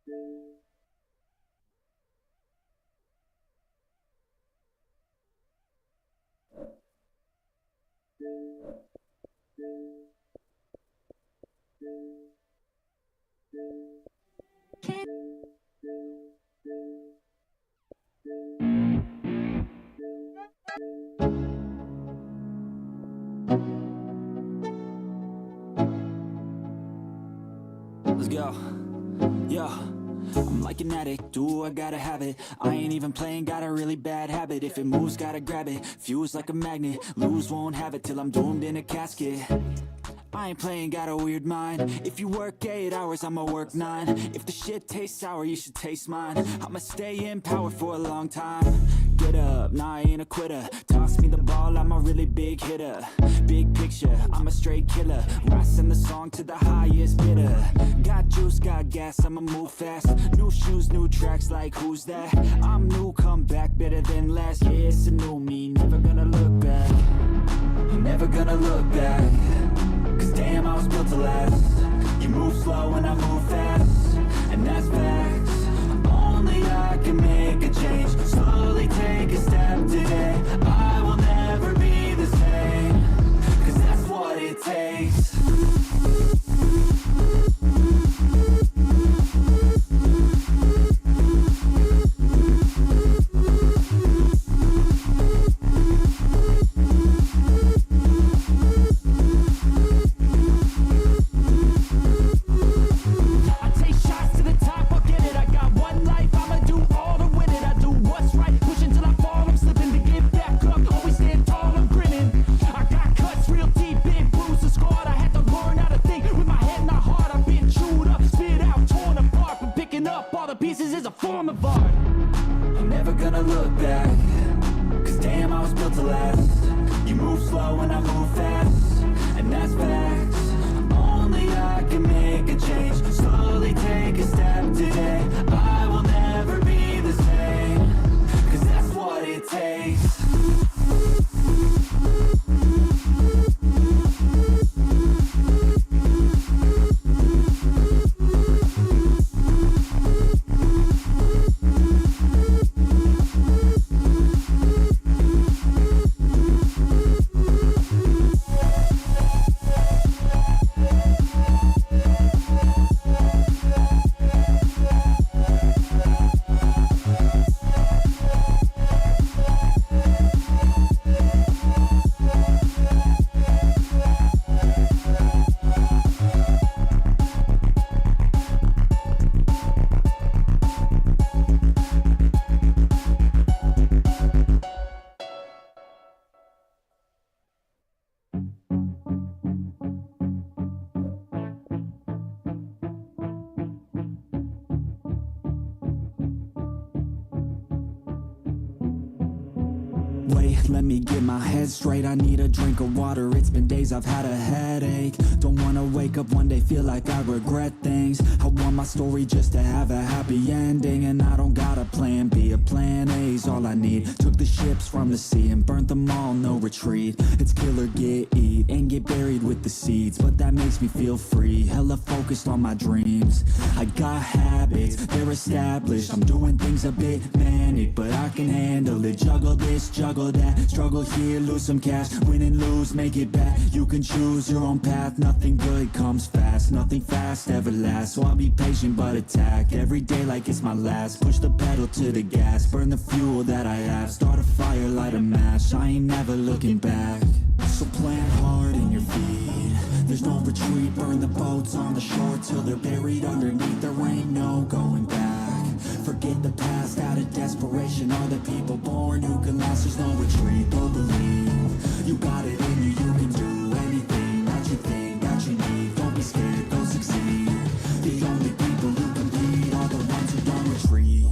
Let's go. Yo, I'm like an addict, do I gotta have it. I ain't even playing, got a really bad habit. If it moves, gotta grab it, fuse like a magnet. Lose, won't have it till I'm doomed in a casket. I ain't playing, got a weird mind. If you work 8 hours, I'ma work 9. If the shit tastes sour, you should taste mine. I'ma stay in power for a long time. Get up, nah, I ain't a quitter. Toss me the ball, I'm a really big hitter. Big picture, I'm a straight killer. Rising the song to the highest bidder. Got juice, got gas, I'ma move fast. New shoes, new tracks, like who's that? I'm new, come back, better than last. Yeah, it's a new me, never gonna look back. Never gonna look back. Cause damn, I was built to last. You move slow and I move fast, and that's facts. Only I can make a change. Slowly take a step today. I will never be the same. Cause that's what it takes. Wait, let me get my head straight. I need a drink of water. It's been days I've had a headache. Don't wanna wake up one day, feel like I regret things. I want my story just to have a happy ending. And I don't got a plan B, a plan A's all I need. Took the ships from the sea and burnt them all, no retreat. It's kill or get eat and get buried with the seeds. But that makes me feel free, hella focused on my dreams. I got habits, they're established. I'm doing things a bit manic, but I can handle it. Juggle this, juggle that, struggle here, lose some cash. Win and lose, make it back. You can choose your own path. Nothing good comes fast, nothing fast ever lasts. So I'll be patient but attack every day like it's my last. Push the pedal to the gas, burn the fuel that I have. Start a fire, light a match, I ain't never looking back. So plant hard in your feet, there's no retreat. Burn the boats on the shore till they're buried underneath. There ain't no going back. Forget the past, out of desperation are the people born who can last. There's no retreat, don't believe. You got it in you, you can do anything that you think that you need. Don't be scared, go succeed. The only people who compete are the ones who don't retreat.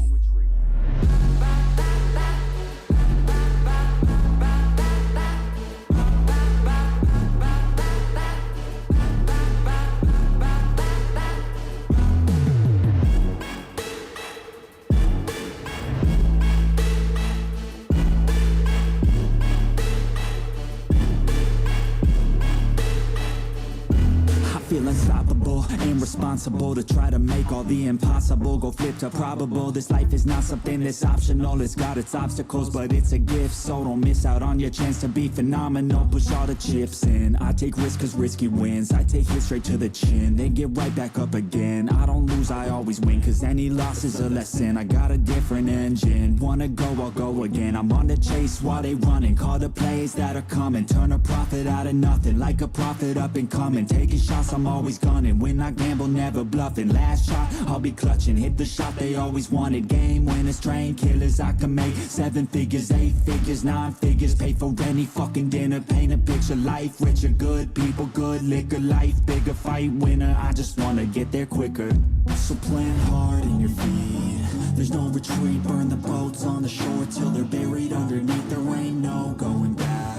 Feel unstoppable. responsible and responsible to try to make all the impossible go flip to probable. This life is not something that's optional, it's got its obstacles, but it's a gift. So don't miss out on your chance to be phenomenal. Push all the chips in, I take risks cause risky wins. I take hits straight to the chin, then get right back up again. I don't lose, I always win, cause any loss is a lesson. I got a different engine, wanna go, I'll go again. I'm on the chase while they running, call the plays that are coming. Turn a profit out of nothing, like a prophet up and coming. Taking shots, I'm always gunning. When I gamble, never bluffing. Last shot, I'll be clutching. Hit the shot they always wanted. Game winners, train killers. I can make 7 figures, 8 figures, 9 figures. Pay for any fucking dinner. Paint a picture, life richer. Good people, good liquor. Life bigger, fight winner. I just wanna get there quicker. So plant hard in your feet. There's no retreat. Burn the boats on the shore till they're buried underneath. There ain't no going back.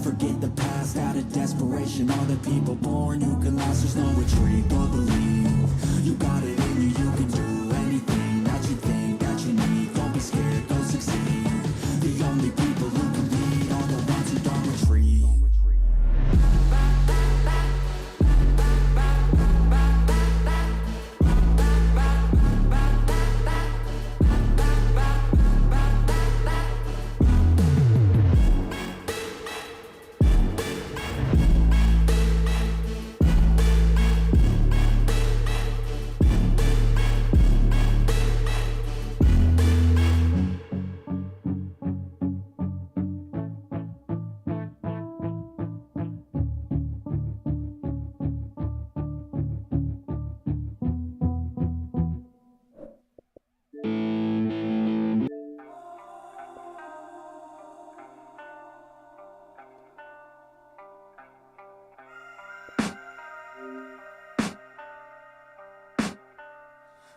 Forget the past out of desperation. All the people born who can last. There's no retreat, but believe you got it in you. You can do anything that you think that you need. Don't be scared, go succeed. The only people who can lead are the ones who don't retreat.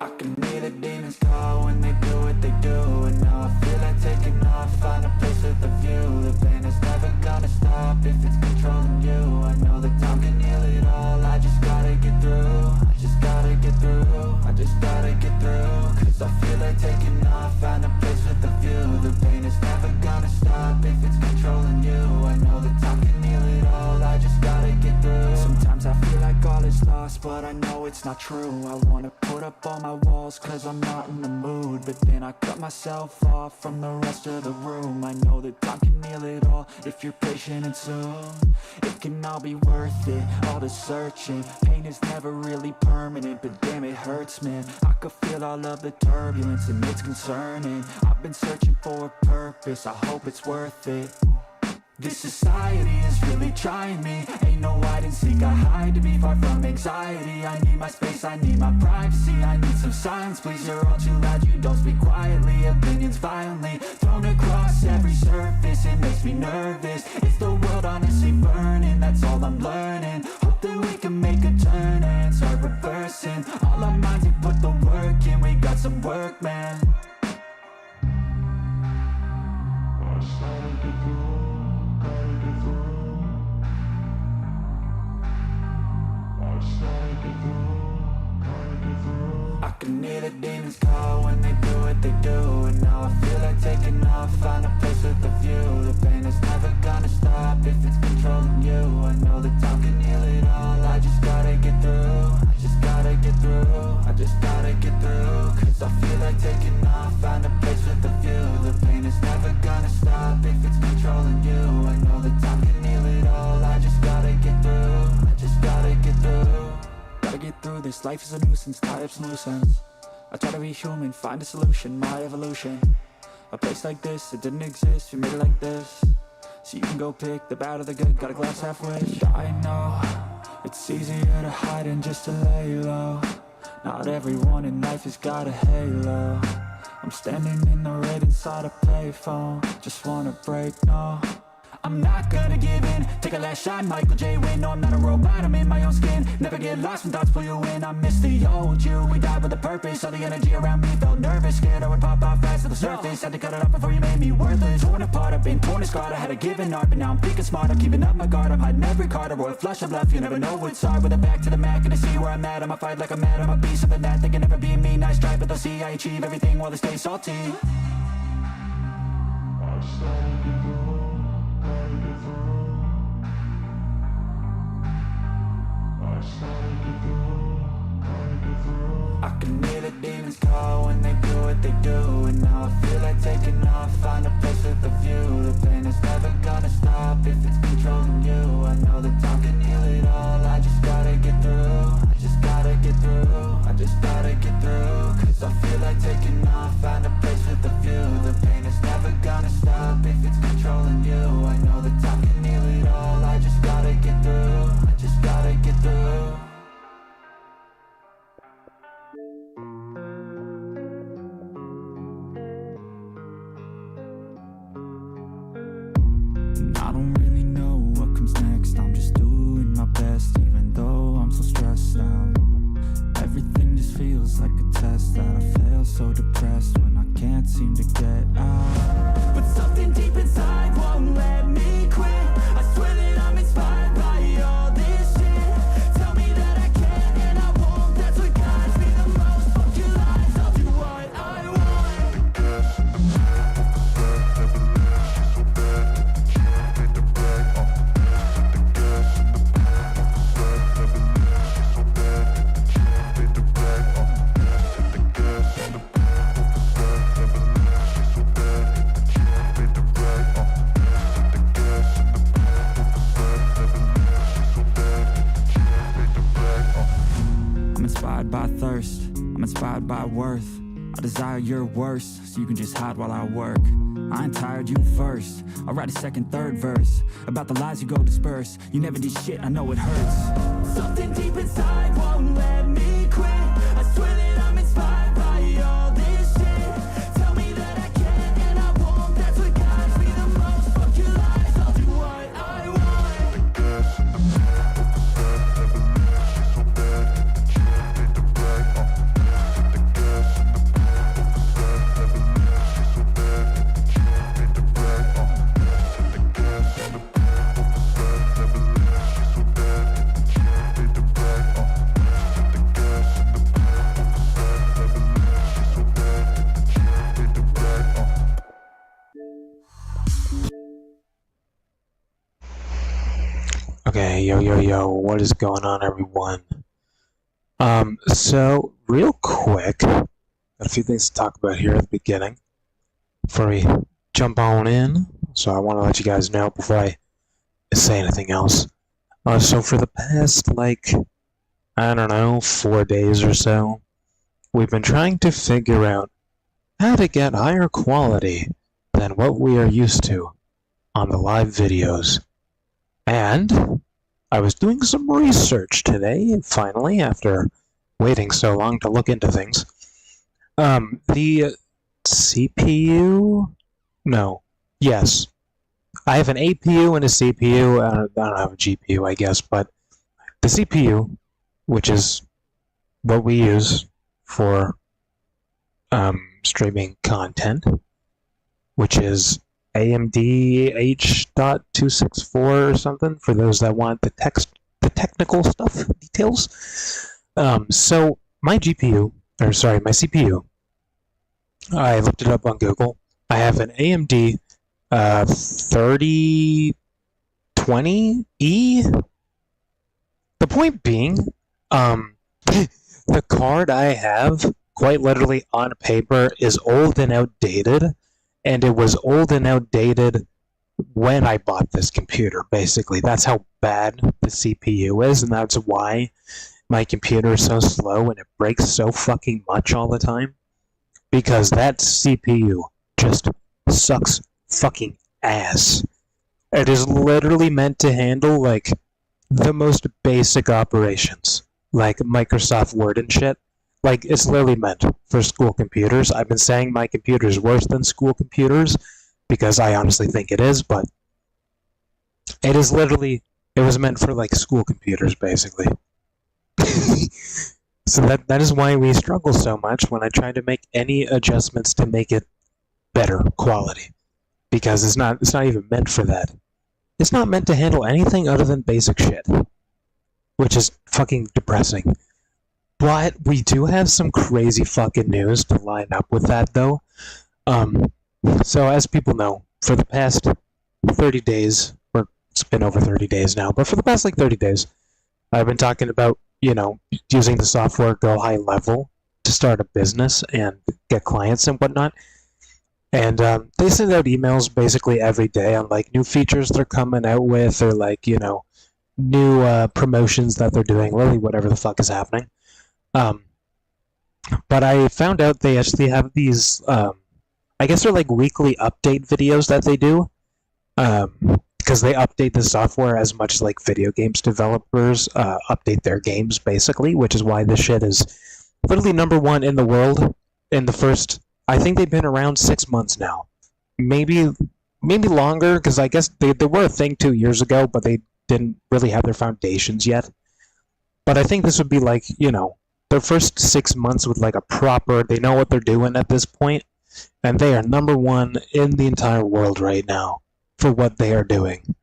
I can hear the demons call when they do what they do. And now I feel like taking off, find a place with a view. The pain is never gonna stop if it's controlling you. I know that time can heal it all, I just gotta get through. I just gotta get through, I just gotta get through. Cause I feel like taking off, find a place with a view. The pain is never gonna stop if it's controlling you. I know that time can heal it all, I just gotta get through. Sometimes I feel like all is lost, but I know it's not true. I wanna put up all my walls cause I'm not in the mood, but then I cut myself off from the rest of the room. I know that time can heal it all if you're patient, and soon it can all be worth it, all the searching. Pain is never really permanent, but damn it hurts, man. I could feel all of the turbulence and it's concerning. I've been searching for a purpose, I hope it's worth it. This society is really trying me. Ain't no hide and seek, I hide to be far from anxiety. I need my space, I need my privacy. I need some silence, please, you're all too loud. You don't speak quietly, opinions violently thrown across every surface. It makes me nervous, is the world honestly burning? That's all I'm learning. Hope that we can make a turn and start reversing all our minds and put the work in. We got some work, man. I can hear the demons call when they do what they do. And now I feel like taking off, find a place with a view. The pain is never gonna stop if it's controlling you. I know that time can heal it all, I just gotta get through. I just gotta get through, I just gotta get through. Cause I feel like taking off, find a place with a view. The pain is never gonna stop if it's controlling you. I know that time can heal it all, I just gotta get through. I just gotta get through. Gotta get through this, life is a nuisance, tie up some loose ends. I try to be human, find a solution, my evolution. A place like this, it didn't exist, we made it like this. So you can go pick the bad or the good, got a glass half wish. I know, it's easier to hide than just to lay low. Not everyone in life has got a halo. I'm standing in the red inside a payphone, just wanna break, no. I'm not gonna give in, take a last shot, Michael J. Win. No, I'm not a robot, I'm in my own skin. Never get lost when thoughts pull you in. I miss the old you, we died with a purpose. All the energy around me felt nervous, scared I would pop off fast to the surface. Had to cut it off before you made me worthless. Torn apart, I've been torn and scarred. I had a given art, but now I'm thinking smart. I'm keeping up my guard, I'm hiding every card. A royal flush of love, you never know what's hard. With a back to the mat, gonna see where I'm at. I'ma fight like I'm mad, I'ma be something that they can never be me. Nice try, but they'll see I achieve everything while they stay salty. I demons call when they do what they do. And now I feel like taking off, find a place with a view. The pain is never gonna stop if it's controlling you. I know that time can heal it all, I just gotta get through. I just gotta get through, I just gotta get through. Cause I feel like taking off, find a place with a view. The pain is never gonna stop if it's controlling you. I know that time can heal it all, I just gotta get through. I just gotta get through. And I don't really know what comes next. I'm just doing my best, even though I'm so stressed out. Everything just feels like a test that I fail, so depressed when I can't seem to get out. But something deep inside won't let me quit. I swear that I'm inspired by all this shit. Tell me that I can and I won't, that's what guides me the most. Fuck your lies, I'll do what I want. I'm inspired by thirst, I'm inspired by worth. I desire your worst, so you can just hide while I work. I ain't tired, you first. I'll write a second, third verse about the lies you go disperse. You never did shit, I know it hurts. Something deep inside won't let me quit. I swear that I'm inspired by all this shit. Tell me that I can and I won't, that's what guides me the most. Fuck your lies, I'll do what I want. Okay, yo, what is going on, everyone? So, real quick, got a few things to talk about here at the beginning before we jump on in. So, I want to let you guys know before I say anything else. So, for the past, I don't know, 4 days or so, we've been trying to figure out how to get higher quality than what we are used to on the live videos. And I was doing some research today, finally, after waiting so long to look into things. The CPU? No. Yes. I have an APU and a CPU. I don't have a GPU, I guess, but the CPU, which is what we use for streaming content, which is AMD H.264 or something, for those that want the technical stuff, details. So my CPU, my CPU, I looked it up on Google. I have an AMD 3020E. The point being, the card I have, quite literally on paper, is old and outdated. And it was old and outdated when I bought this computer, basically. That's how bad the CPU is, and that's why my computer is so slow and it breaks so fucking much all the time. Because that CPU just sucks fucking ass. It is literally meant to handle, the most basic operations, like Microsoft Word and shit. It's literally meant for school computers. I've been saying my computer is worse than school computers because I honestly think it is, but it is literally, it was meant for, school computers, basically. So that is why we struggle so much when I try to make any adjustments to make it better quality. Because it's not even meant for that. It's not meant to handle anything other than basic shit. Which is fucking depressing. But we do have some crazy fucking news to line up with that, though. So as people know, for the past 30 days, or it's been over 30 days now, but for the past 30 days, I've been talking about, using the software Go High Level to start a business and get clients and whatnot. And they send out emails basically every day on like new features they're coming out with, or like, you know, new promotions that they're doing, really whatever the fuck is happening. But I found out they actually have these, I guess they're like weekly update videos that they do, because they update the software as much like video games developers update their games, basically, which is why this shit is literally #1 in the world in the first. I think they've been around 6 months now, maybe longer, because I guess they were a thing 2 years ago, but they didn't really have their foundations yet. But I think this would be like, you know, their first 6 months with like a proper. They know what they're doing at this point, and they are #1 in the entire world right now for what they are doing,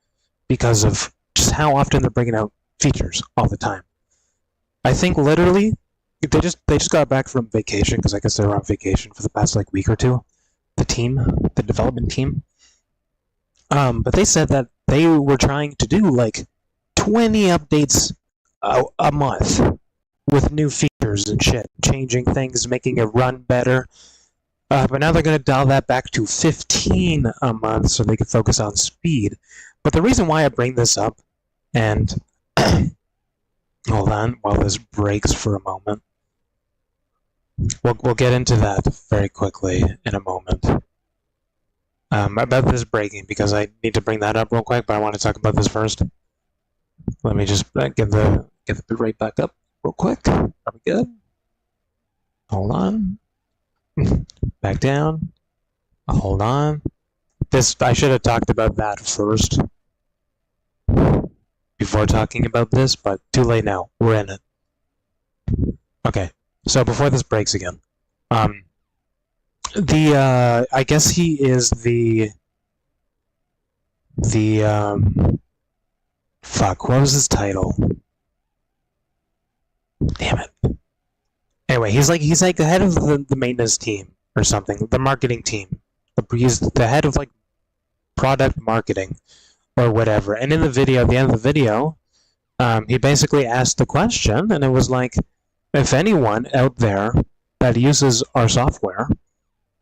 because of just how often they're bringing out features all the time. I think literally they just got back from vacation, because I guess they were on vacation for the past like week or two. The development team. But they said that they were trying to do like 20 updates a month with new features and shit, changing things, making it run better. But now they're going to dial that back to 15 a month so they can focus on speed. But the reason why I bring this up, and hold on while this breaks for a moment. We'll get into that very quickly in a moment. About this breaking, because I need to bring that up real quick, but I want to talk about this first. Let me just get the rate back up real quick. Are we good? Hold on. Back down. Hold on. I should have talked about that first before talking about this, but too late now. We're in it. Okay. So before this breaks again, I guess he is the fuck, what was his title? Damn it. Anyway, he's like the head of the maintenance team or something, the marketing team. He's the head of like product marketing or whatever. And in the video, at the end of the video, he basically asked the question, and it was like, if anyone out there that uses our software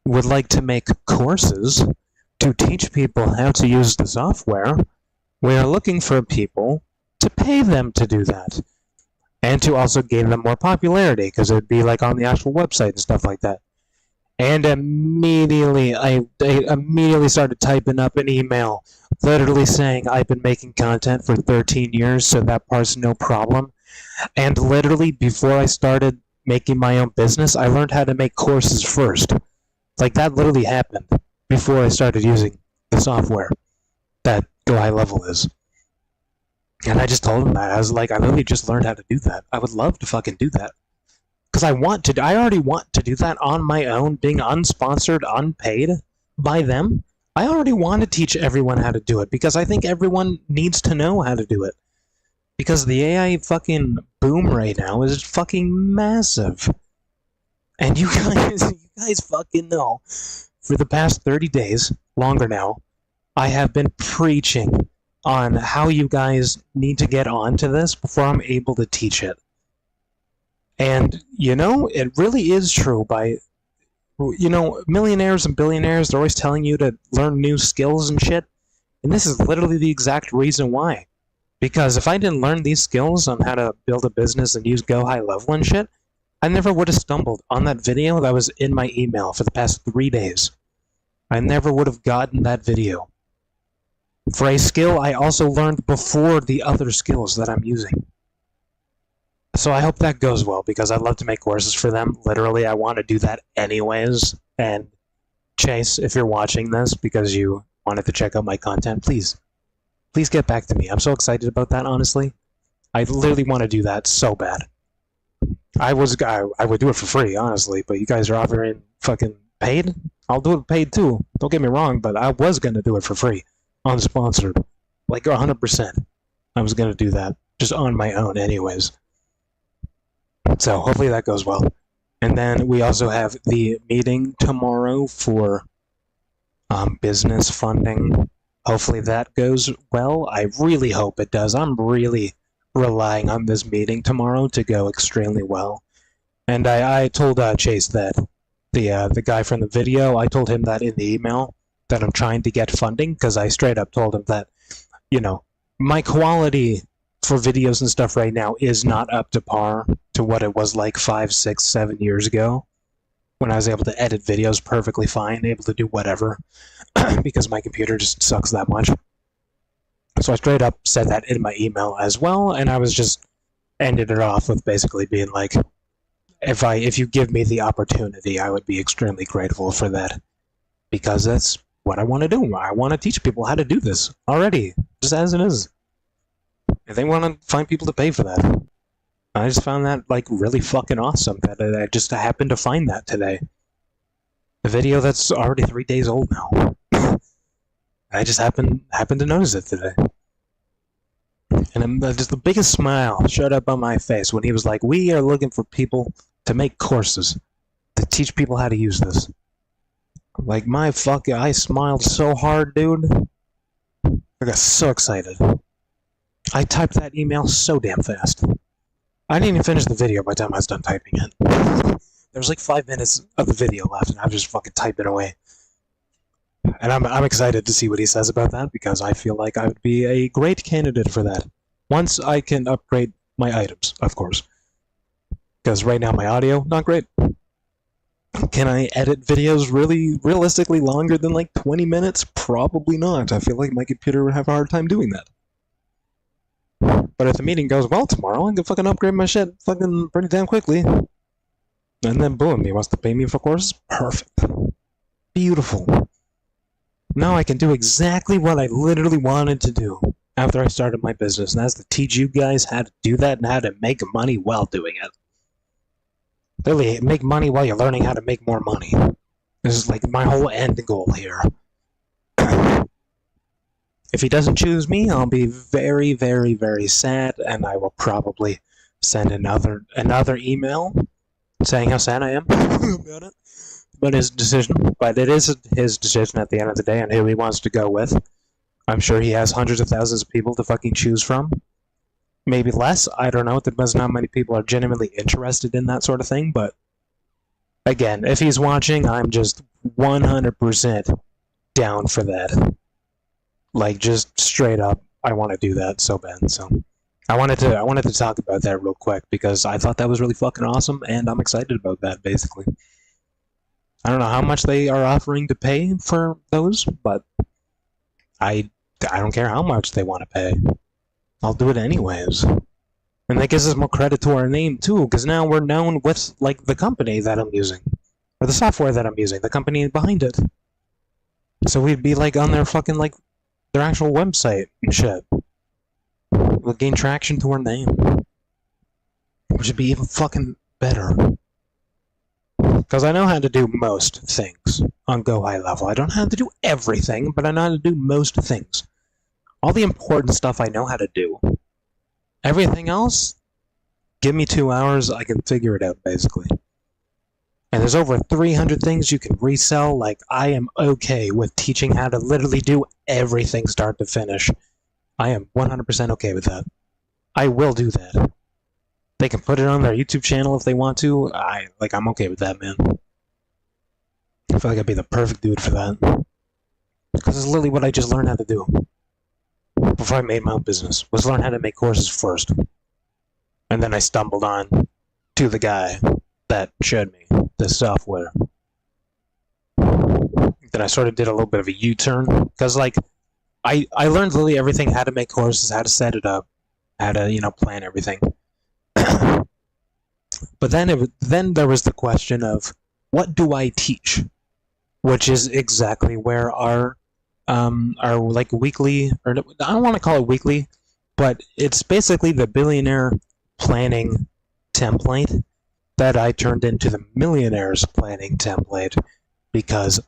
would like to make courses to teach people how to use the software, we are looking for people to pay them to do that, and to also gain them more popularity, because it would be like on the actual website and stuff like that. And immediately, I immediately started typing up an email, literally saying I've been making content for 13 years, so that part's no problem. And literally, before I started making my own business, I learned how to make courses first. Like, that literally happened before I started using the software that Go High Level is. And I just told him that. I was like, I literally just learned how to do that. I would love to fucking do that. Because I already want to do that on my own, being unsponsored, unpaid by them. I already want to teach everyone how to do it, because I think everyone needs to know how to do it. Because the AI fucking boom right now is fucking massive. And you guys fucking know, for the past 30 days, longer now, I have been preaching on how you guys need to get onto this before I'm able to teach it. And, you know, it really is true. Millionaires and billionaires, they're always telling you to learn new skills and shit. And this is literally the exact reason why. Because if I didn't learn these skills on how to build a business and use Go High Level and shit, I never would have stumbled on that video that was in my email for the past 3 days. I never would have gotten that video. For a skill I also learned before the other skills that I'm using. So I hope that goes well, because I'd love to make courses for them. Literally, I want to do that anyways. And Chase, if you're watching this because you wanted to check out my content, please get back to me. I'm so excited about that, honestly. I literally want to do that so bad. I would do it for free, honestly, but you guys are offering fucking paid? I'll do it paid too. Don't get me wrong, but I was going to do it for free. Unsponsored. Like 100%. I was going to do that. Just on my own anyways. So hopefully that goes well. And then we also have the meeting tomorrow for business funding. Hopefully that goes well. I really hope it does. I'm really relying on this meeting tomorrow to go extremely well. And I told Chase that the guy from the video, I told him that in the email that I'm trying to get funding, because I straight up told him that, you know, my quality for videos and stuff right now is not up to par to what it was like 5, 6, 7 years ago, when I was able to edit videos perfectly fine, able to do whatever, because my computer just sucks that much. So I straight up said that in my email as well, and I was just ended it off with basically being like, if you give me the opportunity, I would be extremely grateful for that, because that's what I want to do. I want to teach people how to do this already, just as it is. If they want to find people to pay for that. I just found that like really fucking awesome that I just happened to find that today. A video that's already 3 days old now. I just happened to notice it today. And just the biggest smile showed up on my face when he was like, "We are looking for people to make courses to teach people how to use this." Like, my fuck, I smiled so hard, dude. I got so excited. I typed that email so damn fast. I didn't even finish the video by the time I was done typing it. There was like 5 minutes of the video left, and I was just fucking typing away. And I'm excited to see what he says about that, because I feel like I would be a great candidate for that. Once I can upgrade my items, of course. Because right now my audio, not great. Can I edit videos really realistically longer than like 20 minutes? Probably not. I feel like my computer would have a hard time doing that. But if the meeting goes well tomorrow, I can fucking upgrade my shit fucking pretty damn quickly. And then boom, he wants to pay me for courses? Perfect. Beautiful. Now I can do exactly what I literally wanted to do after I started my business, and that's to teach you guys how to do that and how to make money while doing it. Literally, make money while you're learning how to make more money. This is like my whole end goal here. If he doesn't choose me, I'll be very, very, very sad, and I will probably send another email saying how sad I am about it. But his decision. But it is his decision at the end of the day on who he wants to go with. I'm sure he has hundreds of thousands of people to fucking choose from. Maybe less, I don't know. It depends on how many people are genuinely interested in that sort of thing, but again, if he's watching, I'm just 100% down for that. Like, just straight up, I want to do that so bad. So I wanted to talk about that real quick, because I thought that was really fucking awesome, and I'm excited about that, basically. I don't know how much they are offering to pay for those, but I don't care how much they want to pay. I'll do it anyways. And that gives us more credit to our name, too, because now we're known with, like, the company that I'm using. Or the software that I'm using, the company behind it. So we'd be, like, on their fucking, like, their actual website and shit. We'll gain traction to our name. Which would be even fucking better. Because I know how to do most things on Go High Level. I don't know how to do everything, but I know how to do most things. All the important stuff I know how to do. Everything else, give me 2 hours, I can figure it out, basically. And there's over 300 things you can resell. Like, I am okay with teaching how to literally do everything start to finish. I am 100% okay with that. I will do that. They can put it on their YouTube channel if they want to. I'm okay with that, man. I feel like I'd be the perfect dude for that. Because it's literally what I just learned how to do. Before I made my own business, was learn how to make courses first. And then I stumbled on to the guy that showed me this software. Then I sort of did a little bit of a U-turn, because like I learned literally everything, how to make courses, how to set it up, how to, plan everything. But then there was the question of, what do I teach? Which is exactly where our like weekly, or I don't want to call it weekly, but it's basically the billionaire planning template that I turned into the millionaires planning template, because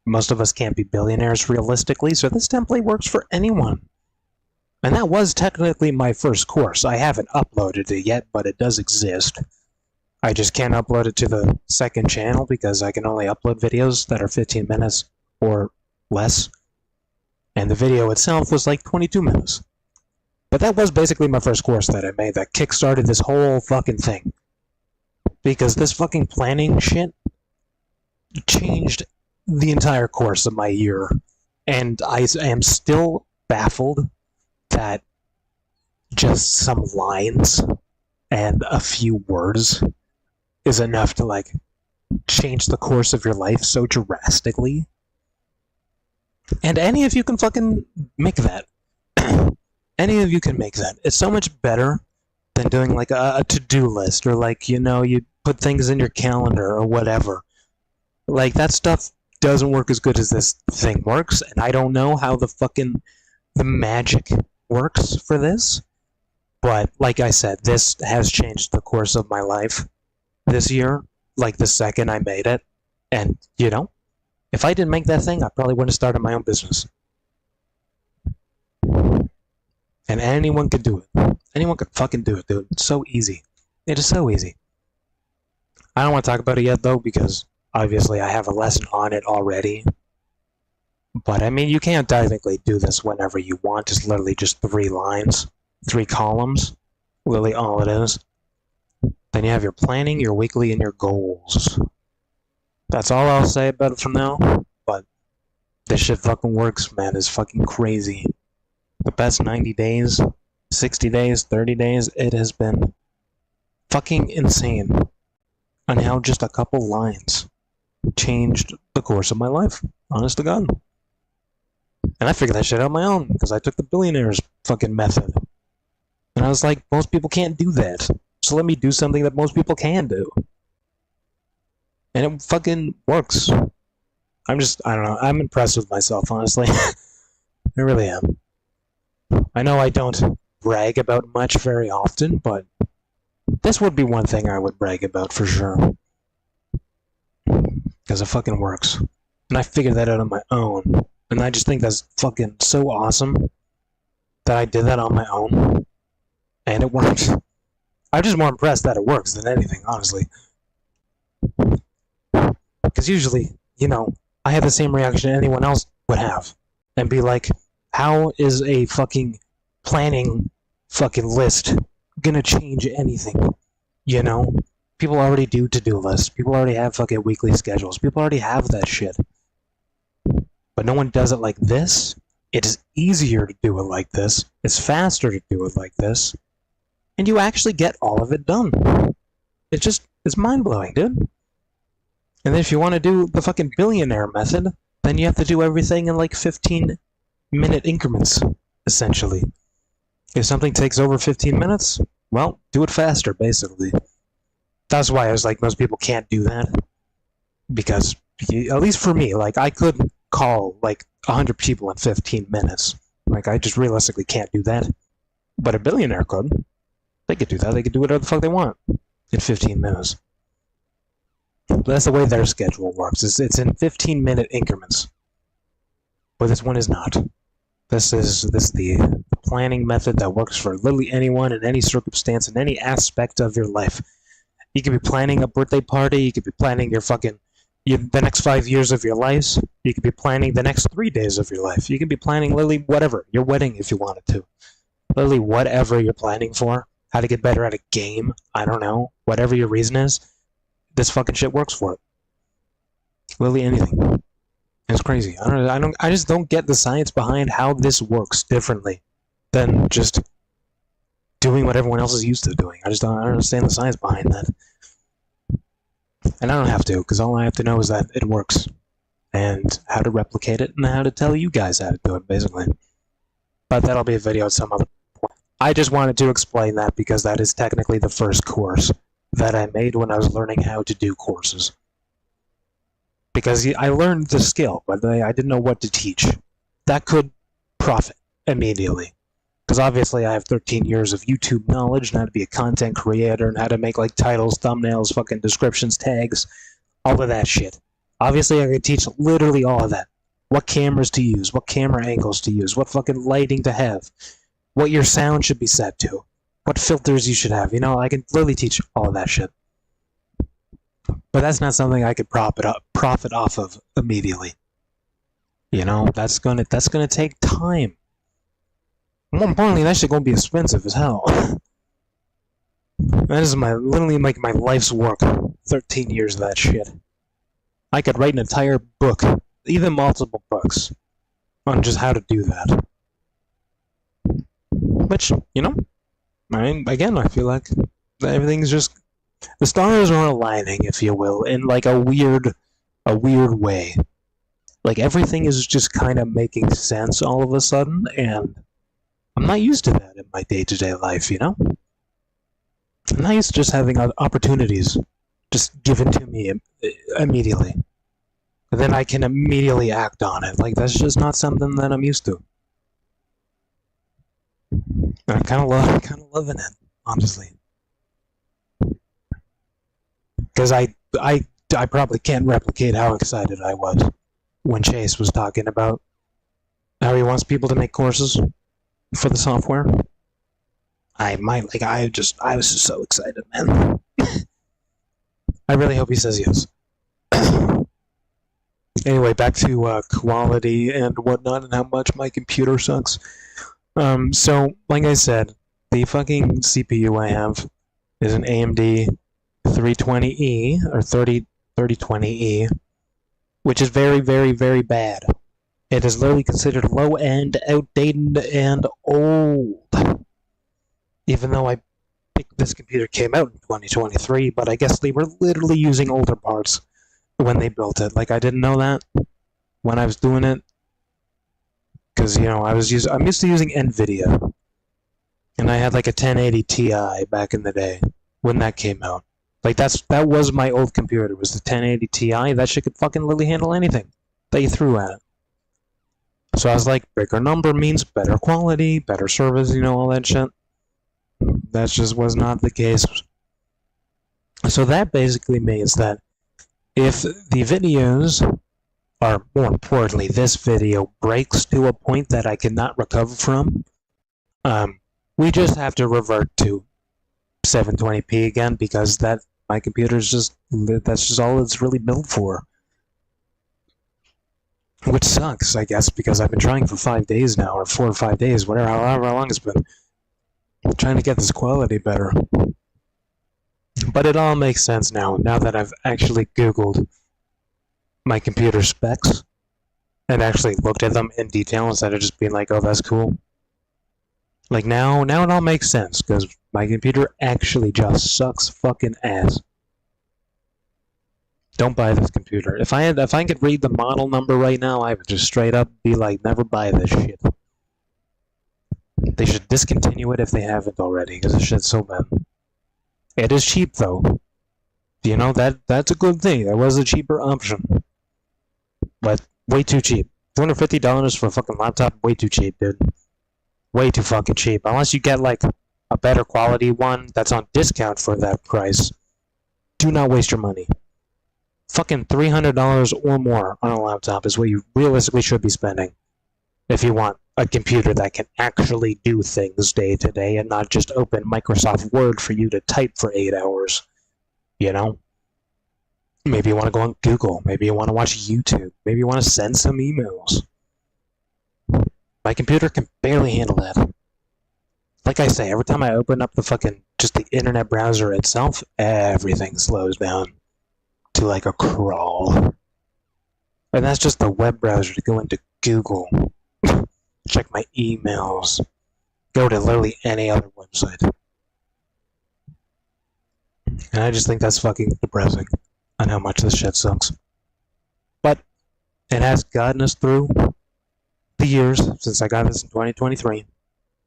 most of us can't be billionaires realistically, so this template works for anyone. And that was technically my first course. I haven't uploaded it yet, but it does exist. I just can't upload it to the second channel because I can only upload videos that are 15 minutes or less. And the video itself was like 22 minutes. But that was basically my first course that I made that kickstarted this whole fucking thing. because this fucking planning shit changed the entire course of my year, and I am still baffled that just some lines and a few words is enough to like change the course of your life so drastically. And any of you can fucking make that. Any of you can make that. It's so much better than doing like a to-do list, or like, you know, you put things in your calendar or whatever. Like, that stuff doesn't work as good as this thing works, and I don't know how the magic works for this. But like I said, this has changed the course of my life this year, like the second I made it. And, you know, if I didn't make that thing, I probably wouldn't have started my own business. And anyone could do it. Anyone could fucking do it, dude. It's so easy. It is so easy. I don't want to talk about it yet, though, because obviously I have a lesson on it already. But, I mean, you can't technically do this whenever you want. It's literally just 3 lines, 3 columns. Literally all it is. Then you have your planning, your weekly, and your goals. That's all I'll say about it from now. But this shit fucking works, man. It's fucking crazy. The past 90 days, 60 days, 30 days, it has been fucking insane on how just a couple lines changed the course of my life. Honest to God. And I figured that shit out on my own, because I took the billionaire's fucking method. And I was like, most people can't do that. So let me do something that most people can do. And it fucking works. I don't know, I'm impressed with myself, honestly. I really am. I know I don't brag about much very often, but this would be one thing I would brag about for sure. Because it fucking works. And I figured that out on my own. And I just think that's fucking so awesome that I did that on my own. And it works. I'm just more impressed that it works than anything, honestly. Because usually, you know, I have the same reaction anyone else would have. And be like, how is a fucking planning fucking list gonna change anything? You know? People already do to-do lists. People already have fucking weekly schedules. People already have that shit. But no one does it like this. It is easier to do it like this. It's faster to do it like this. And you actually get all of it done. It's mind-blowing, dude. And then if you want to do the fucking billionaire method, then you have to do everything in like 15-minute increments, essentially. If something takes over 15 minutes, well, do it faster, basically. That's why I was like, most people can't do that. Because, at least for me, like, I could call like 100 people in 15 minutes. Like, I just realistically can't do that. But a billionaire could. They could do that. They could do whatever the fuck they want in 15 minutes. But that's the way their schedule works. It's in 15-minute increments. But this one is not. This is the planning method that works for literally anyone in any circumstance, in any aspect of your life. You could be planning a birthday party. You could be planning the next 5 years of your life. You could be planning the next 3 days of your life. You could be planning literally whatever. Your wedding if you wanted to. Literally whatever you're planning for. How to get better at a game. I don't know. Whatever your reason is. This fucking shit works for it. Literally anything. It's crazy. I just don't get the science behind how this works differently than just doing what everyone else is used to doing. I don't understand the science behind that. And I don't have to, because all I have to know is that it works. And how to replicate it, and how to tell you guys how to do it, basically. But that'll be a video at some other point. I just wanted to explain that because that is technically the first course that I made when I was learning how to do courses. Because I learned the skill, but I didn't know what to teach. That could profit immediately. Because obviously I have 13 years of YouTube knowledge and how to be a content creator and how to make like titles, thumbnails, fucking descriptions, tags, all of that shit. Obviously I could teach literally all of that. What cameras to use, what camera angles to use, what fucking lighting to have, what your sound should be set to, what filters you should have. You know, I can literally teach all of that shit. But that's not something I could profit off of immediately. You know, that's gonna take time. More importantly, that shit gonna be expensive as hell. That is literally like my life's work. 13 years of that shit. I could write an entire book, even multiple books, on just how to do that. Which, I feel like everything's just the stars are aligning, if you will, in like a weird way. Like everything is just kind of making sense all of a sudden, and I'm not used to that in my day-to-day life, I'm not used to just having opportunities just given to me immediately. And then I can immediately act on it. Like, that's just not something that I'm used to. I'm kind of loving it, honestly. Because I probably can't replicate how excited I was when Chase was talking about how he wants people to make courses for the software. I was just so excited, man. I really hope he says yes. Anyway, back to quality and whatnot and how much my computer sucks. So, like I said, the fucking CPU I have is an AMD 320E, or 3020E, which is very, very, very bad. It is literally considered low-end, outdated, and old. Even though I think this computer came out in 2023, but I guess they were literally using older parts when they built it. Like, I didn't know that when I was doing it. Because, I'm used to using NVIDIA. And I had like a 1080 Ti back in the day when that came out. Like, that was my old computer. It was the 1080 Ti. That shit could fucking literally handle anything that you threw at it. So I was like, bigger number means better quality, better service, all that shit. That just was not the case. So that basically means that if the videos, or more importantly, this video breaks to a point that I cannot recover from, we just have to revert to 720p again, because my computer's that's just all it's really built for. Which sucks, I guess, because I've been trying for 5 days now, or 4 or 5 days, however long it's been, trying to get this quality better. But it all makes sense now that I've actually Googled my computer specs and actually looked at them in detail instead of just being like, oh, that's cool. Like, now it all makes sense, because my computer actually just sucks fucking ass. Don't buy this computer. If I could read the model number right now, I would just straight up be like, never buy this shit. They should discontinue it if they haven't already, because this shit's so bad. It is cheap, though. That's a good thing. That was a cheaper option. But way too cheap. $250 for a fucking laptop, way too cheap, dude. Way too fucking cheap. Unless you get, like, a better quality one that's on discount for that price. Do not waste your money. Fucking $300 or more on a laptop is what you realistically should be spending if you want a computer that can actually do things day to day and not just open Microsoft Word for you to type for 8 hours. Maybe you want to go on Google. Maybe you want to watch YouTube. Maybe you want to send some emails. My computer can barely handle that. Like I say, every time I open up just the internet browser itself, everything slows down to like a crawl. And that's just the web browser to go into Google, check my emails, go to literally any other website. And I just think that's fucking depressing on how much this shit sucks. But it has gotten us through the years since I got this in 2023,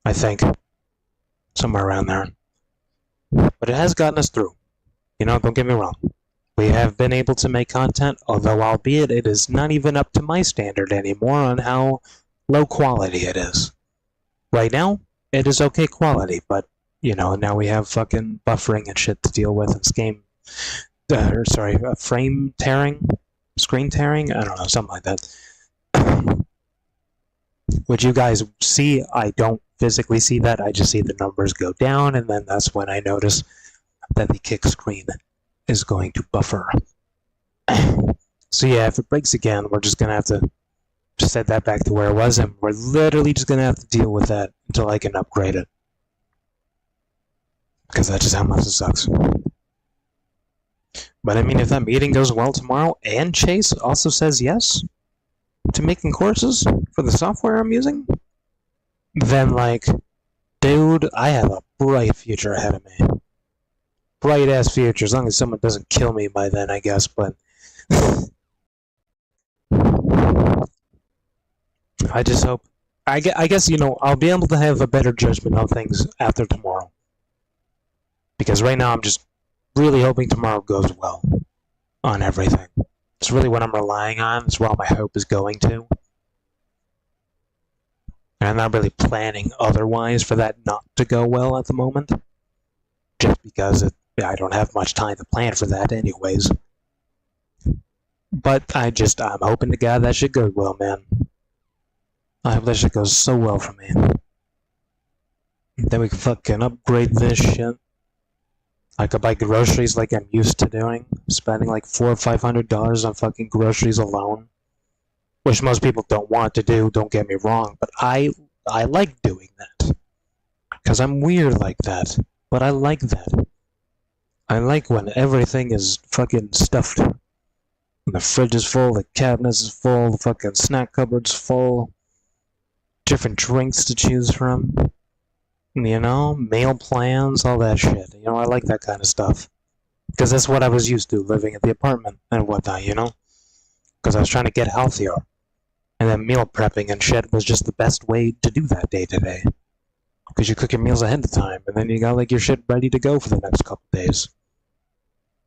I think. Somewhere around there. But it has gotten us through. Don't get me wrong. We have been able to make content, although albeit it is not even up to my standard anymore on how low quality it is. Right now, it is okay quality, but, now we have fucking buffering and shit to deal with and frame tearing? Screen tearing? I don't know, something like that. Which you guys see, I don't physically see that, I just see the numbers go down, and then that's when I notice that the kick screen is going to buffer. So yeah, if it breaks again, we're just going to have to set that back to where it was, and we're literally just going to have to deal with that until I can upgrade it. Because that's just how much it sucks. But I mean, if that meeting goes well tomorrow, and Chase also says yes to making courses for the software I'm using, then, like, dude, I have a bright future ahead of me. Bright ass future, as long as someone doesn't kill me by then, I guess, but I just hope. I guess, I'll be able to have a better judgment on things after tomorrow. Because right now I'm just really hoping tomorrow goes well on everything. It's really what I'm relying on. It's where all my hope is going to. And I'm not really planning otherwise for that not to go well at the moment. Just because I don't have much time to plan for that anyways. But I'm hoping to God that shit goes well, man. I hope that shit goes so well for me. Then we can fucking upgrade this shit. I could buy groceries like I'm used to doing. Spending like $400 or $500 on fucking groceries alone. Which most people don't want to do, don't get me wrong. But I like doing that. Because I'm weird like that. But I like that. I like when everything is fucking stuffed. When the fridge is full, the cabinets is full, the fucking snack cupboard's full. Different drinks to choose from. Meal plans, all that shit. I like that kind of stuff. Because that's what I was used to, living at the apartment and whatnot, Because I was trying to get healthier. And then meal prepping and shit was just the best way to do that day to day. Because you cook your meals ahead of time, and then you got like your shit ready to go for the next couple days.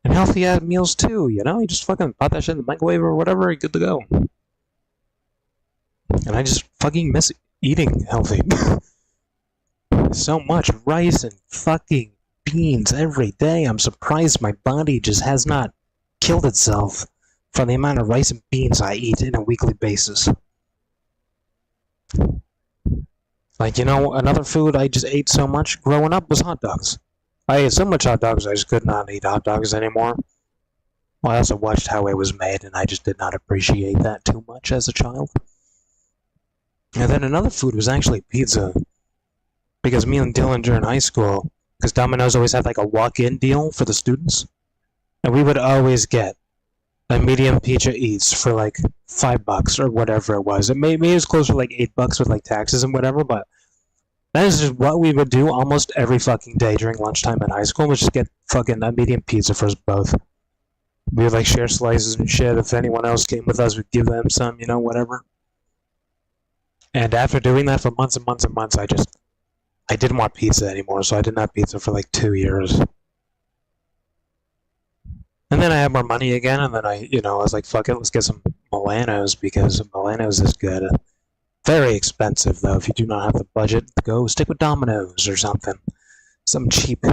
And healthy ass meals too, You just fucking pop that shit in the microwave or whatever, you're good to go. And I just fucking miss eating healthy. So much rice and fucking beans every day. I'm surprised my body just has not killed itself from the amount of rice and beans I eat on a weekly basis. Like, another food I just ate so much growing up was hot dogs. I ate so much hot dogs I just could not eat hot dogs anymore. Well, I also watched how it was made, and I just did not appreciate that too much as a child. And then another food was actually pizza. Because me and Dylan during high school, because Domino's always had like a walk-in deal for the students, and we would always get a medium pizza each for like $5 or whatever it was. Maybe it was closer to like $8 with like taxes and whatever, but that is just what we would do almost every fucking day during lunchtime in high school, was just get fucking a medium pizza for us both. We would like share slices and shit. If anyone else came with us, we'd give them some, whatever. And after doing that for months and months and months, I didn't want pizza anymore, so I didn't have pizza for like 2 years. And then I had more money again, and then I was like, fuck it, let's get some Milanos, because Milanos is good. Very expensive, though. If you do not have the budget, go stick with Domino's or something. Some cheap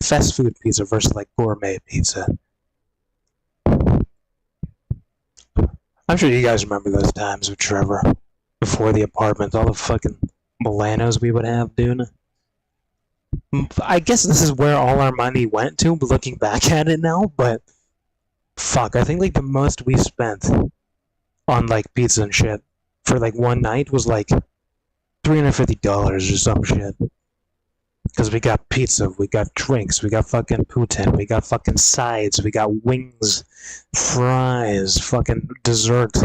fast food pizza versus like gourmet pizza. I'm sure you guys remember those times with Trevor. Before the apartment, all the fucking Milanos we would have, dude. I guess this is where all our money went to, looking back at it now, but fuck, I think like the most we spent on like pizza and shit for like one night was like $350 or some shit. Because we got pizza, we got drinks, we got fucking poutine, we got fucking sides, we got wings, fries, fucking dessert.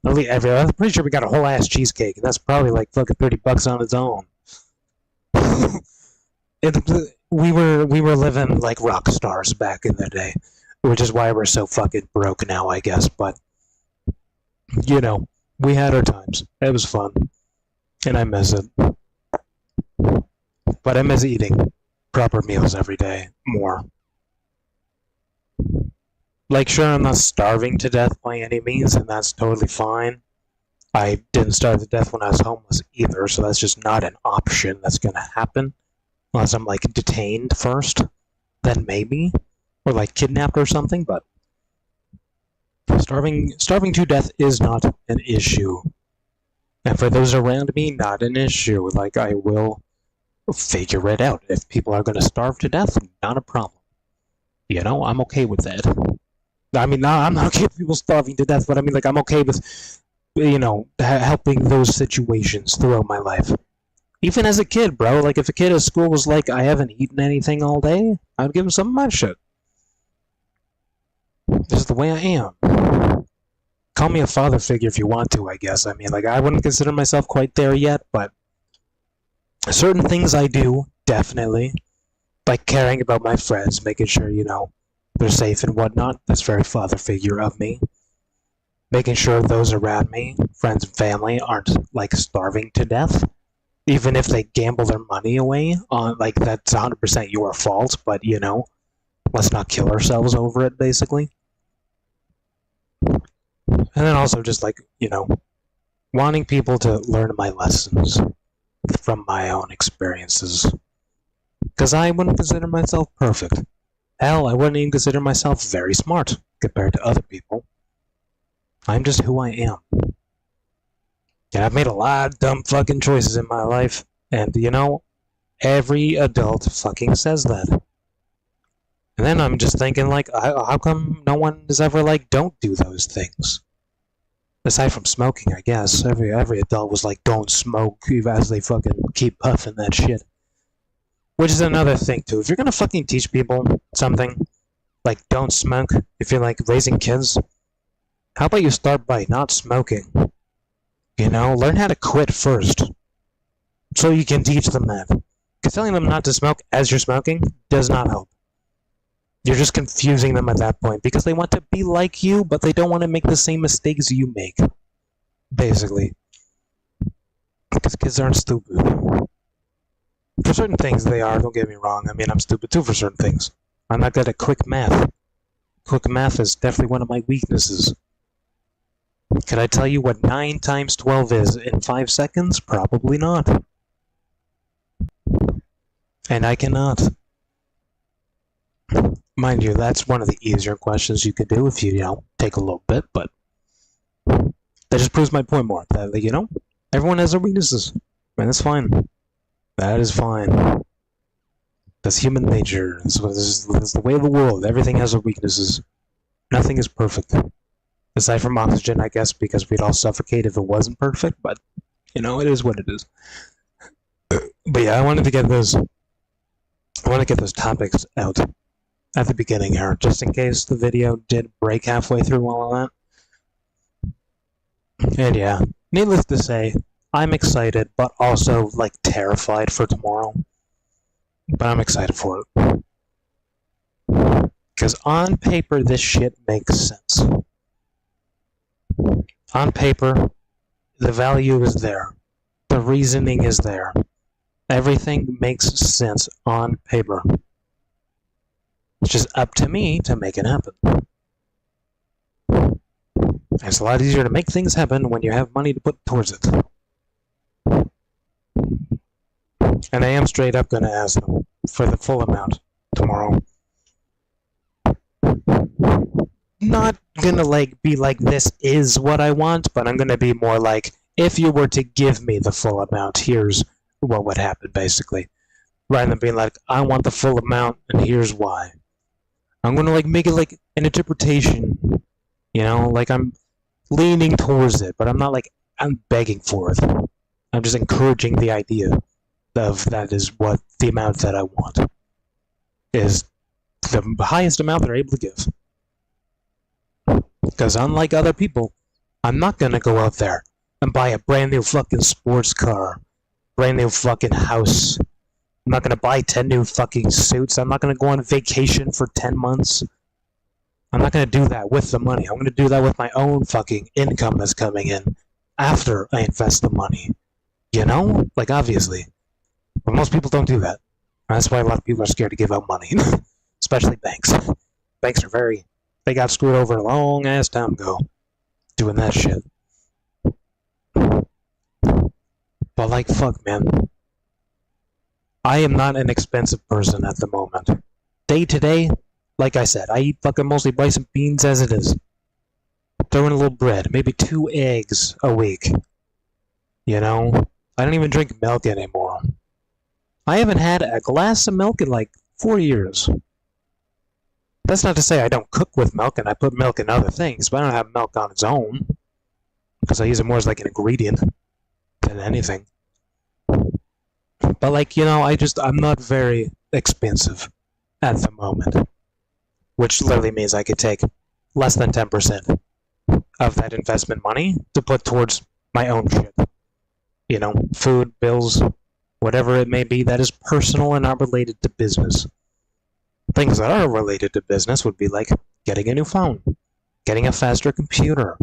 I'm pretty sure we got a whole ass cheesecake, and that's probably like fucking $30 on its own. We were living like rock stars back in the day, which is why we're so fucking broke now, I guess. But we had our times. It was fun, and I miss it. But I miss eating proper meals every day more. Like, sure, I'm not starving to death by any means, and that's totally fine. I didn't starve to death when I was homeless either, so that's just not an option that's gonna happen. Unless I'm, like, detained first. Then maybe. Or, like, kidnapped or something, but starving to death is not an issue. And for those around me, not an issue. Like, I will figure it out. If people are gonna starve to death, not a problem. I'm okay with that. I mean, I'm not okay with people starving to death, but I mean, like, I'm okay with, helping those situations throughout my life. Even as a kid, bro, like if a kid at school was like, I haven't eaten anything all day, I'd give him some of my shit. This is the way I am. Call me a father figure if you want to, I guess. I mean, like, I wouldn't consider myself quite there yet, but certain things I do, definitely. Like caring about my friends, making sure, they're safe and whatnot. That's very father figure of me. Making sure those around me, friends and family, aren't, like, starving to death. Even if they gamble their money away, like, that's 100% your fault, but, let's not kill ourselves over it, basically. And then also just, like, wanting people to learn my lessons from my own experiences. Because I wouldn't consider myself perfect. Hell, I wouldn't even consider myself very smart compared to other people. I'm just who I am. And I've made a lot of dumb fucking choices in my life. And, every adult fucking says that. And then I'm just thinking, like, how come no one is ever like, don't do those things? Aside from smoking, I guess. Every adult was like, don't smoke, as they fucking keep puffing that shit. Which is another thing, too. If you're gonna fucking teach people something, like, don't smoke, if you're, like, raising kids, how about you start by not smoking? Learn how to quit first. So you can teach them that. Because telling them not to smoke as you're smoking does not help. You're just confusing them at that point. Because they want to be like you, but they don't want to make the same mistakes you make. Basically. Because kids aren't stupid. For certain things they are, don't get me wrong. I mean, I'm stupid too for certain things. I'm not good at quick math. Quick math is definitely one of my weaknesses. Could I tell you what 9 times 12 is in 5 seconds? Probably not. And I cannot. Mind you, that's one of the easier questions you could do if you, take a little bit, but that just proves my point more. That, everyone has their weaknesses. And that's fine. That is fine. That's human nature. That's the way of the world. Everything has their weaknesses. Nothing is perfect. Aside from oxygen, I guess, because we'd all suffocate if it wasn't perfect, but, it is what it is. But yeah, I wanted to get those topics out at the beginning here, just in case the video did break halfway through all of that. And yeah, needless to say, I'm excited, but also, like, terrified for tomorrow. But I'm excited for it. Because on paper, this shit makes sense. On paper, the value is there. The reasoning is there. Everything makes sense on paper. It's just up to me to make it happen. It's a lot easier to make things happen when you have money to put towards it. And I am straight up going to ask them for the full amount tomorrow. Not gonna, like, be like, this is what I want, but I'm gonna be more like, if you were to give me the full amount, here's what would happen, basically. Rather than being like, I want the full amount, and here's why. I'm gonna, like, make it, like, an interpretation. Like, I'm leaning towards it, but I'm not, like, I'm begging for it. I'm just encouraging the idea of that is what the amount that I want. Is the highest amount they're able to give. Because unlike other people, I'm not gonna go out there and buy a brand new fucking sports car, brand new fucking house. I'm not gonna buy 10 new fucking suits. I'm not gonna go on vacation for 10 months. I'm not gonna do that with the money. I'm gonna do that with my own fucking income that's coming in after I invest the money. Like, obviously. But most people don't do that. That's why a lot of people are scared to give out money. Especially banks. Banks are they got screwed over a long ass time ago doing that shit. But, like, fuck, man. I am not an expensive person at the moment. Day to day, like I said, I eat fucking mostly rice and beans as it is. Throw in a little bread, maybe 2 eggs a week. I don't even drink milk anymore. I haven't had a glass of milk in, like, 4 years. That's not to say I don't cook with milk and I put milk in other things, but I don't have milk on its own. Because I use it more as, like, an ingredient than anything. But like, I'm not very expensive at the moment, which literally means I could take less than 10% of that investment money to put towards my own shit. Food, bills, whatever it may be that is personal and not related to business. Things that are related to business would be like getting a new phone, getting a faster computer,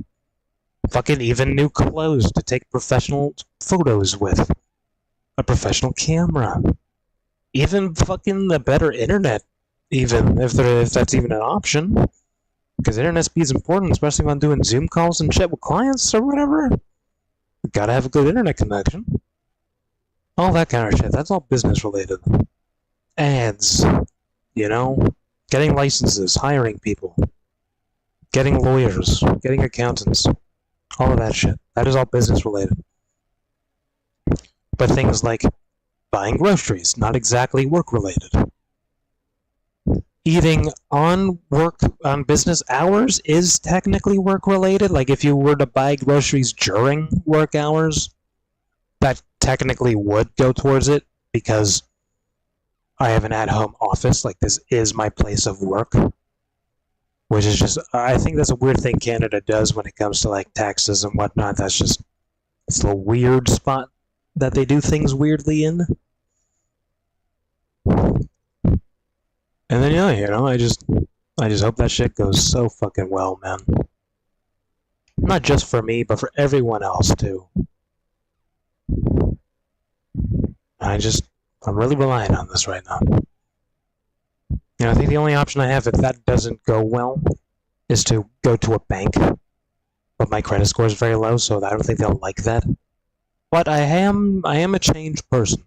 fucking even new clothes to take professional photos with, a professional camera, even fucking the better internet, even if that's even an option. Because internet speed's important, especially when I'm doing Zoom calls and shit with clients or whatever. You gotta have a good internet connection. All that kind of shit. That's all business related. Ads, getting licenses, hiring people, getting lawyers, getting accountants, all of that shit. That is all business related. But things like buying groceries, not exactly work related. Eating on business hours is technically work related. Like if you were to buy groceries during work hours, that technically would go towards it because I have an at-home office. Like this is my place of work, which is just, I think that's a weird thing Canada does when it comes to like taxes and whatnot. It's a weird spot that they do things weirdly in. And then I just hope that shit goes so fucking well, man. Not just for me, but for everyone else too. I'm really relying on this right now. I think the only option I have if that doesn't go well is to go to a bank. But my credit score is very low, so I don't think they'll like that. But I am a changed person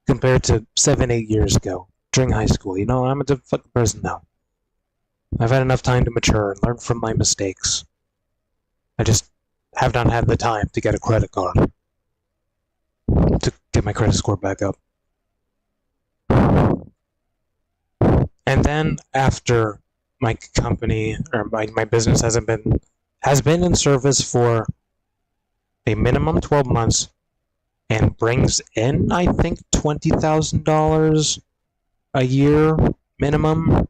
compared to 7-8 years ago during high school. I'm a different fucking person now. I've had enough time to mature and learn from my mistakes. I just have not had the time to get a credit card to get my credit score back up. And then after my company or my business has been in service for a minimum 12 months and brings in, I think, $20,000 a year minimum,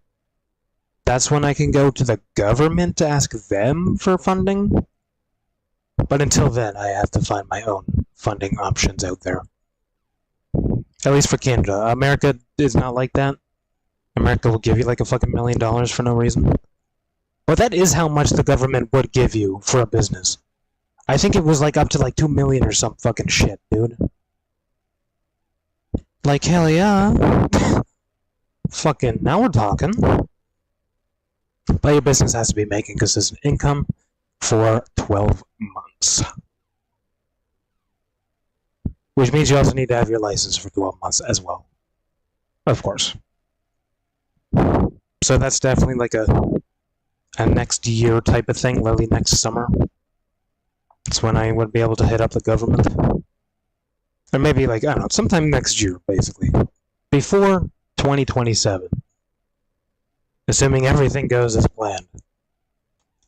that's when I can go to the government to ask them for funding. But until then, I have to find my own funding options out there. At least for Canada. America is not like that. America will give you like a fucking $1 million for no reason. But that is how much the government would give you for a business. I think it was like up to like $2 million or some fucking shit, dude. Like, hell yeah. Fucking, now we're talking. But your business has to be making consistent income for 12 months. Which means you also need to have your license for 12 months as well. Of course. So that's definitely like a next year type of thing, literally next summer. That's when I would be able to hit up the government. Or maybe like, I don't know, sometime next year, basically. Before 2027. Assuming everything goes as planned.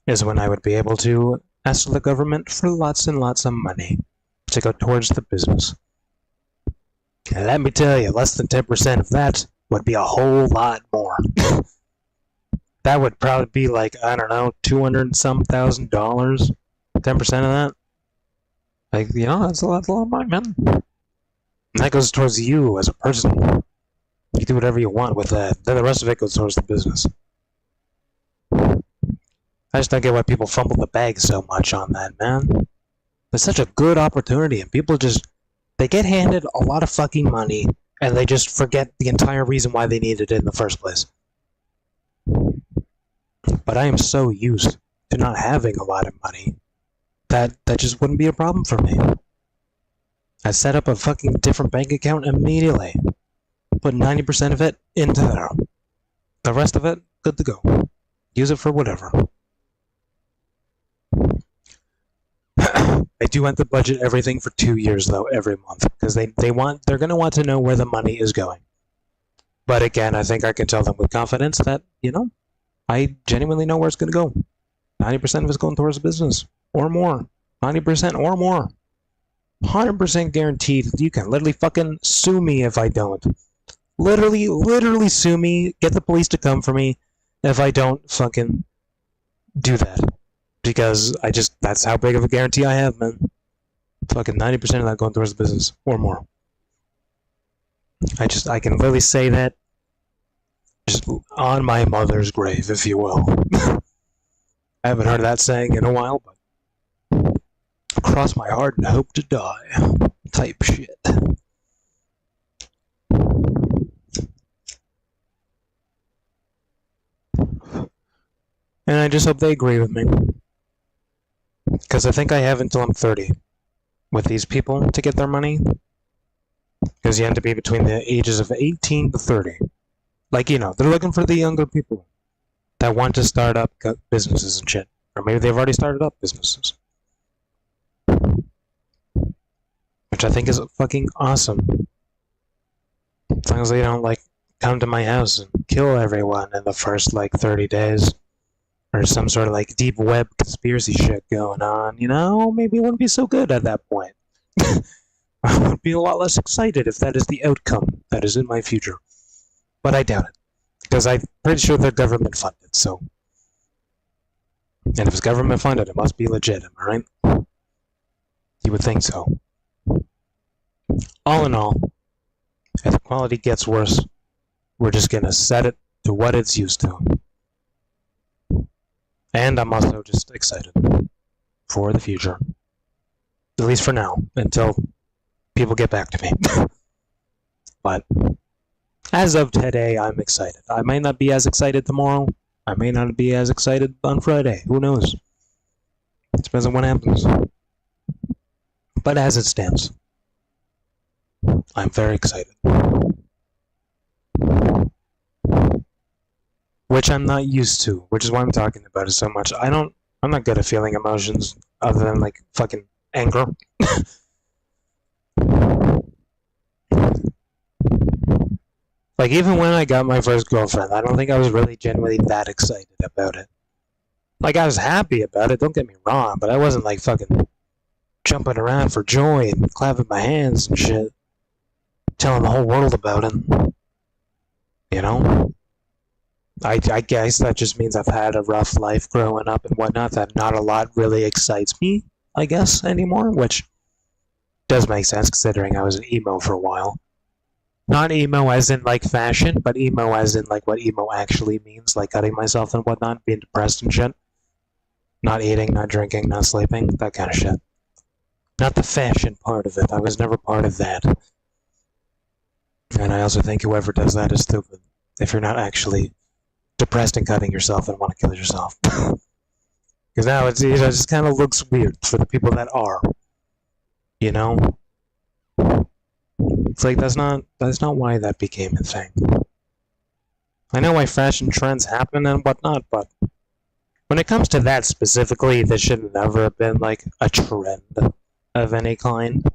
Is when I would be able to ask the government for lots and lots of money to go towards the business. And let me tell you, less than 10% of that would be a whole lot more. That would probably be like, I don't know, $200 and some thousand. 10% of that. Like, that's a lot of money, man. And that goes towards you as a person. You can do whatever you want with that. Then the rest of it goes towards the business. I just don't get why people fumble the bag so much on that, man. It's such a good opportunity, and people they get handed a lot of fucking money, and they just forget the entire reason why they needed it in the first place. But I am so used to not having a lot of money that just wouldn't be a problem for me. I set up a fucking different bank account immediately. Put 90% of it into there. The rest of it, good to go. Use it for whatever. I do have to budget everything for 2 years though, every month, because they're gonna want to know where the money is going. But again, I think I can tell them with confidence that, I genuinely know where it's gonna go. 90% of it's going towards the business, or more. 90% or more. 100% guaranteed. You can literally fucking sue me if I don't. Literally sue me. Get the police to come for me if I don't fucking do that. Because that's how big of a guarantee I have, man. Fucking 90% of that going towards the business or more. I can literally say that just on my mother's grave, if you will. I haven't heard that saying in a while, but cross my heart and hope to die type shit. And I just hope they agree with me. Because I think I have until I'm 30 with these people to get their money. Because you have to be between the ages of 18 to 30. Like, they're looking for the younger people that want to start up businesses and shit. Or maybe they've already started up businesses. Which I think is fucking awesome. As long as they don't, come to my house and kill everyone in the first, 30 days. Or some sort of, deep web conspiracy shit going on, maybe it wouldn't be so good at that point. I would be a lot less excited if that is the outcome that is in my future. But I doubt it. Because I'm pretty sure they're government funded, so. And if it's government funded, it must be legit, am I right? You would think so. All in all, if the quality gets worse, we're just gonna set it to what it's used to. And I'm also just excited for the future. At least for now, until people get back to me. But as of today, I'm excited. I might not be as excited tomorrow. I may not be as excited on Friday. Who knows? It depends on what happens. But as it stands, I'm very excited. Which I'm not used to, which is why I'm talking about it so much. I'm not good at feeling emotions other than, fucking anger. Even when I got my first girlfriend, I don't think I was really genuinely that excited about it. I was happy about it, don't get me wrong, but I wasn't, fucking jumping around for joy and clapping my hands and shit. Telling the whole world about it. I guess that just means I've had a rough life growing up and whatnot, that not a lot really excites me, I guess, anymore, which does make sense considering I was an emo for a while. Not emo as in, fashion, but emo as in, what emo actually means, cutting myself and whatnot, being depressed and shit. Not eating, not drinking, not sleeping, that kind of shit. Not the fashion part of it. I was never part of that. And I also think whoever does that is stupid. If you're not actually depressed and cutting yourself and want to kill yourself. Because now it just kind of looks weird for the people that are. It's that's not why that became a thing. I know why fashion trends happen and whatnot, but when it comes to that specifically, this should never have been a trend of any kind.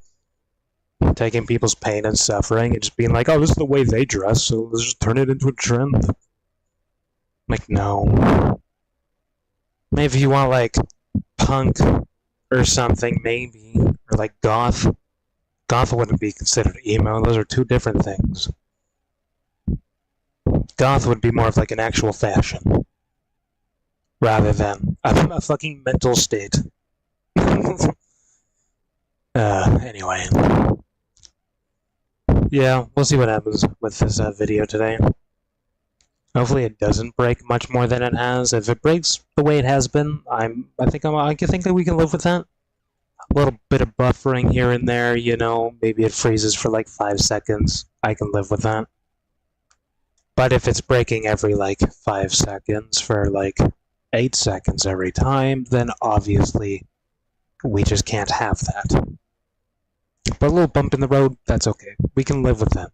Taking people's pain and suffering and just being oh, this is the way they dress, so let's just turn it into a trend. No. Maybe if you want, punk or something, maybe. Or, goth. Goth wouldn't be considered emo. Those are two different things. Goth would be more of, an actual fashion. Rather than a fucking mental state. Anyway. Yeah, we'll see what happens with this video today. Hopefully it doesn't break much more than it has. If it breaks the way it has been, I think that we can live with that. A little bit of buffering here and there, maybe it freezes for 5 seconds. I can live with that. But if it's breaking every 5 seconds for 8 seconds every time, then obviously we just can't have that. But a little bump in the road, that's okay. We can live with that.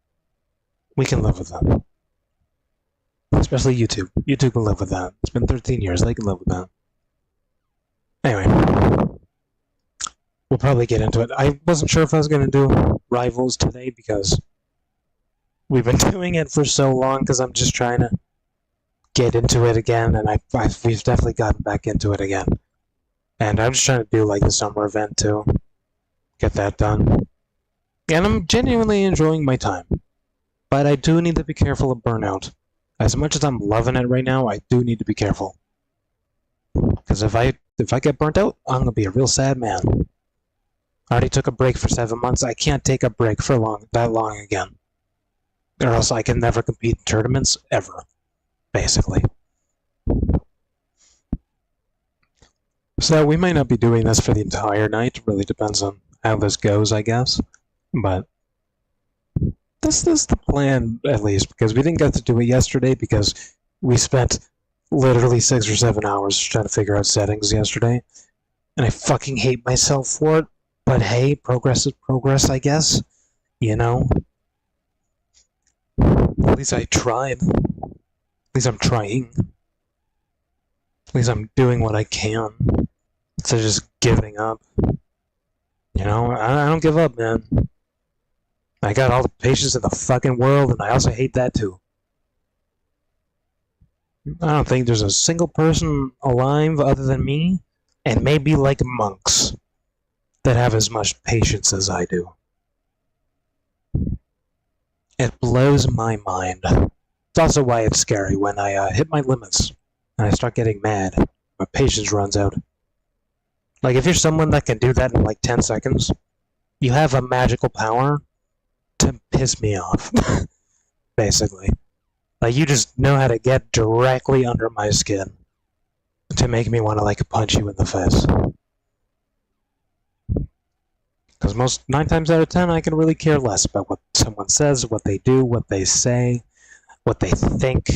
We can live with that. Especially YouTube. YouTube can live with that. It's been 13 years. They can live with that. Anyway. We'll probably get into it. I wasn't sure if I was going to do Rivals today because we've been doing it for so long because I'm just trying to get into it again, and we've definitely gotten back into it again. And I'm just trying to do the summer event too. get that done. And I'm genuinely enjoying my time. But I do need to be careful of burnout. As much as I'm loving it right now, I do need to be careful. Because if I get burnt out, I'm gonna be a real sad man. I already took a break for 7 months. I can't take a break for that long again. Or else I can never compete in tournaments ever. Basically. So we might not be doing this for the entire night. It really depends on how this goes, I guess. But this is the plan, at least, because we didn't get to do it yesterday because we spent literally 6 or 7 hours trying to figure out settings yesterday. And I fucking hate myself for it. But hey, progress is progress, I guess. You know? At least I tried. At least I'm trying. At least I'm doing what I can. Instead of just giving up. You know, I don't give up, man. I got all the patience in the fucking world, and I also hate that too. I don't think there's a single person alive other than me, and maybe like monks, that have as much patience as I do. It blows my mind. It's also why it's scary when I hit my limits, and I start getting mad. My patience runs out. Like, if you're someone that can do that in like 10 seconds, you have a magical power to piss me off, basically. Like, you just know how to get directly under my skin to make me want to, like, punch you in the face. Because 9 times out of 10, I can really care less about what someone says, what they do, what they say, what they think,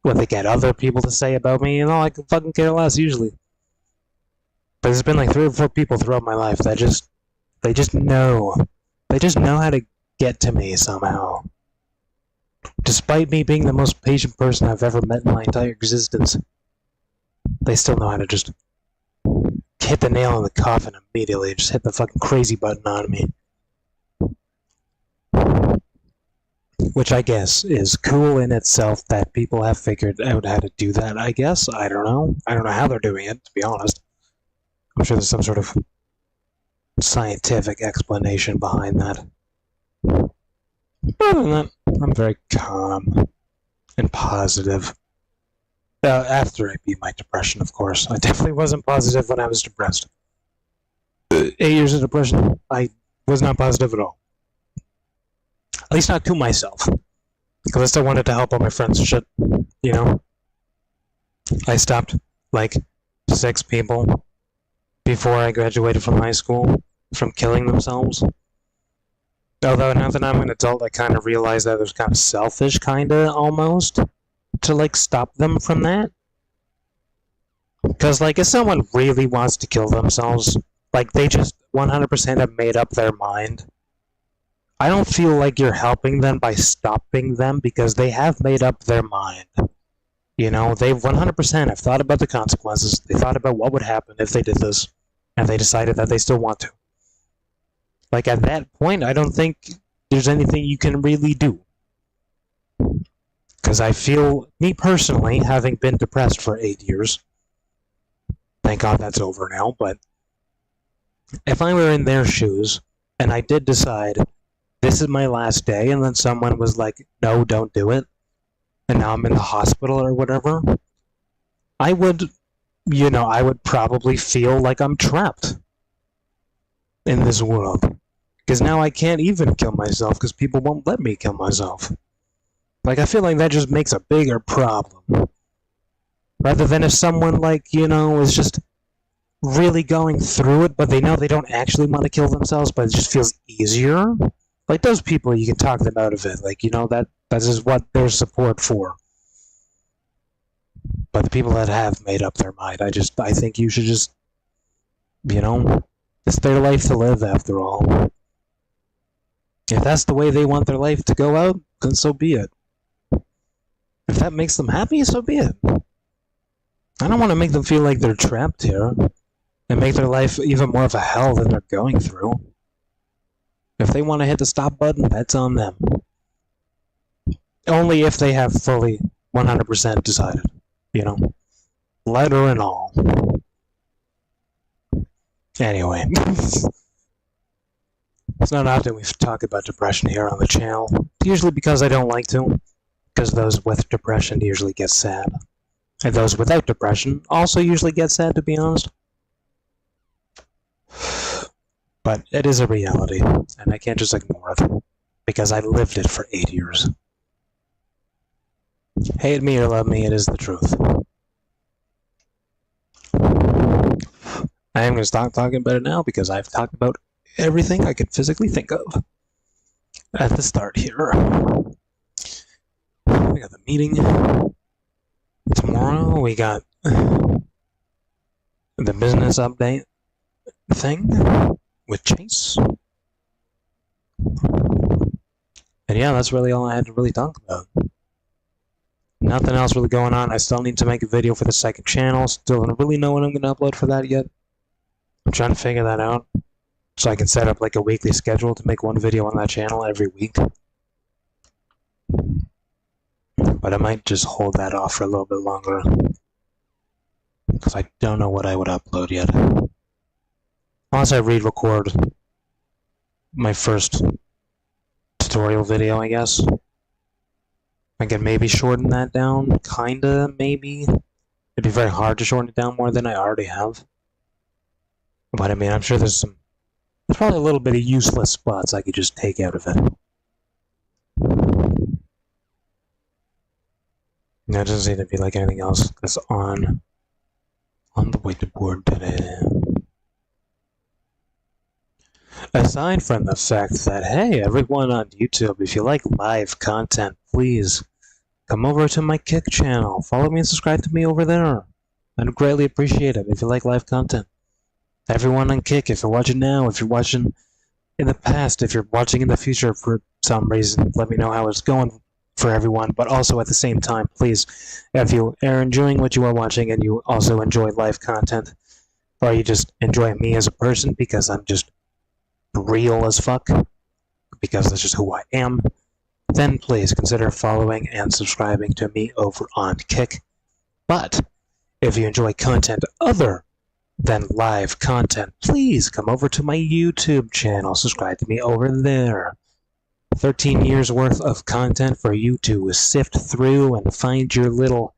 what they get other people to say about me. You know, I can fucking care less, usually. But there's been like 3 or 4 people throughout my life that they just know how to get to me somehow. Despite me being the most patient person I've ever met in my entire existence, they still know how to just hit the nail in the coffin immediately, just hit the fucking crazy button on me. Which I guess is cool in itself that people have figured out how to do that, I guess. I don't know. I don't know how they're doing it, to be honest. I'm sure there's some sort of scientific explanation behind that. But other than that, I'm very calm and positive. After I beat my depression, of course. I definitely wasn't positive when I was depressed. 8 years of depression, I was not positive at all. At least not to myself. Because I still wanted to help all my friends and shit, you know? I stopped, like, 6 people before I graduated from high school from killing themselves. Although now that I'm an adult, I kind of realize that it was kind of selfish, almost, to, like, stop them from that. Because, like, if someone really wants to kill themselves, like, they just 100% have made up their mind. I don't feel like you're helping them by stopping them because they have made up their mind. You know, they've 100% have thought about the consequences. They thought about what would happen if they did this, and they decided that they still want to. Like, at that point, I don't think there's anything you can really do. Because I feel, me personally, having been depressed for 8 years, thank God that's over now, but if I were in their shoes, and I did decide, this is my last day, and then someone was like, no, don't do it, and now I'm in the hospital or whatever, I would probably feel like I'm trapped in this world. Because now I can't even kill myself because people won't let me kill myself. Like, I feel like that just makes a bigger problem. Rather than if someone, like, you know, is just really going through it, but they know they don't actually want to kill themselves, but it just feels easier. Like, those people, you can talk them out of it. Like, you know, that is what there's support for. But the people that have made up their mind, I think you should just, you know, it's their life to live after all. If that's the way they want their life to go out, then so be it. If that makes them happy, so be it. I don't want to make them feel like they're trapped here and make their life even more of a hell than they're going through. If they want to hit the stop button, that's on them. Only if they have fully 100% decided, you know, letter and all. Anyway. It's not often we talk about depression here on the channel, usually because I don't like to, because those with depression usually get sad. And those without depression also usually get sad, to be honest. But it is a reality, and I can't just ignore it, because I lived it for 8 years. Hate me or love me, it is the truth. I am going to stop talking about it now, because I've talked about everything I could physically think of at the start here. We got the meeting tomorrow. We got the business update thing with Chase. And yeah, that's really all I had to really talk about. Nothing else really going on. I still need to make a video for the second channel. Still don't really know when I'm going to upload for that yet. I'm trying to figure that out, so I can set up like a weekly schedule to make one video on that channel every week. But I might just hold that off for a little bit longer, because I don't know what I would upload yet. Unless I record my first tutorial video, I guess. I could maybe shorten that down, kinda, maybe. It'd be very hard to shorten it down more than I already have. But I mean, I'm sure there's probably a little bit of useless spots I could just take out of it. There doesn't seem to be like anything else that's on the whiteboard today. Aside from the fact that, hey, everyone on YouTube, if you like live content, please come over to my Kick channel. Follow me and subscribe to me over there. I'd greatly appreciate it if you like live content. Everyone on Kick, if you're watching now, if you're watching in the past, if you're watching in the future for some reason, let me know how it's going for everyone. But also at the same time, please, if you are enjoying what you are watching and you also enjoy live content, or you just enjoy me as a person because I'm just real as fuck, because that's just who I am, then please consider following and subscribing to me over on Kick. But if you enjoy content other than live content, please come over to my YouTube channel. Subscribe to me over there. 13 years worth of content for you to sift through and find your little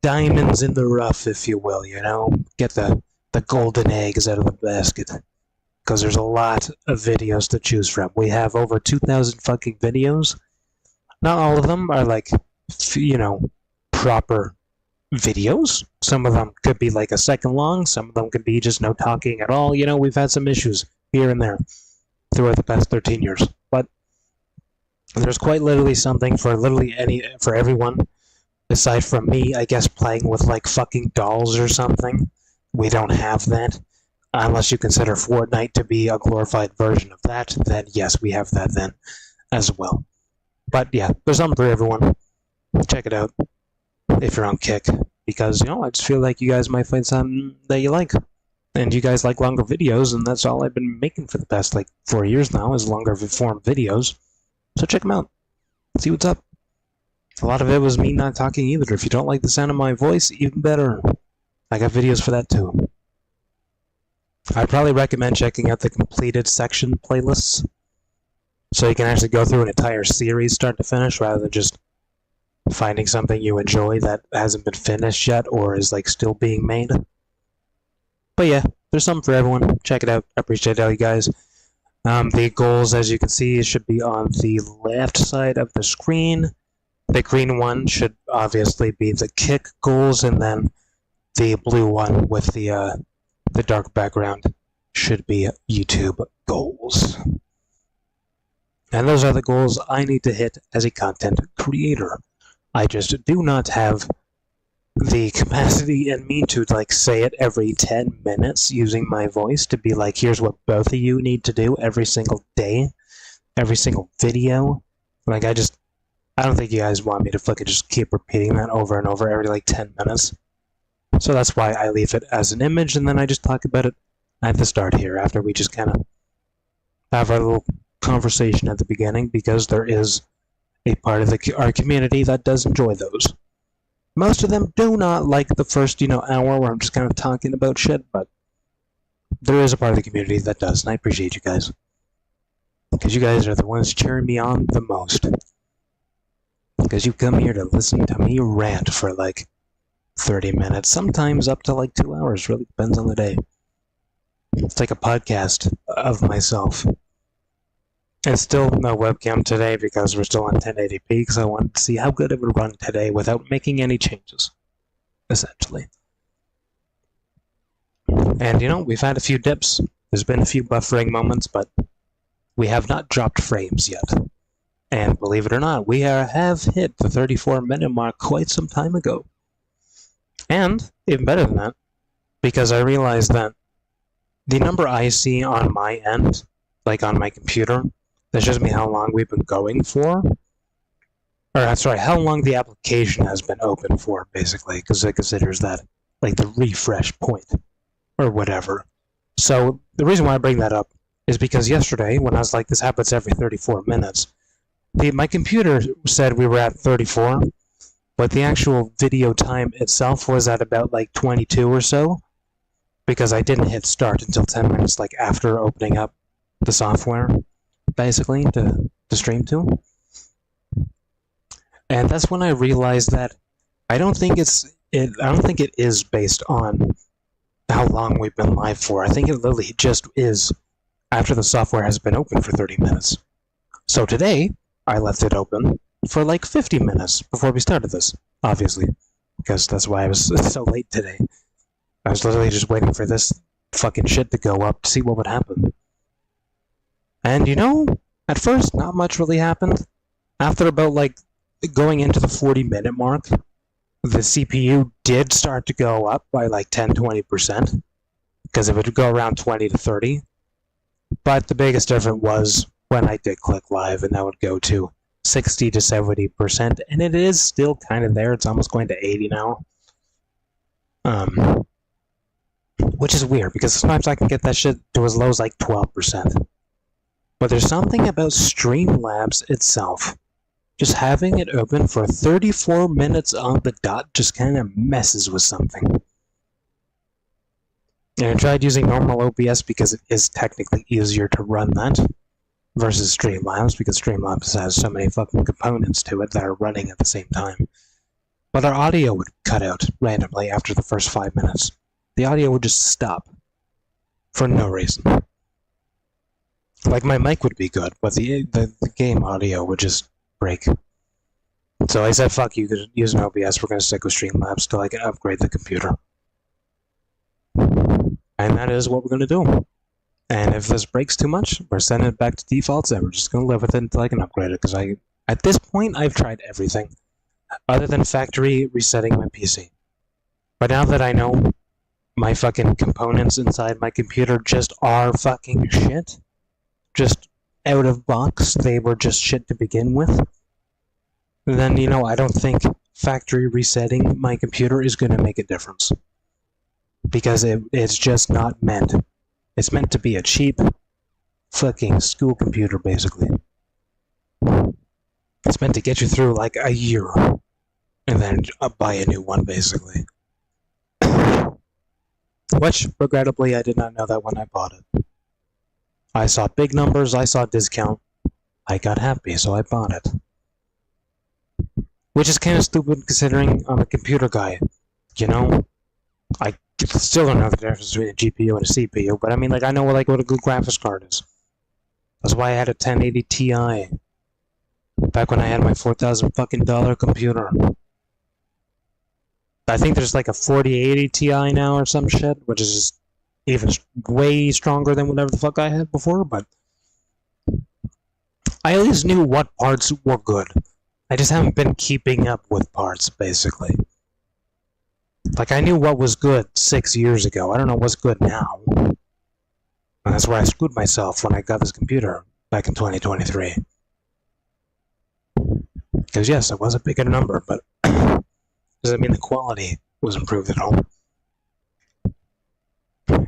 diamonds in the rough, if you will, you know? Get the golden eggs out of the basket. Because there's a lot of videos to choose from. We have over 2,000 fucking videos. Not all of them are like, you know, proper videos. Some of them could be like a second long. Some of them could be just no talking at all. You know, we've had some issues here and there throughout the past 13 years. But there's quite literally something for for everyone. Aside from me, I guess, playing with like fucking dolls or something. We don't have that. Unless you consider Fortnite to be a glorified version of that, then yes, we have that then as well. But yeah, there's something for everyone. Check it out if you're on Kick, because, you know, I just feel like you guys might find something that you like. And you guys like longer videos, and that's all I've been making for the past, like, 4 years now, is longer form videos. So check them out. See what's up. A lot of it was me not talking either. If you don't like the sound of my voice, even better. I got videos for that too. I'd probably recommend checking out the completed section playlists, so you can actually go through an entire series start to finish, rather than just finding something you enjoy that hasn't been finished yet or is like still being made. But yeah, there's something for everyone. Check it out. I appreciate all you guys. The goals, as you can see, should be on the left side of the screen. The green one should obviously be the Kick goals, and then the blue one with the dark background should be YouTube goals. And those are the goals I need to hit as a content creator. I just do not have the capacity in me to like say it every 10 minutes using my voice to be like, here's what both of you need to do every single day, every single video. Like, I don't think you guys want me to fucking just keep repeating that over and over every like 10 minutes. So that's why I leave it as an image, and then I just talk about it at the start here, after we just kind of have our little conversation at the beginning, because there is a part of our community that does enjoy those. Most of them do not like the first, hour where I'm just kind of talking about shit, but there is a part of the community that does, and I appreciate you guys. Because you guys are the ones cheering me on the most. Because you come here to listen to me rant for like 30 minutes, sometimes up to like 2 hours, really depends on the day. It's like a podcast of myself. And still no webcam today because we're still on 1080p because I wanted to see how good it would run today without making any changes, essentially. And we've had a few dips. There's been a few buffering moments, but we have not dropped frames yet. And believe it or not, we have hit the 34-minute mark quite some time ago. And, even better than that, because I realized that the number I see on my end, like on my computer, that shows me how long we've been going for, or sorry, how long the application has been open for, basically, because it considers that like the refresh point, or whatever. So, the reason why I bring that up is because yesterday, when I was like, this happens every 34 minutes, my computer said we were at 34, but the actual video time itself was at about like 22 or so, because I didn't hit start until 10 minutes like after opening up the software, basically, to stream to. And that's when I realized that I don't think it is based on how long we've been live for. I think it literally just is after the software has been open for 30 minutes. So today, I left it open for like 50 minutes before we started this, obviously, because that's why I was so late today. I was literally just waiting for this fucking shit to go up to see what would happen. And at first, not much really happened. After about like going into the 40-minute mark, the CPU did start to go up by like 10-20%, because it would go around 20 to 30. But the biggest difference was when I did click live, and that would go to 60 to 70%, and it is still kind of there. It's almost going to 80 now. Which is weird, because sometimes I can get that shit to as low as like 12%. But there's something about Streamlabs itself. Just having it open for 34 minutes on the dot just kind of messes with something. And I tried using normal OBS because it is technically easier to run that versus Streamlabs, because Streamlabs has so many fucking components to it that are running at the same time. But our audio would cut out randomly after the first 5 minutes. The audio would just stop for no reason. Like, my mic would be good, but the game audio would just break. So I said, fuck you, use an OBS, we're going to stick with Streamlabs till I can upgrade the computer. And that is what we're going to do. And if this breaks too much, we're sending it back to defaults, and we're just going to live with it until I can upgrade it, because at this point, I've tried everything, other than factory resetting my PC. But now that I know my fucking components inside my computer just are fucking shit, just out of box, they were just shit to begin with, then, I don't think factory resetting my computer is going to make a difference. Because it's just not meant. It's meant to be a cheap fucking school computer, basically. It's meant to get you through like a year, and then buy a new one, basically. Which, regrettably, I did not know that when I bought it. I saw big numbers, I saw discount. I got happy, so I bought it. Which is kind of stupid considering I'm a computer guy. I still don't know the difference between a GPU and a CPU, but I mean, like, I know what a good graphics card is. That's why I had a 1080 Ti back when I had my $4,000 fucking computer. I think there's like a 4080 Ti now or some shit, which is just even way stronger than whatever the fuck I had before, but I at least knew what parts were good. I just haven't been keeping up with parts, basically. Like, I knew what was good 6 years ago. I don't know what's good now. And that's where I screwed myself when I got this computer back in 2023. Because, yes, it was a bigger number, but doesn't mean the quality was improved at all.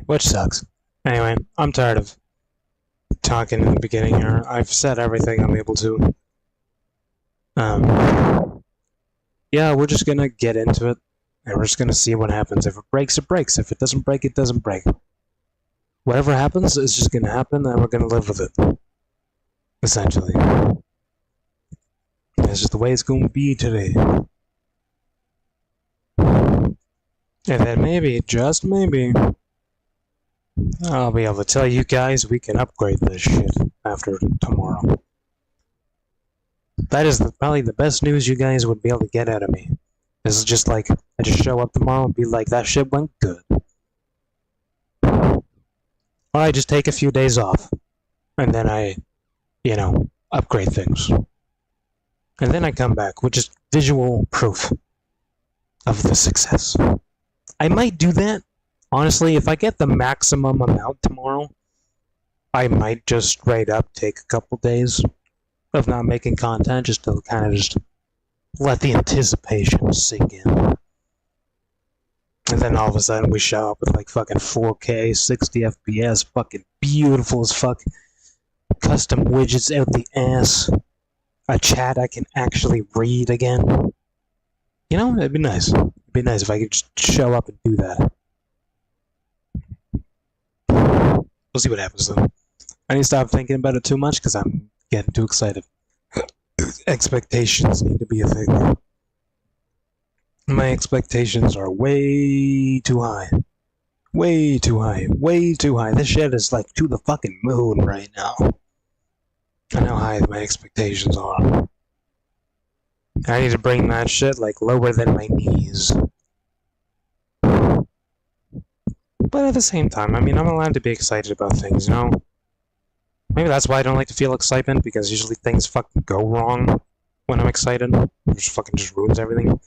Which sucks. Anyway, I'm tired of talking in the beginning here. I've said everything I'm able to. Yeah, we're just gonna get into it, and we're just gonna see what happens. If it breaks, it breaks. If it doesn't break, it doesn't break. Whatever happens is just gonna happen, and we're gonna live with it. essentially. That's just the way it's going to be today. And then maybe, just maybe, I'll be able to tell you guys we can upgrade this shit after tomorrow. That is probably the best news you guys would be able to get out of me. This is just like, I just show up tomorrow and be like, that shit went good. Or I just take a few days off. And then I, upgrade things. And then I come back with just visual proof of the success. I might do that. Honestly, if I get the maximum amount tomorrow, I might just straight up take a couple days of not making content just to kind of just let the anticipation sink in. And then all of a sudden we show up with like fucking 4K, 60 FPS, fucking beautiful as fuck, custom widgets out the ass, a chat I can actually read again. It'd be nice. It'd be nice if I could just show up and do that. We'll see what happens though. I need to stop thinking about it too much because I'm getting too excited. Expectations need to be a thing. My expectations are way too high. Way too high. Way too high. This shit is like to the fucking moon right now. I know how high my expectations are. I need to bring that shit like lower than my knees. But at the same time, I'm allowed to be excited about things, Maybe that's why I don't like to feel excitement, because usually things fucking go wrong when I'm excited. It just ruins everything.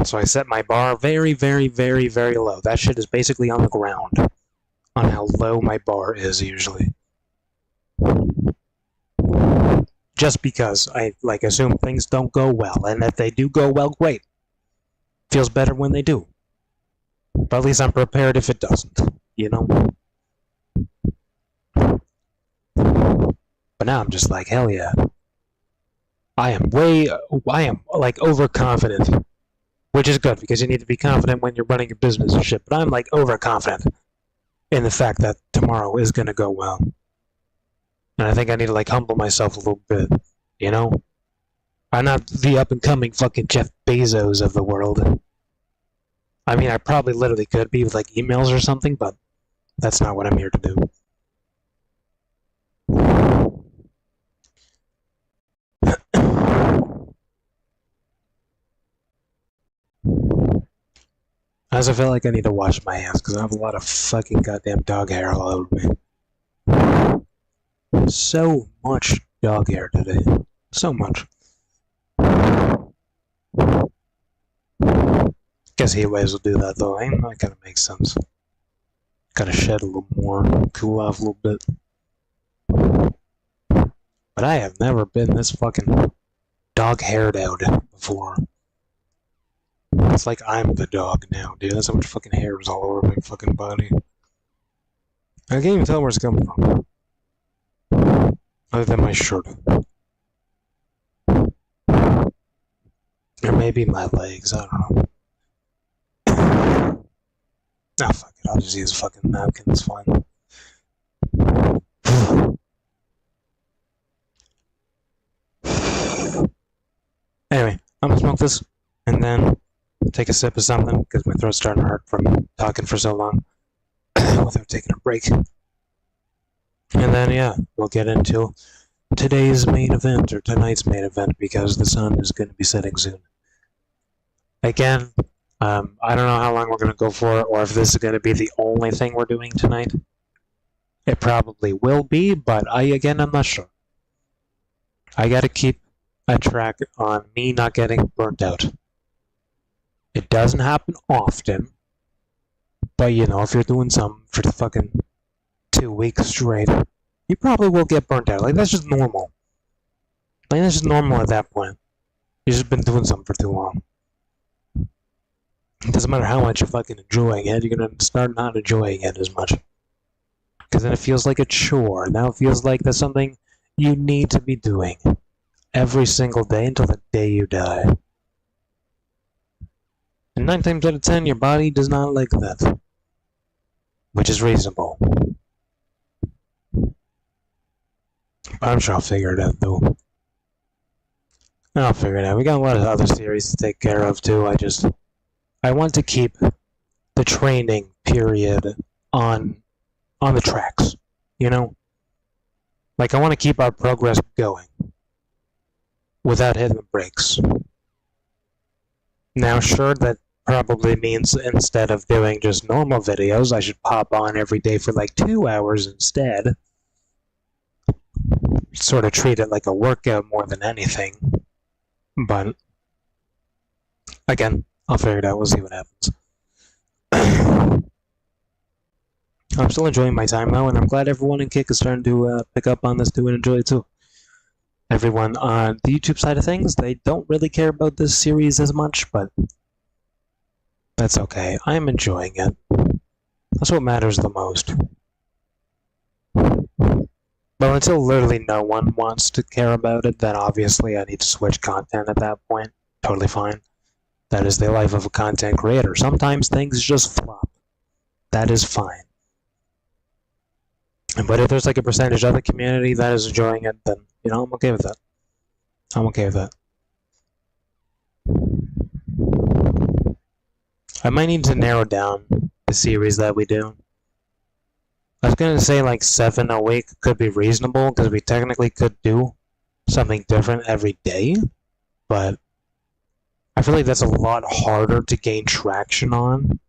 So I set my bar very, very, very, very low. That shit is basically on the ground on how low my bar is usually. Just because I assume things don't go well, and if they do go well, great. Feels better when they do. But at least I'm prepared if it doesn't, But now I'm just like, hell yeah. I am overconfident. Which is good, because you need to be confident when you're running your business and shit. But I'm overconfident in the fact that tomorrow is gonna go well. And I think I need to humble myself a little bit, I'm not the up-and-coming fucking Jeff Bezos of the world. I probably literally could be with emails or something, but that's not what I'm here to do. I also feel like I need to wash my hands because I have a lot of fucking goddamn dog hair all over me. So much dog hair today. So much. Guess heat waves will do that though, eh? That kind of makes sense. Gotta shed a little more, cool off a little bit. But I have never been this fucking dog-haired out before. It's like I'm the dog now, dude. That's how much fucking hair is all over my fucking body. I can't even tell where it's coming from. Other than my shirt. Or maybe my legs, I don't know. Ah, fuck it, I'll just use a fucking napkin, it's fine. Anyway, I'm gonna smoke this, and then take a sip of something, because my throat's starting to hurt from talking for so long without taking a break. And then, yeah, we'll get into today's main event, or tonight's main event, because the sun is going to be setting soon. Again, I don't know how long we're going to go for, or if this is going to be the only thing we're doing tonight. It probably will be, but I'm not sure. I gotta keep a track on me not getting burnt out. It doesn't happen often, but if you're doing something for the fucking 2 weeks straight, you probably will get burnt out. That's just normal. That's just normal at that point. You've just been doing something for too long. It doesn't matter how much you're fucking enjoying it, you're gonna start not enjoying it as much. Because then it feels like a chore. Now it feels like there's something you need to be doing every single day until the day you die. And 9 times out of 10, your body does not like that. Which is reasonable. I'm sure I'll figure it out, though. I'll figure it out. We got a lot of other series to take care of, too. I want to keep the training period on the tracks, you know? Like, I want to keep our progress going without hitting the brakes. Now, sure, that probably means instead of doing just normal videos, I should pop on every day for like 2 hours instead. Sort of treat it like a workout more than anything. But, again, I'll figure it out. We'll see what happens. I'm still enjoying my time though, and I'm glad everyone in Kick is starting to pick up on this too and enjoy it too. Everyone on the YouTube side of things, they don't really care about this series as much, but that's okay. I'm enjoying it. That's what matters the most. Well, until literally no one wants to care about it, then obviously I need to switch content at that point. Totally fine. That is the life of a content creator. Sometimes things just flop. That is fine. But if there's like a percentage of the community that is enjoying it, then, you know, I'm okay with that. I'm okay with that. I might need to narrow down the series that we do. I was going to say like 7 a week could be reasonable, because we technically could do something different every day, but I feel like that's a lot harder to gain traction on.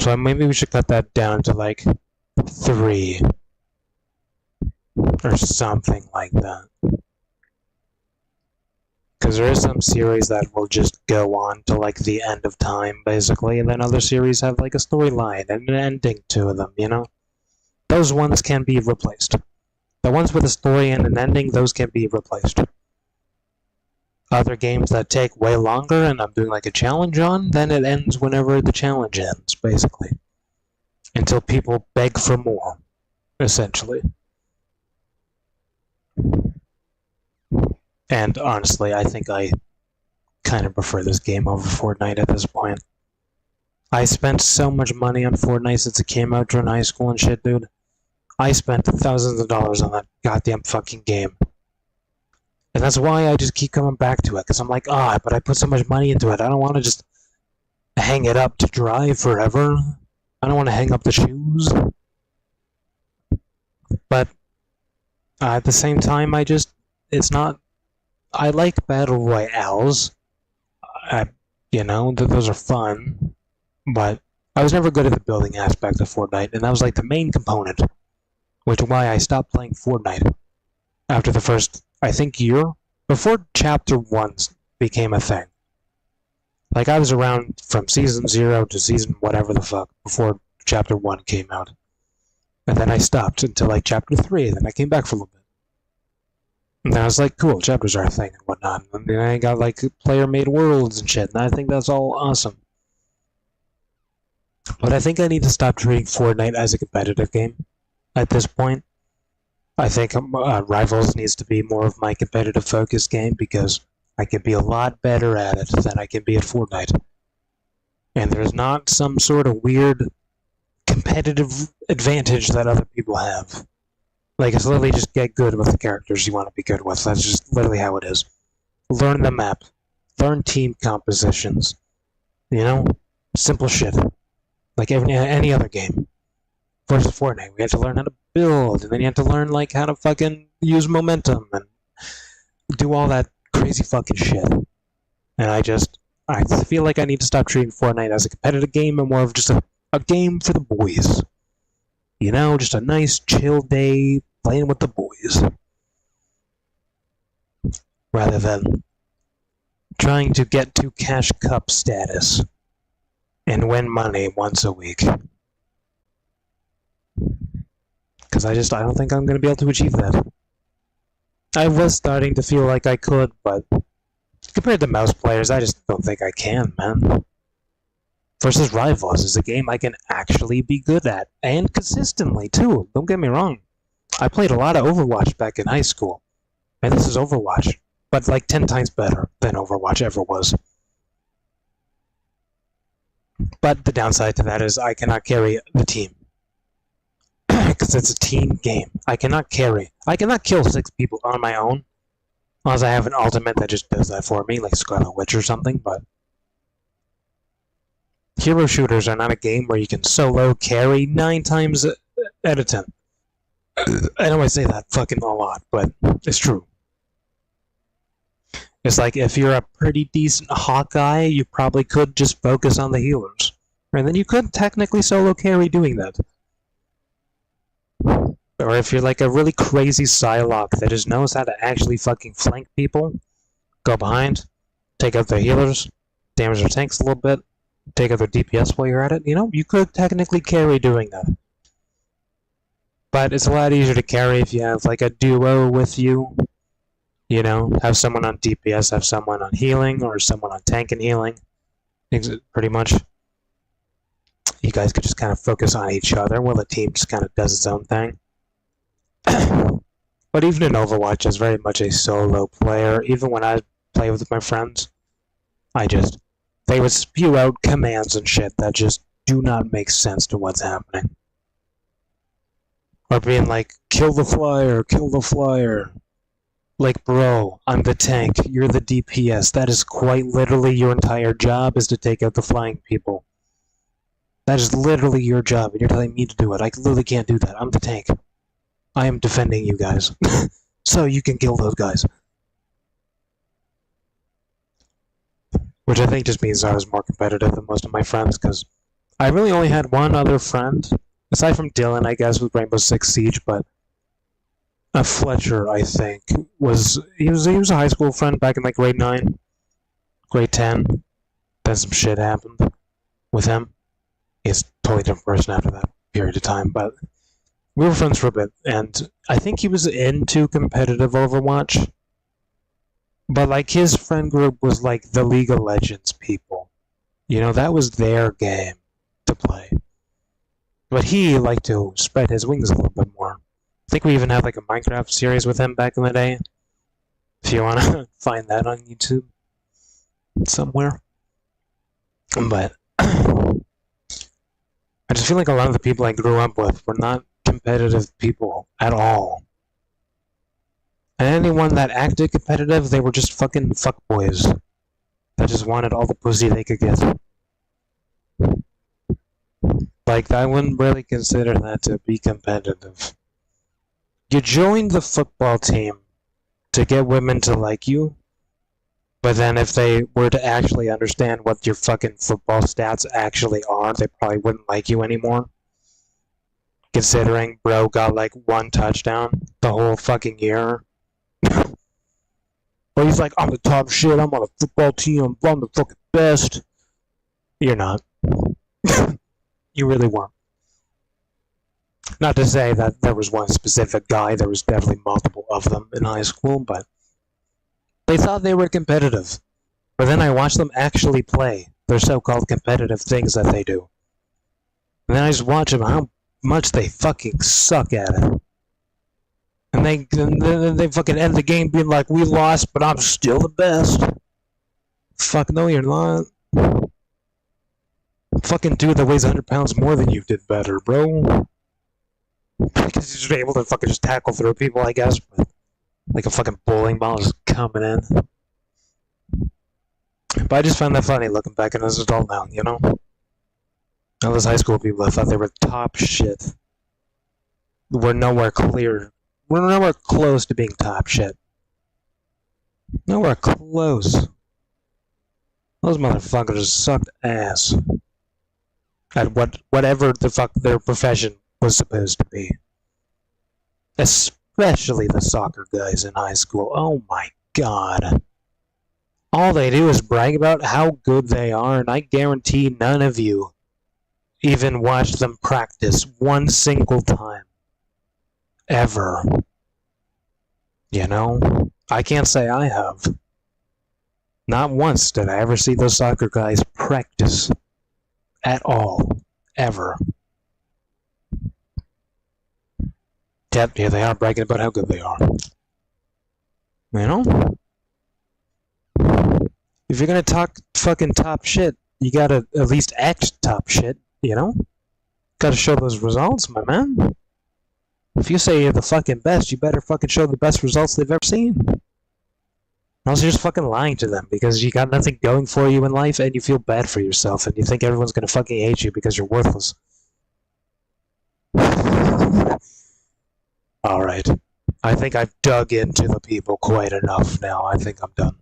So maybe we should cut that down to like 3. Or something like that. Because there is some series that will just go on to like the end of time, basically, and then other series have like a storyline and an ending to them, you know? Those ones can be replaced. The ones with a story and an ending, those can be replaced. Other games that take way longer and I'm doing like a challenge on, then it ends whenever the challenge ends, basically. Until people beg for more, essentially. And honestly, I think I kind of prefer this game over Fortnite at this point. I spent so much money on Fortnite since it came out during high school and shit, dude. I spent thousands of dollars on that goddamn fucking game. And that's why I just keep coming back to it, because I'm like, but I put so much money into it. I don't want to just hang it up to dry forever. I don't want to hang up the shoes. But at the same time, it's not... I like battle royales. Those are fun. But I was never good at the building aspect of Fortnite, and that was like the main component. Which is why I stopped playing Fortnite after the first, I think, year. Before Chapter 1 became a thing. Like, I was around from Season 0 to Season whatever the fuck before Chapter 1 came out. And then I stopped until like Chapter 3, and then I came back for a little bit. And then I was like, cool, chapters are a thing and whatnot. And then I got like player-made worlds and shit, and I think that's all awesome. But I think I need to stop treating Fortnite as a competitive game at this point. I think Rivals needs to be more of my competitive focused game, because I can be a lot better at it than I can be at Fortnite. And there's not some sort of weird competitive advantage that other people have. Like, it's literally just get good with the characters you want to be good with. That's just literally how it is. Learn the map. Learn team compositions. You know? Simple shit. Like any other game. Versus Fortnite, we had to learn how to build, and then you have to learn, like, how to fucking use momentum, and do all that crazy fucking shit. And I feel like I need to stop treating Fortnite as a competitive game and more of just a game for the boys. You know, just a nice, chill day playing with the boys. Rather than trying to get to cash cup status and win money once a week. Because I don't think I'm going to be able to achieve that. I was starting to feel like I could, but compared to mouse players, I just don't think I can, man. Versus Rivals is a game I can actually be good at, and consistently, too. Don't get me wrong. I played a lot of Overwatch back in high school, and this is Overwatch, but like 10 times better than Overwatch ever was. But the downside to that is I cannot carry the team. Because it's a team game. I cannot carry. I cannot kill 6 people on my own. Unless I have an ultimate that just does that for me, like Scarlet Witch or something, but... Hero shooters are not a game where you can solo carry 9 times out of 10. I know I say that fucking a lot, but it's true. It's like, if you're a pretty decent Hawkeye, you probably could just focus on the healers. And then you could technically solo carry doing that. Or if you're like a really crazy Psylocke that just knows how to actually fucking flank people, go behind, take out their healers, damage their tanks a little bit, take out their DPS while you're at it, you know, you could technically carry doing that. But it's a lot easier to carry if you have like a duo with you. You know, have someone on DPS, have someone on healing, or someone on tank and healing. Pretty much. You guys could just kind of focus on each other while the team just kind of does its own thing. But even in Overwatch, is very much a solo player. Even when I play with my friends, they would spew out commands and shit that just do not make sense to what's happening. Or being like, kill the flyer, kill the flyer. Like, bro, I'm the tank, you're the DPS. That is quite literally your entire job, is to take out the flying people. That is literally your job, and you're telling me to do it. I literally can't do that. I'm the tank. I am defending you guys. So you can kill those guys. Which I think just means I was more competitive than most of my friends, because I really only had one other friend, aside from Dylan, I guess, with Rainbow Six Siege, but Fletcher, I think, he was a high school friend back in like grade 9, grade 10. Then some shit happened with him. He's a totally different person after that period of time, but we were friends for a bit, and I think he was into competitive Overwatch. But like his friend group was like the League of Legends people. You know, that was their game to play. But he liked to spread his wings a little bit more. I think we even had like a Minecraft series with him back in the day. If you want to find that on YouTube somewhere. But I just feel like a lot of the people I grew up with were not competitive people at all. And anyone that acted competitive, they were just fucking fuckboys that just wanted all the pussy they could get. Like, I wouldn't really consider that to be competitive. You joined the football team to get women to like you, but then if they were to actually understand what your fucking football stats actually are, they probably wouldn't like you anymore. Considering bro got like 1 touchdown the whole fucking year. But he's like, I'm the top shit, I'm on a football team, I'm the fucking best. You're not. You really weren't. Not to say that there was one specific guy, there was definitely multiple of them in high school, but they thought they were competitive. But then I watched them actually play their so-called competitive things that they do. And then I just watch them how much they fucking suck at it. And they fucking end the game being like, we lost, but I'm still the best. Fuck no, you're not. Fucking dude that weighs 100 pounds more than you did better, bro. Because he's just able to fucking just tackle through people, I guess. But like a fucking bowling ball just coming in. But I just found that funny looking back as an adult now, you know? All those high school people that thought they were top shit were nowhere clear. We're nowhere close to being top shit. Nowhere close. Those motherfuckers sucked ass at whatever the fuck their profession was supposed to be. Especially the soccer guys in high school. Oh my god. All they do is brag about how good they are, and I guarantee none of you even watched them practice one single time. Ever. You know? I can't say I have. Not once did I ever see those soccer guys practice. At all. Ever. Yet, here they are bragging about how good they are. You know? If you're gonna talk fucking top shit, you gotta at least act top shit, you know? Gotta show those results, my man. If you say you're the fucking best, you better fucking show the best results they've ever seen. Or else you're just fucking lying to them because you got nothing going for you in life and you feel bad for yourself and you think everyone's gonna fucking hate you because you're worthless. Alright. I think I've dug into the people quite enough now. I think I'm done.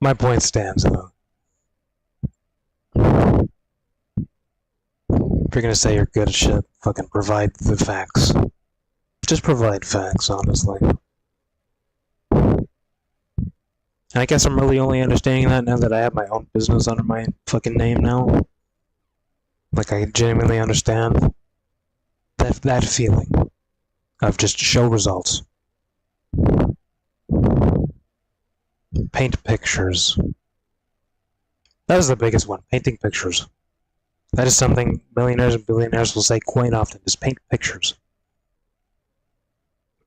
My point stands, though. If you're gonna say you're good at shit, fucking provide the facts. Just provide facts, honestly. And I guess I'm really only understanding that now that I have my own business under my fucking name now. Like, I genuinely understand that feeling of just show results. Paint pictures. That is the biggest one, painting pictures. That is something millionaires and billionaires will say quite often, is paint pictures.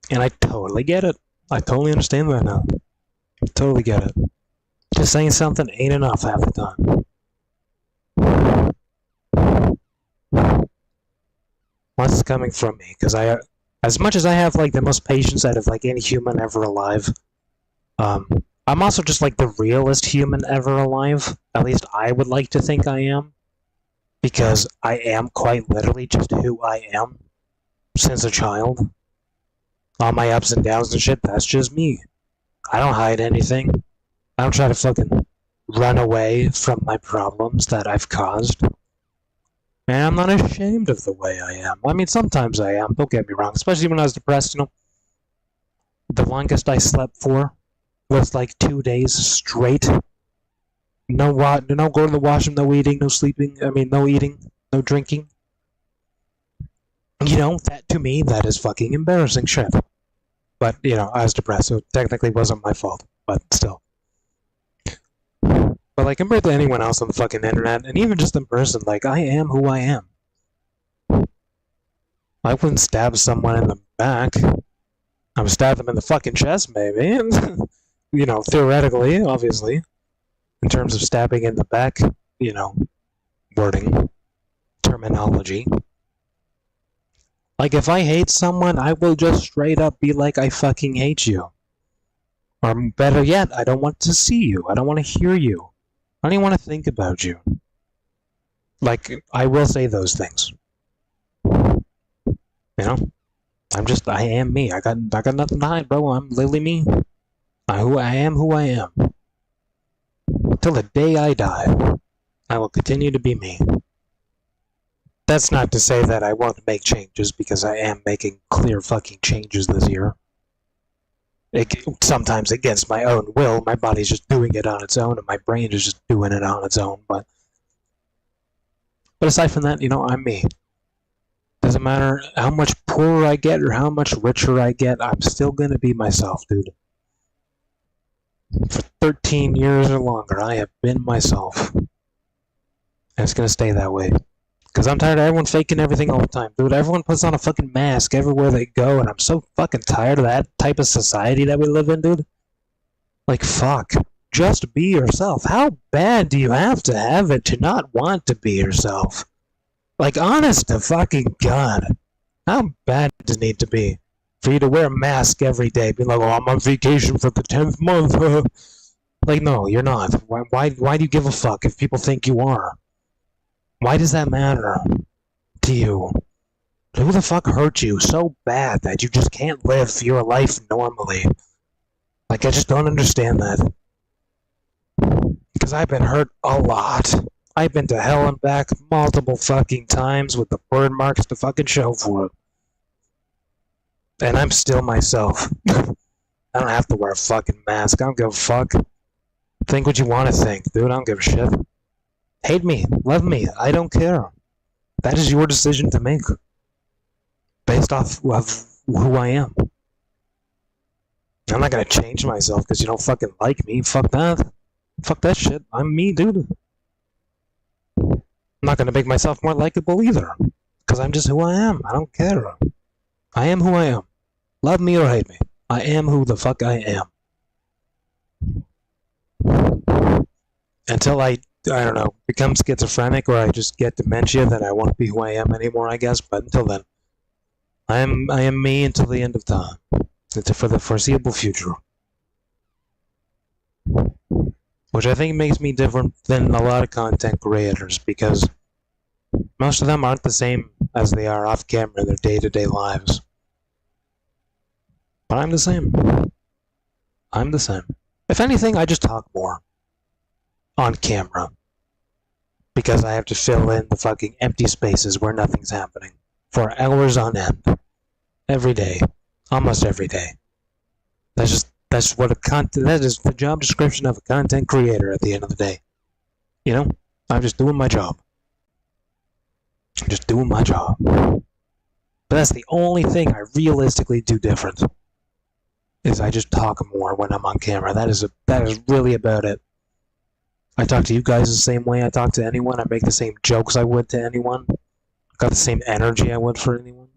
And I totally get it. I totally understand that now. Totally get it. Just saying something ain't enough half the time. Well, this is coming from me, because as much as I have like the most patience out of like any human ever alive, I'm also just like the realest human ever alive. At least I would like to think I am. Because I am quite literally just who I am since a child. All my ups and downs and shit, that's just me. I don't hide anything. I don't try to fucking run away from my problems that I've caused. And I'm not ashamed of the way I am. I mean, sometimes I am, don't get me wrong. Especially when I was depressed, you know. The longest I slept for was like 2 days straight. No go to the washroom, no eating, no sleeping, no eating, no drinking. You know, that to me, that is fucking embarrassing shit. But, you know, I was depressed, so it technically wasn't my fault, but still. But, like, compared to anyone else on the fucking internet, and even just in person, like, I am who I am. I wouldn't stab someone in the back. I would stab them in the fucking chest, maybe. You know, theoretically, obviously. In terms of stabbing in the back, you know, wording, terminology. Like, if I hate someone, I will just straight up be like, I fucking hate you. Or better yet, I don't want to see you. I don't want to hear you. I don't even want to think about you. Like, I will say those things. You know? I am me. I got nothing to hide, bro. I'm literally me. I am who I am. Till the day I die, I will continue to be me. That's not to say that I won't make changes, because I am making clear fucking changes this year. Sometimes against my own will, my body's just doing it on its own, and my brain is just doing it on its own, but aside from that, you know, I'm me. Doesn't matter how much poorer I get or how much richer I get, I'm still gonna be myself, dude. For 13 years or longer, I have been myself. And it's gonna stay that way. Because I'm tired of everyone faking everything all the time. Dude, everyone puts on a fucking mask everywhere they go, and I'm so fucking tired of that type of society that we live in, dude. Like, fuck. Just be yourself. How bad do you have it to not want to be yourself? Like, honest to fucking God. How bad does it need to be for you to wear a mask every day? Be like, oh, I'm on vacation for the 10th month. Like, no, you're not. Why do you give a fuck if people think you are? Why does that matter to you? Who the fuck hurt you so bad that you just can't live your life normally? Like, I just don't understand that. Because I've been hurt a lot. I've been to hell and back multiple fucking times with the burn marks to fucking show for it. And I'm still myself. I don't have to wear a fucking mask. I don't give a fuck. Think what you want to think, dude. I don't give a shit. Hate me. Love me. I don't care. That is your decision to make. Based off of who I am. I'm not gonna change myself because you don't fucking like me. Fuck that. Fuck that shit. I'm me, dude. I'm not gonna make myself more likable either. Because I'm just who I am. I don't care. I am who I am. Love me or hate me. I am who the fuck I am. Until I don't know, become schizophrenic or I just get dementia, then I won't be who I am anymore, I guess. But until then, I am me until the end of time. It's for the foreseeable future. Which I think makes me different than a lot of content creators, because most of them aren't the same as they are off camera in their day-to-day lives. But I'm the same. I'm the same. If anything, I just talk more on camera, because I have to fill in the fucking empty spaces where nothing's happening for hours on end. Every day. Almost every day. That's what that is the job description of a content creator at the end of the day. You know? I'm just doing my job. I'm just doing my job. But that's the only thing I realistically do different. Is I just talk more when I'm on camera. That is really about it. I talk to you guys the same way I talk to anyone. I make the same jokes I would to anyone. I got the same energy I would for anyone.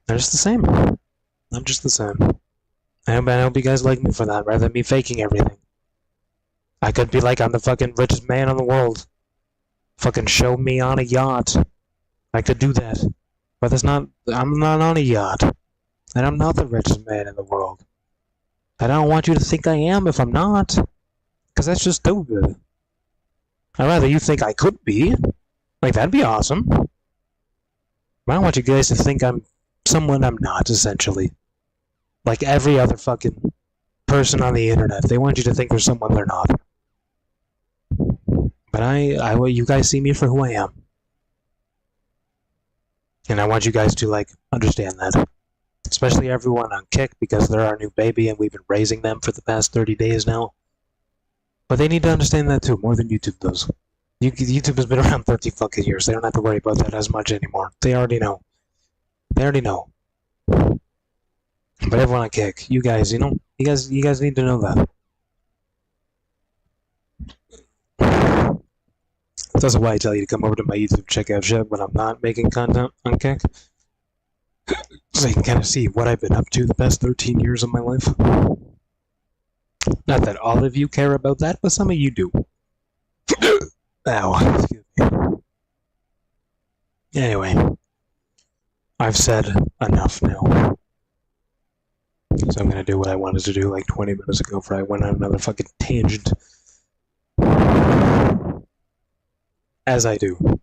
They're just the same. I'm just the same. I hope you guys like me for that, rather than me faking everything. I could be like, I'm the fucking richest man in the world. Fucking show me on a yacht. I could do that. But I'm not on a yacht. And I'm not the richest man in the world. I don't want you to think I am if I'm not. Because that's just stupid. I'd rather you think I could be. Like, that'd be awesome. I don't want you guys to think I'm someone I'm not, essentially. Like every other fucking person on the internet. They want you to think they're someone they're not. But you guys see me for who I am. And I want you guys to, like, understand that. Especially everyone on Kick, because they're our new baby and we've been raising them for the past 30 days now. But they need to understand that too, more than YouTube does. YouTube has been around 30 fucking years. They don't have to worry about that as much anymore. They already know. They already know. But everyone on Kick, you guys, you guys need to know that. That's also why I tell you to come over to my YouTube, check out shit when I'm not making content on Kick. So you can kind of see what I've been up to the past 13 years of my life. Not that all of you care about that, but some of you do. Ow, excuse me. Anyway, I've said enough now. So I'm gonna do what I wanted to do like 20 minutes ago before I went on another fucking tangent. As I do.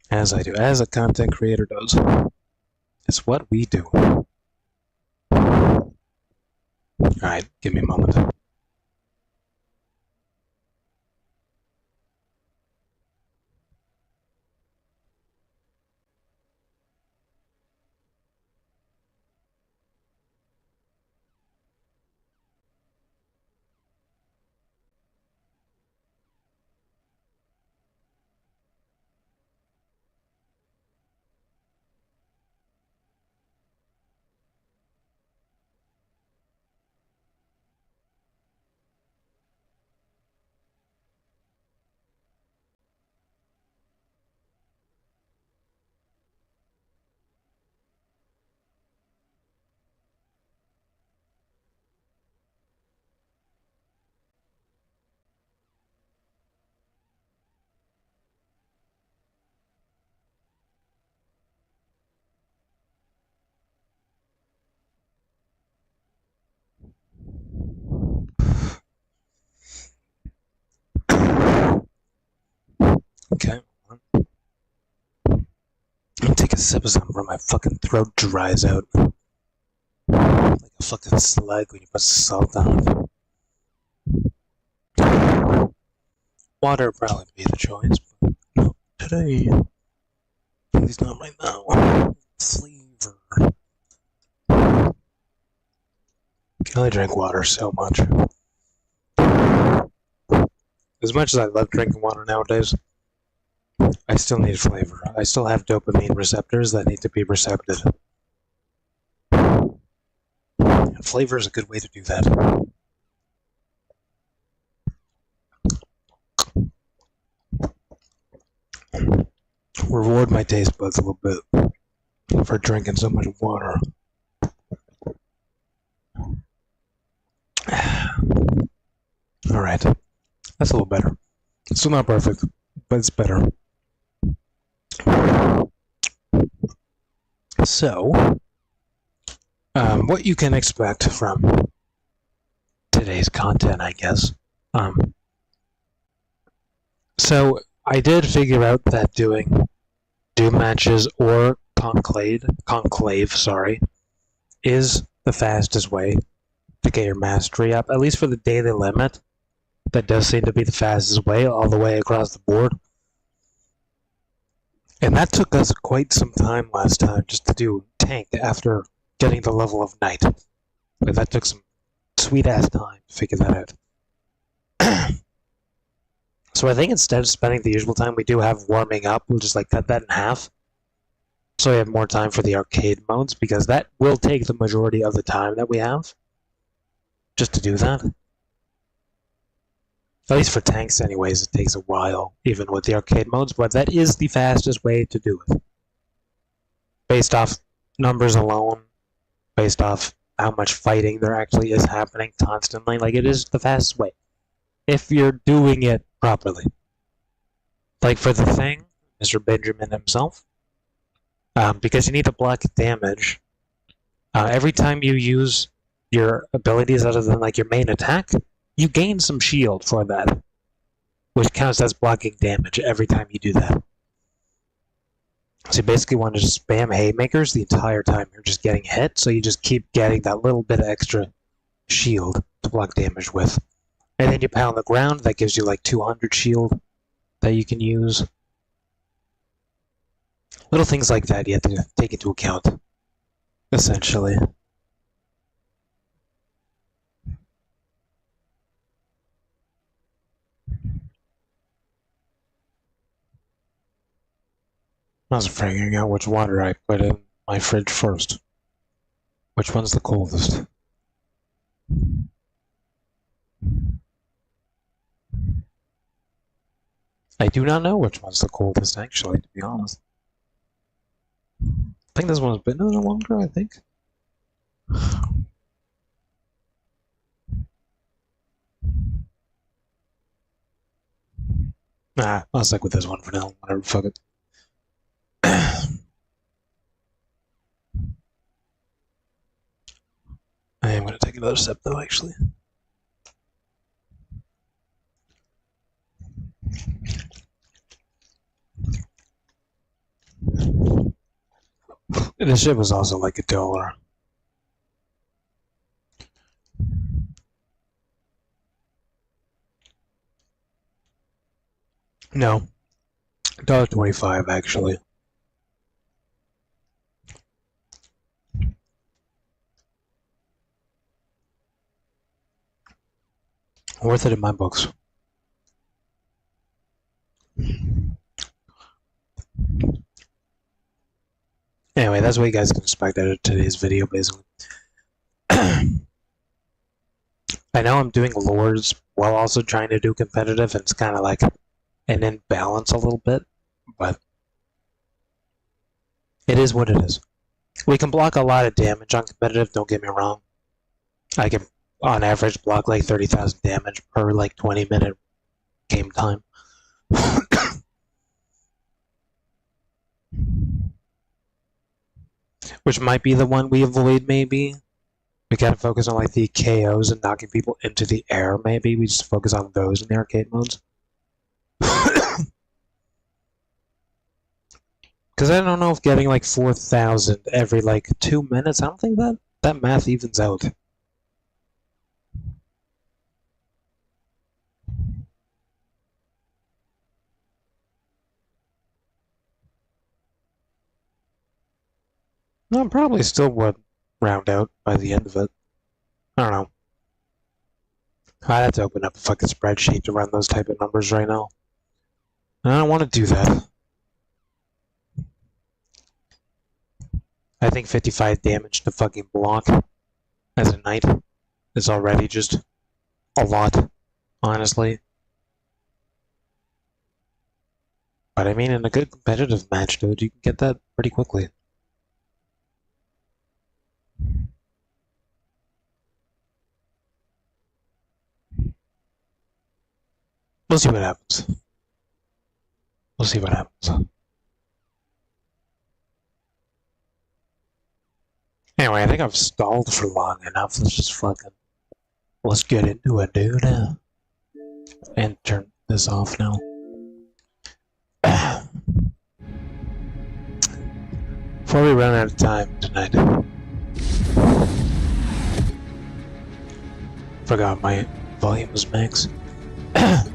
As a content creator does. It's what we do. Alright, give me a moment. Okay. I'm gonna take a sip of something before my fucking throat dries out. Like a fucking slug when you put salt on it. Water would probably be the choice, but no, today. At least not right now. Flavor. Can only drink water so much. As much as I love drinking water nowadays, I still need flavor. I still have dopamine receptors that need to be recepted. And flavor is a good way to do that. Reward my taste buds a little bit for drinking so much water. Alright. That's a little better. It's still not perfect, but it's better. So, what you can expect from today's content, I guess. So I did figure out that doing Doom matches or conclave, is the fastest way to get your mastery up, at least for the daily limit. That does seem to be the fastest way, all the way across the board. And that took us quite some time last time just to do tank after getting the level of knight. But that took some sweet ass time to figure that out. So I think instead of spending the usual time we do have warming up, we'll just like cut that in half. So we have more time for the arcade modes, because that will take the majority of the time that we have just to do that. At least for tanks anyways, it takes a while, even with the arcade modes, but that is the fastest way to do it. Based off numbers alone, based off how much fighting there actually is happening constantly, like it is the fastest way. If you're doing it properly. Like for the thing, Mr. Benjamin himself, because you need to block damage, every time you use your abilities other than like your main attack, you gain some shield for that, which counts as blocking damage every time you do that. So you basically want to just spam haymakers the entire time you're just getting hit, so you just keep getting that little bit of extra shield to block damage with. And then you pound the ground, that gives you like 200 shield that you can use. Little things like that you have to take into account, essentially. I was figuring out which water I put in my fridge first. Which one's the coldest? I do not know which one's the coldest, actually, to be honest. I think this one's been a little longer, I think. Nah, I'll stick with this one for now. Whatever, fuck it. I am going to take another sip, though, actually. This shit was also like $1. No, $1.25 actually. Worth it in my books. Anyway, that's what you guys can expect out of today's video, basically. I know I'm doing lords while also trying to do competitive, and it's kind of like an imbalance a little bit, but it is what it is. We can block a lot of damage on competitive, don't get me wrong. I can, on average, block like 30,000 damage per like 20-minute game time. Which might be the one we avoid, maybe. We gotta focus on like the KOs and knocking people into the air, maybe. We just focus on those in the arcade modes. Because I don't know if getting like 4,000 every like 2 minutes, I don't think that math evens out. No, probably still would round out by the end of it. I don't know. I'd have to open up a fucking spreadsheet to run those type of numbers right now. And I don't want to do that. I think 55 damage to fucking block as a knight is already just a lot, honestly. But I mean, in a good competitive match, dude, you can get that pretty quickly. We'll see what happens. We'll see what happens. Anyway, I think I've stalled for long enough. Let's get into it, dude. And turn this off now. Before we run out of time tonight. Forgot my volume was max.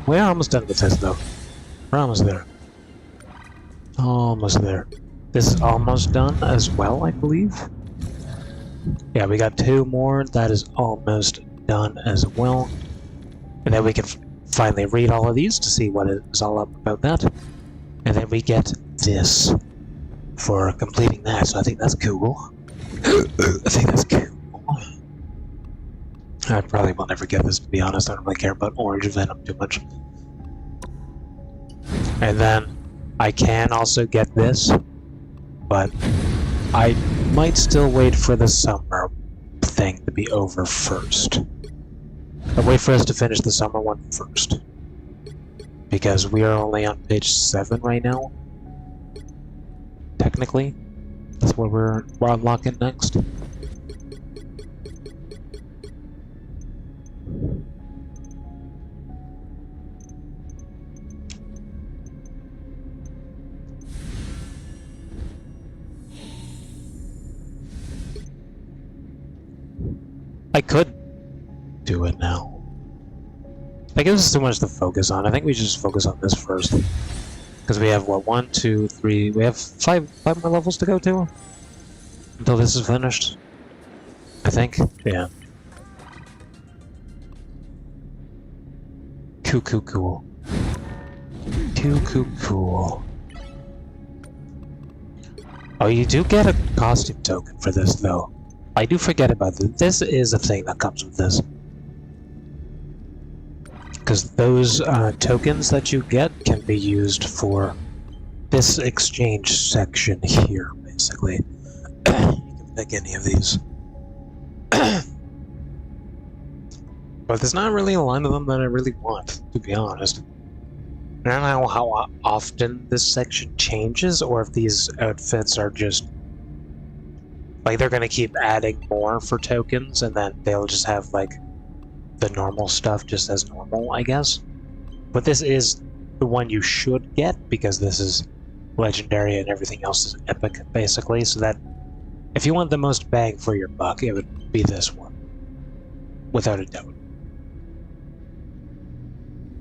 We're almost done with this though. We're almost there. Almost there. This is almost done as well, I believe. Yeah, we got 2 more. That is almost done as well. And then we can finally read all of these to see what it's all up about that. And then we get this for completing that. So I think that's cool. I think that's cool. I probably will never get this, to be honest. I don't really care about orange venom too much. And then I can also get this, but I might still wait for the summer thing to be over first. I'll wait for us to finish the summer one first. Because we are only on page 7 right now. Technically. That's what we're unlocking next. I could do it now. I guess it's too much to focus on. I think we should just focus on this first. Because we have, what, 1, 2, 3... We have 5 more levels to go to? Until this is finished. I think? Yeah. Cool. Cool. Oh, you do get a costume token for this, though. I do forget about this. This is a thing that comes with this. Because those tokens that you get can be used for this exchange section here, basically. You can pick any of these. But there's not really a line of them that I really want, to be honest. I don't know how often this section changes, or if these outfits are just... Like, they're gonna keep adding more for tokens, and then they'll just have, like, the normal stuff just as normal, I guess. But this is the one you should get, because this is legendary and everything else is epic, basically. So that, if you want the most bang for your buck, it would be this one. Without a doubt.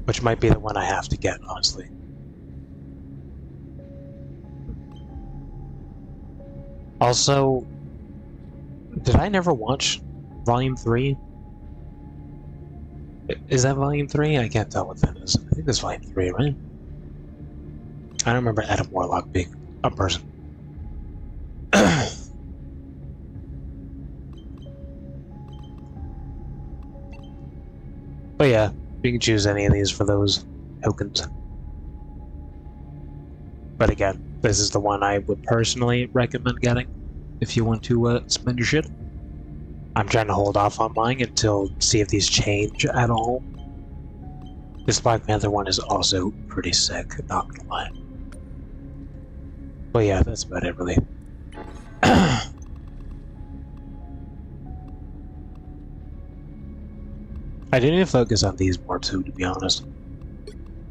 Which might be the one I have to get, honestly. Also, did I never watch Volume 3? Is that Volume 3? I can't tell what that is. I think that's Volume 3, right? I don't remember Adam Warlock being a person. But yeah, you can choose any of these for those tokens. But again, this is the one I would personally recommend getting if you want to spend your shit. I'm trying to hold off on mine until see if these change at all. This Black Panther one is also pretty sick, not gonna lie. But yeah, that's about it, really. I didn't even focus on these more too, to be honest.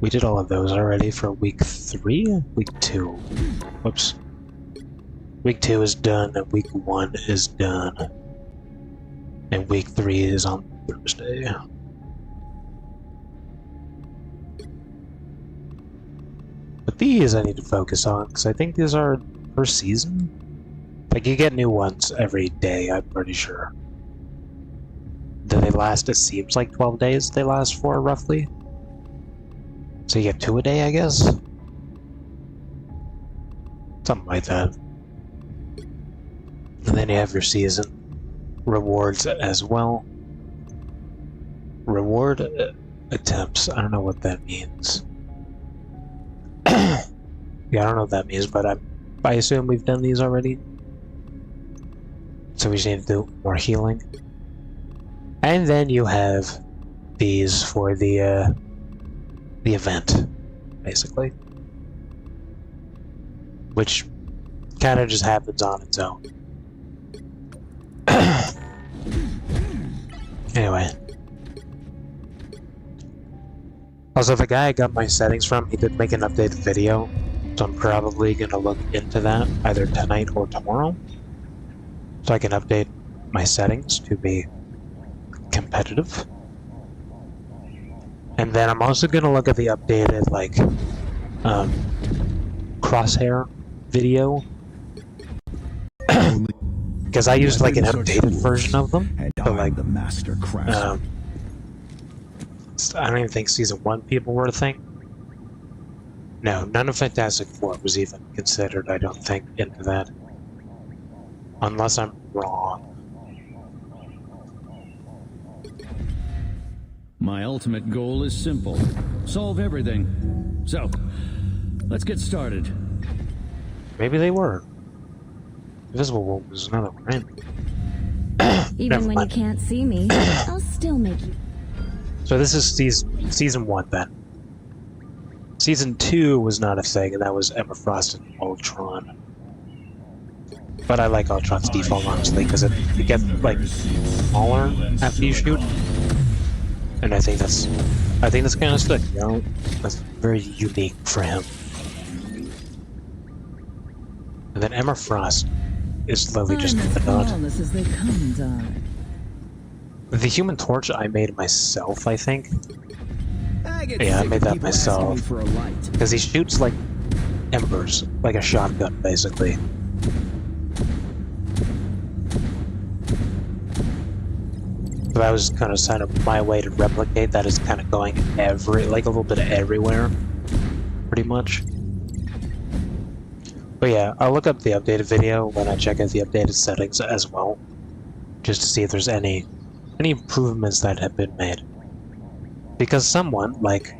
We did all of those already for week 3? Week 2. Whoops. Week 2 is done, and week 1 is done. And week 3 is on Thursday. But these I need to focus on, because I think these are per season. Like, you get new ones every day, I'm pretty sure. Do they last, it seems like 12 days they last for, roughly? So you get 2 a day, I guess? Something like that. And then you have your season rewards as well. Reward attempts, I don't know what that means. Yeah, I don't know what that means, but I assume we've done these already. So we just need to do more healing. And then you have these for the event, basically. Which kind of just happens on its own. Anyway. Also, the guy I got my settings from, he did make an updated video, so I'm probably gonna look into that either tonight or tomorrow, so I can update my settings to be competitive. And then I'm also gonna look at the updated, like, crosshair video, because I used like an updated version of them, but like, I don't even think Season 1 people were a thing. No, none of Fantastic Four was even considered, I don't think, into that. Unless I'm wrong. My ultimate goal is simple. Solve everything. So, let's get started. Maybe they were. Invisible Wolf was another one, right? Even when you can't see me, I'll still make you. So this is season 1 then. Season 2 was not a thing, and that was Emma Frost and Ultron. But I like Ultron's default, honestly, because it gets, like, smaller after you shoot. And I think that's kind of sick, you know? That's very unique for him. And then Emma Frost is literally just a nod. The Human Torch I made myself, I think. Yeah, I made that myself. Because he shoots like embers, like a shotgun, basically. So that was kind of my way to replicate that, is kind of going like a little bit of everywhere, pretty much. But yeah, I'll look up the updated video when I check out the updated settings as well, just to see if there's any improvements that have been made. Because someone, like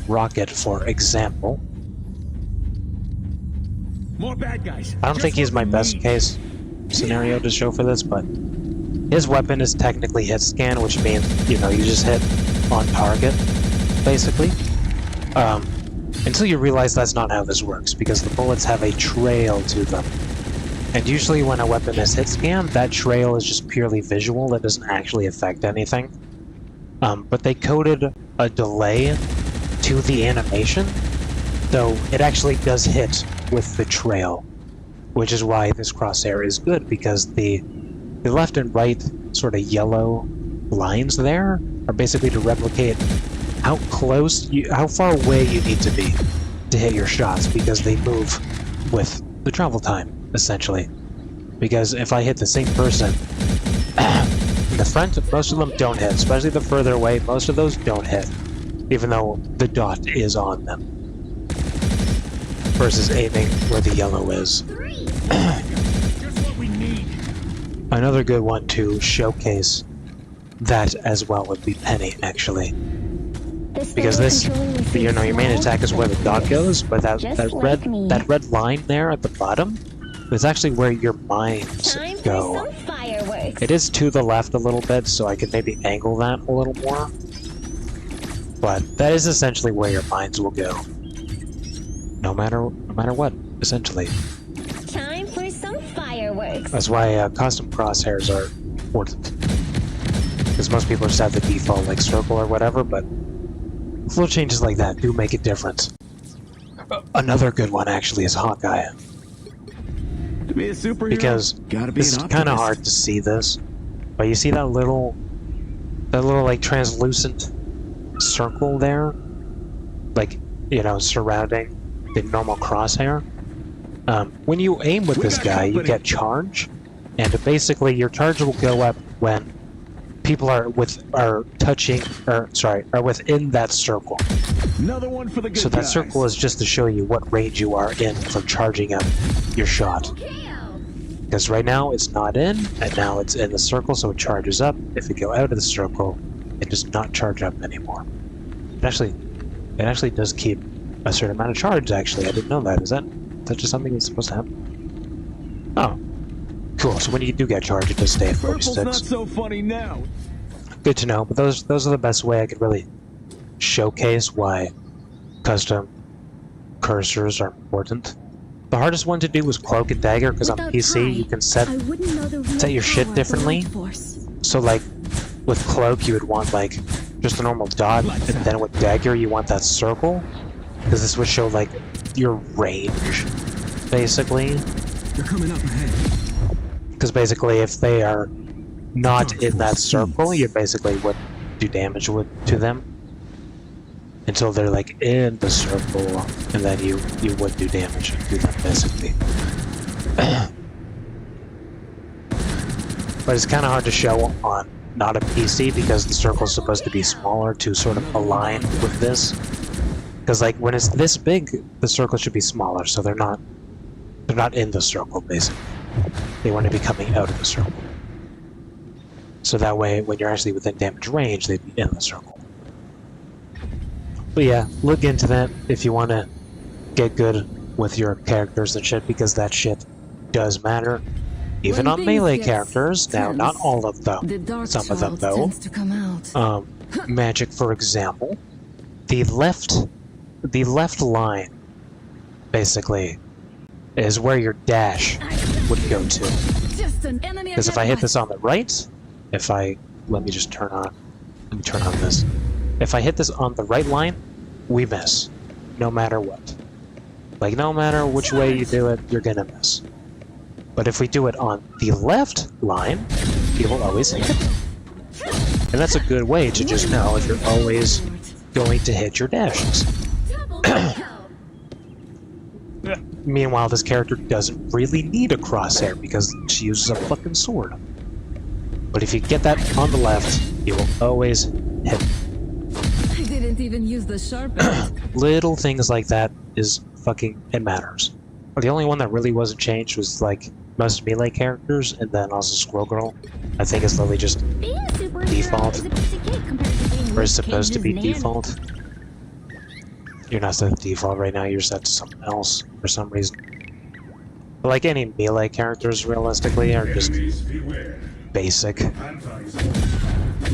Rocket, for example, more bad guys. I don't think he's my best case scenario to show for this, but his weapon is technically hit scan, which means, you know, you just hit on target, basically. Until you realize that's not how this works, because the bullets have a trail to them. And usually when a weapon is hit scan, that trail is just purely visual, it doesn't actually affect anything. But they coded a delay to the animation, so it actually does hit with the trail. Which is why this crosshair is good, because the left and right sort of yellow lines there are basically to replicate how far away you need to be to hit your shots, because they move with the travel time, essentially. Because if I hit the same person in the front, most of them don't hit, especially the further away, most of those don't hit, even though the dot is on them. Versus aiming where the yellow is. Another good one to showcase that as well would be Penny, actually. Because this, you know, your main attack is where the dot goes, but that red line there at the bottom is actually where your mines go. It is to the left a little bit, so I could maybe angle that a little more. But that is essentially where your mines will go. No matter what, essentially. Time for some fireworks. That's why custom crosshairs are important. Because most people just have the default, like, circle or whatever, but little changes like that do make a difference. Another good one, actually, is Hawkeye. To be a superhero, because it's kind of hard to see this, but you see that little like translucent circle there, like, you know, surrounding the normal crosshair. When you aim with this guy, you get charge, and basically your charge will go up when people are within that circle. Another one for the good so that guys. circle is just to show you what range you are in for charging up your shot. Because right now it's not in, and now it's in the circle, so it charges up. If you go out of the circle, it does not charge up anymore. It actually does keep a certain amount of charge, actually. I didn't know that. Is that just something that's supposed to happen? Oh. Cool, so when you do get charged, it does stay at 46. Purple's not so funny now. Good to know, but those are the best way I could really showcase why custom cursors are important. The hardest one to do was Cloak and Dagger, because on PC you can set your shit differently. So like, with Cloak you would want like just a normal dot, and then with Dagger you want that circle, because this would show like your range, basically. They're coming up ahead. Because basically if they are not in that circle, you basically wouldn't do damage to them until they're like in the circle, and then you would do damage to them, basically. But it's kind of hard to show on not a PC because the circle is supposed to be smaller to sort of align with this. Because like when it's this big, the circle should be smaller, so they're not in the circle, basically. They want to be coming out of the circle. So that way, when you're actually within damage range, they'd be in the circle. But yeah, look into that if you want to get good with your characters and shit, because that shit does matter. Even on melee characters. Now, not all of them. Some of them, though. Magic, for example. The left line, basically, is where your dash would go to. Because if I hit this on the right, let me turn on this. If I hit this on the right line, we miss. No matter what. Like, no matter which way you do it, you're gonna miss. But if we do it on the left line, you will always hit. And that's a good way to just know if you're always going to hit your dashes. Meanwhile, this character doesn't really need a crosshair because she uses a fucking sword. But if you get that on the left, you will always hit. I didn't even use the sharpest. Little things like that it matters. But the only one that really wasn't changed was like most melee characters, and then also Squirrel Girl. I think it's literally just default. Or is supposed to be default. You're not set to default right now, you're set to something else for some reason. But like any melee characters, realistically, are just basic.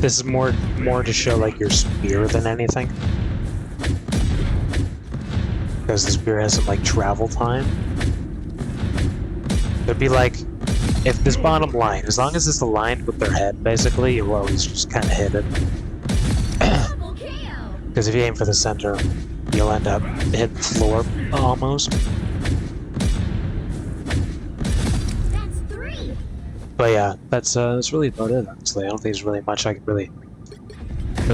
This is more to show like your spear than anything. Because the spear has some like travel time. It'd be like, if this bottom line, as long as it's aligned with their head, basically, you will always just kind of hit it. Because if you aim for the center, you'll end up hitting the floor, almost. But yeah, that's really about it, honestly. I don't think there's really much I can really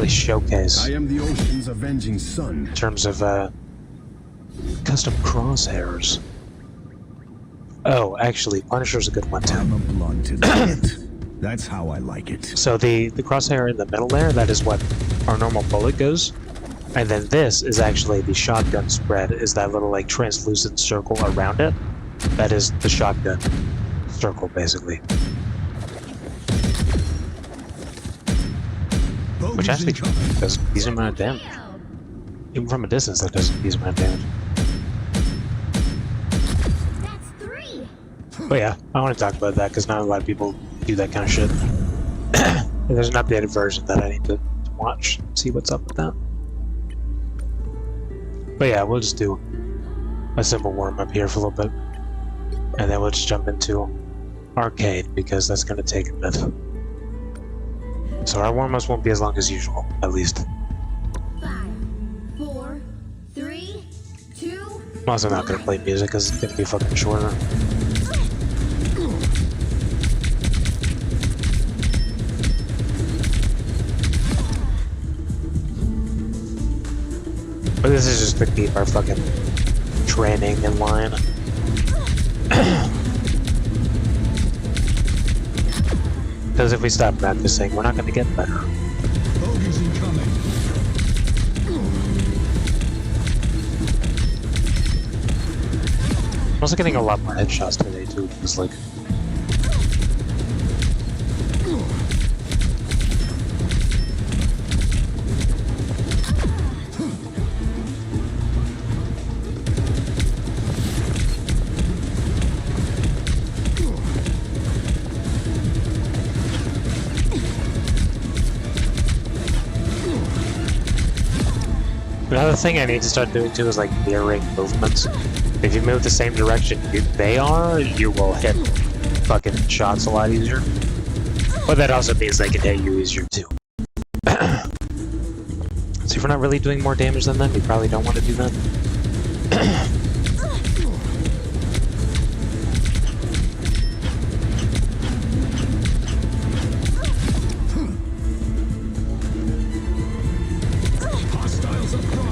showcase. I am the ocean's avenging sun. In terms of, custom crosshairs. Oh, actually, Punisher's a good one, too. I'm a blunt to the hit. That's how I like it. So the crosshair in the middle there, that is what our normal bullet goes. And then this is actually the shotgun spread, is that little like translucent circle around it. That is the shotgun circle, basically. Which actually does a decent amount of damage. Even from a distance, that does a decent amount of damage. But yeah, I want to talk about that because not a lot of people do that kind of shit. And there's an updated version that I need to watch, see what's up with that. But yeah, we'll just do a simple warm-up here for a little bit. And then we'll just jump into arcade, because that's going to take a bit. So our warm-ups won't be as long as usual, at least. 5, 4, 3, 2. I'm also not going to play music because it's going to be fucking shorter. But this is just to keep our fucking training in line. Because if we stop practicing, we're not going to get better. Bogies incoming. I'm also getting a lot more headshots today too, because like... Another thing I need to start doing too is like mirroring movements. If you move the same direction they are, you will hit fucking shots a lot easier. But that also means they can hit you easier too. So if we're not really doing more damage than them, we probably don't want to do that. Hostiles up front.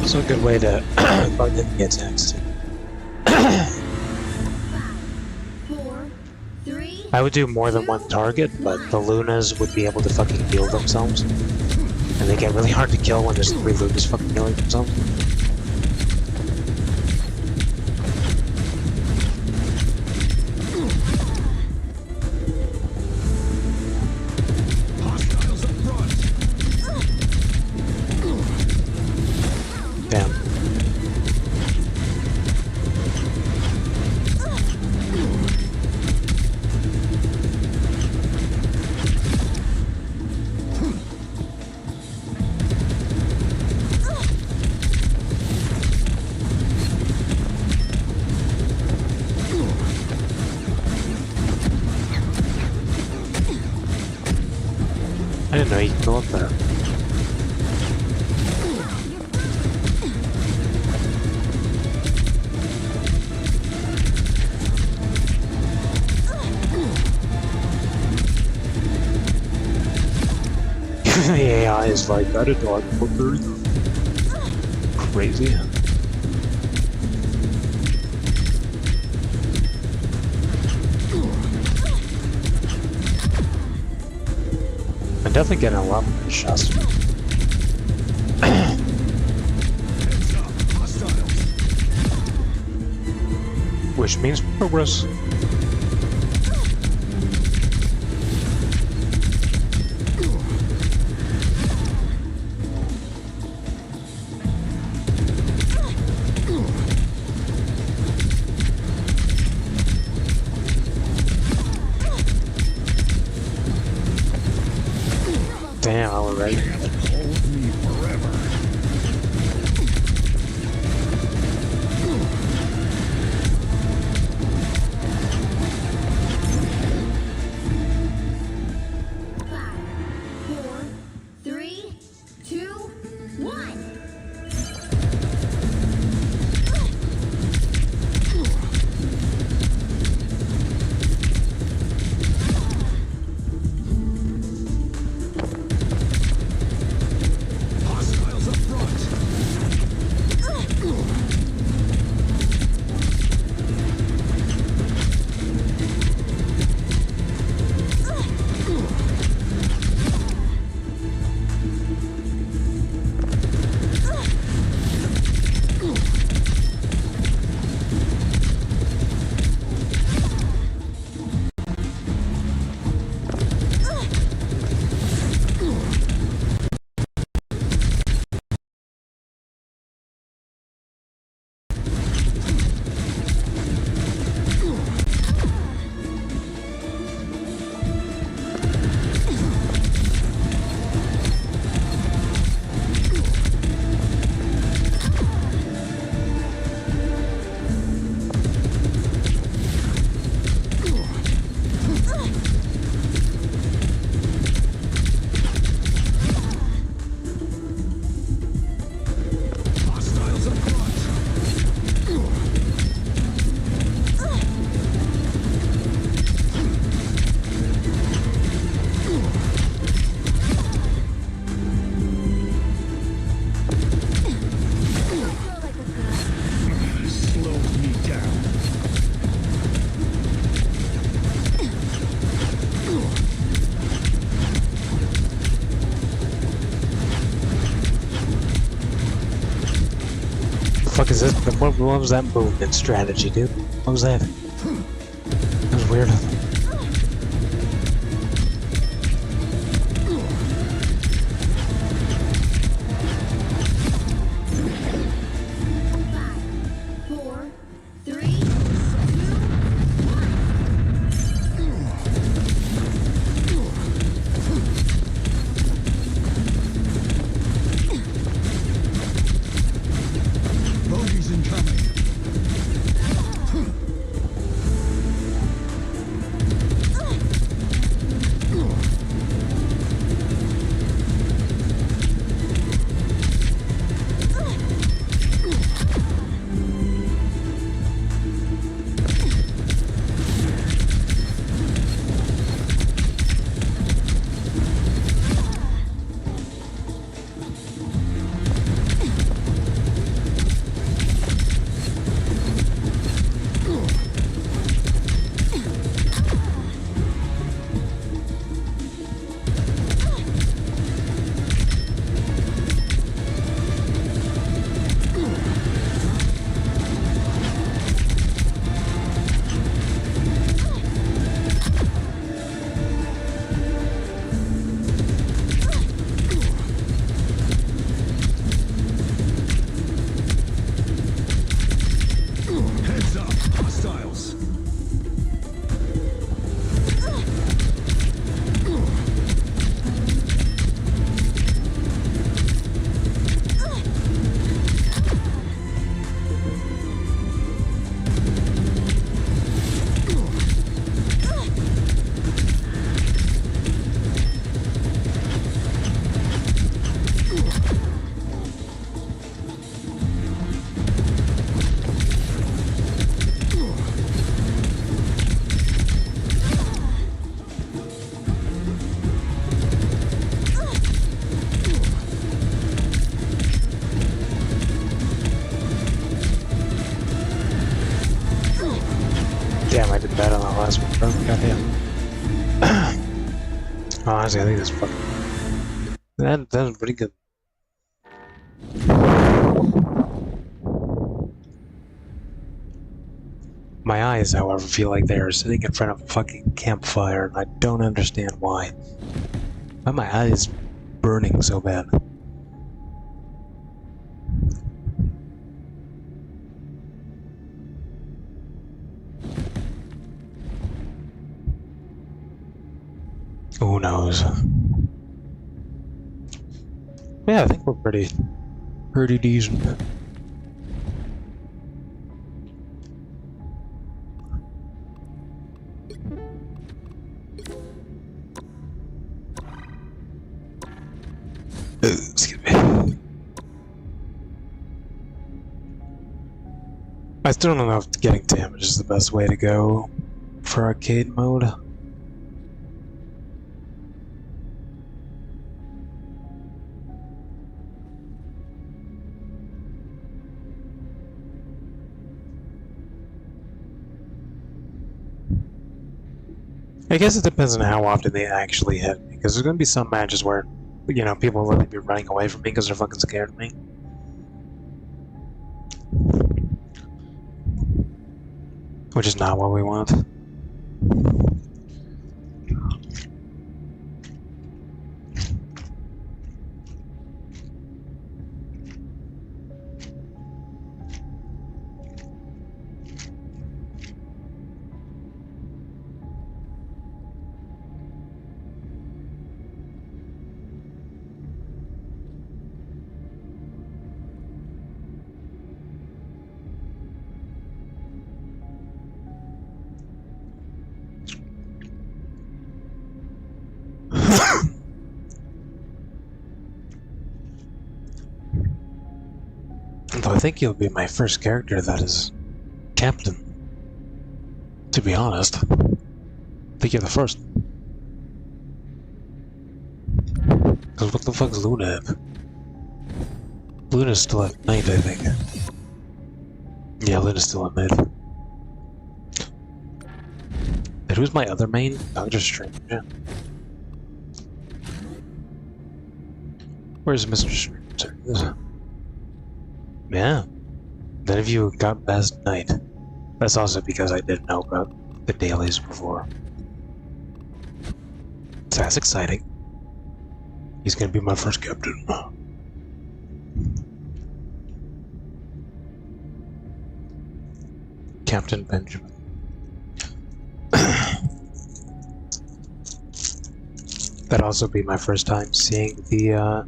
Also a good way to fucking get attacks too. 4, 3. I would do more than one target, but the Lunas would be able to fucking heal themselves. And they get really hard to kill when there's 3 Lunas fucking healing themselves. Hostiles up front. Damn. I didn't know you could go up there. The AI is like, I didn't know I could put there either. Crazy. I'm definitely getting a lot more shots. Heads up. Hostiles. Which means progress. Damn, I was right. Hold me forever. fuck is this? What was that movement strategy, dude? What was that? That was weird. Bogies incoming. Heads up, hostiles. Damn, I did bad on that last one, bro. Goddamn. Oh, honestly, I think that's fucking... That was pretty good. My eyes, however, feel like they are sitting in front of a fucking campfire, and I don't understand why. Why are my eyes burning so bad? Who knows? Yeah, I think we're pretty decent. Excuse me. I still don't know if getting damage is the best way to go for arcade mode. I guess it depends on how often they actually hit me, because there's going to be some matches where, you know, people will really be running away from me because they're fucking scared of me. Which is not what we want. Though I think you'll be my first character that is Captain. To be honest. I think you're the first. Because what the fuck is Luna at? Luna's still at night, I think. Yeah, Luna's still at night. And who's my other main? Doctor Strange. Where's Mr. Strange? Yeah. None of you got best night. That's also because I didn't know about the dailies before. So that's exciting. He's gonna be my first captain. Captain Benjamin. That'd also be my first time seeing the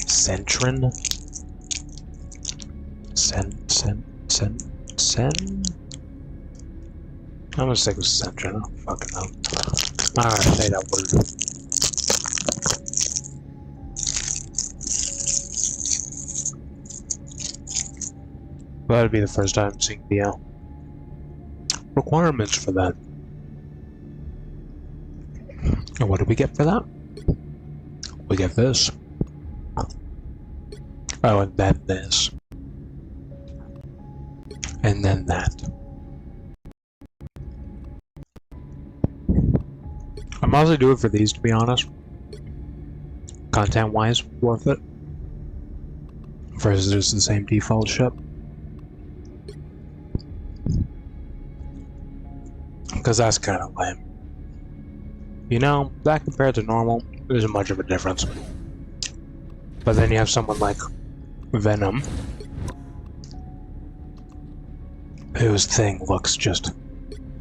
Centrin. I'm gonna stick with Centrin. I don't fucking know. I'm gonna say that word. That'd be the first time seeing the requirements for that. And what do we get for that? We get this. Oh, and then this. And then that. I'm mostly doing it for these, to be honest. Content-wise, worth it. Versus just the same default ship. Because that's kind of lame. You know, that compared to normal, there isn't much of a difference. But then you have someone like Venom, whose thing looks just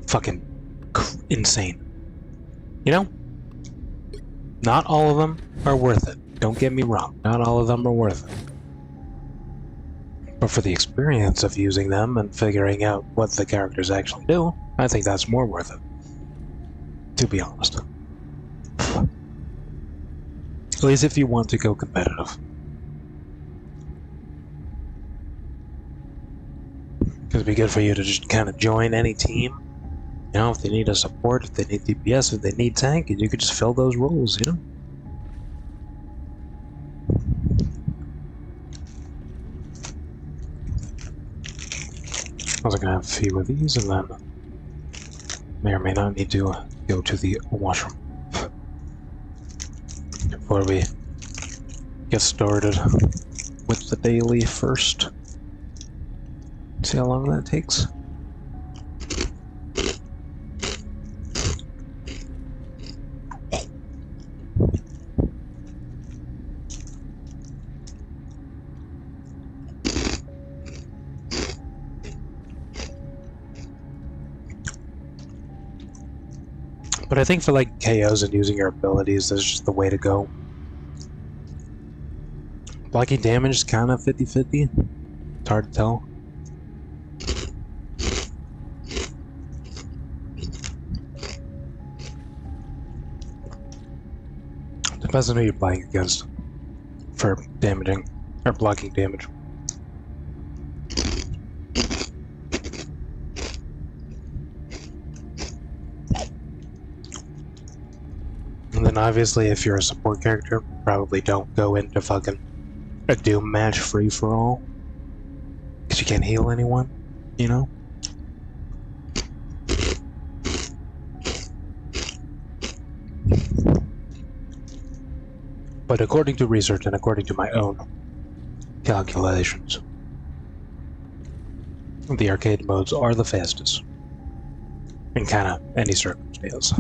fucking insane. You know? Not all of them are worth it. Don't get me wrong. Not all of them are worth it. But for the experience of using them and figuring out what the characters actually do, I think that's more worth it. To be honest. At least if you want to go competitive. It'd be good for you to just kind of join any team. You know, if they need a support, if they need DPS, if they need tank, and you could just fill those roles, you know? I was gonna have a few of these and then may or may not need to go to the washroom before we get started with the daily first. See how long that takes? But I think for like KOs and using your abilities, that's just the way to go. Blocking damage is kind of 50-50. It's hard to tell. Depends on who you're playing against for damaging or blocking damage. And then obviously if you're a support character, probably don't go into fucking a Doom match free for all. Because you can't heal anyone, you know? But according to research and according to my own calculations, the arcade modes are the fastest in kind of any circumstance.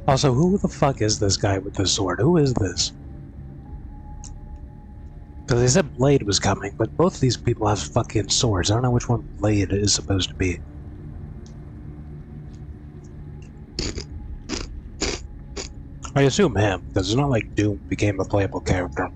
Also, who the fuck is this guy with the sword? Who is this? Because they said Blade was coming, but both of these people have fucking swords. I don't know which one Blade is supposed to be. I assume him, because it's not like Doom became a playable character.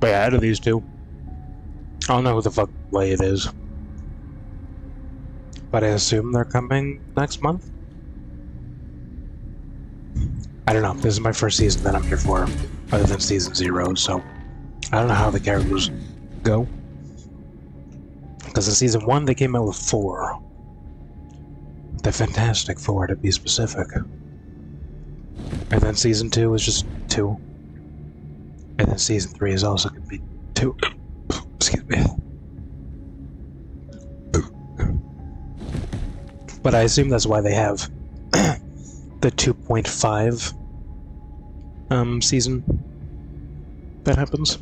But yeah, out of these two, I don't know who the fuck Blade is. But I assume they're coming next month? I don't know, this is my first season that I'm here for, other than season 0, so I don't know how the characters go. Because in season 1 they came out with 4. The Fantastic Four, to be specific. And then season 2 is just 2. And then season 3 is also going to be 2. Excuse me. But I assume that's why they have the 2.5 season that happens.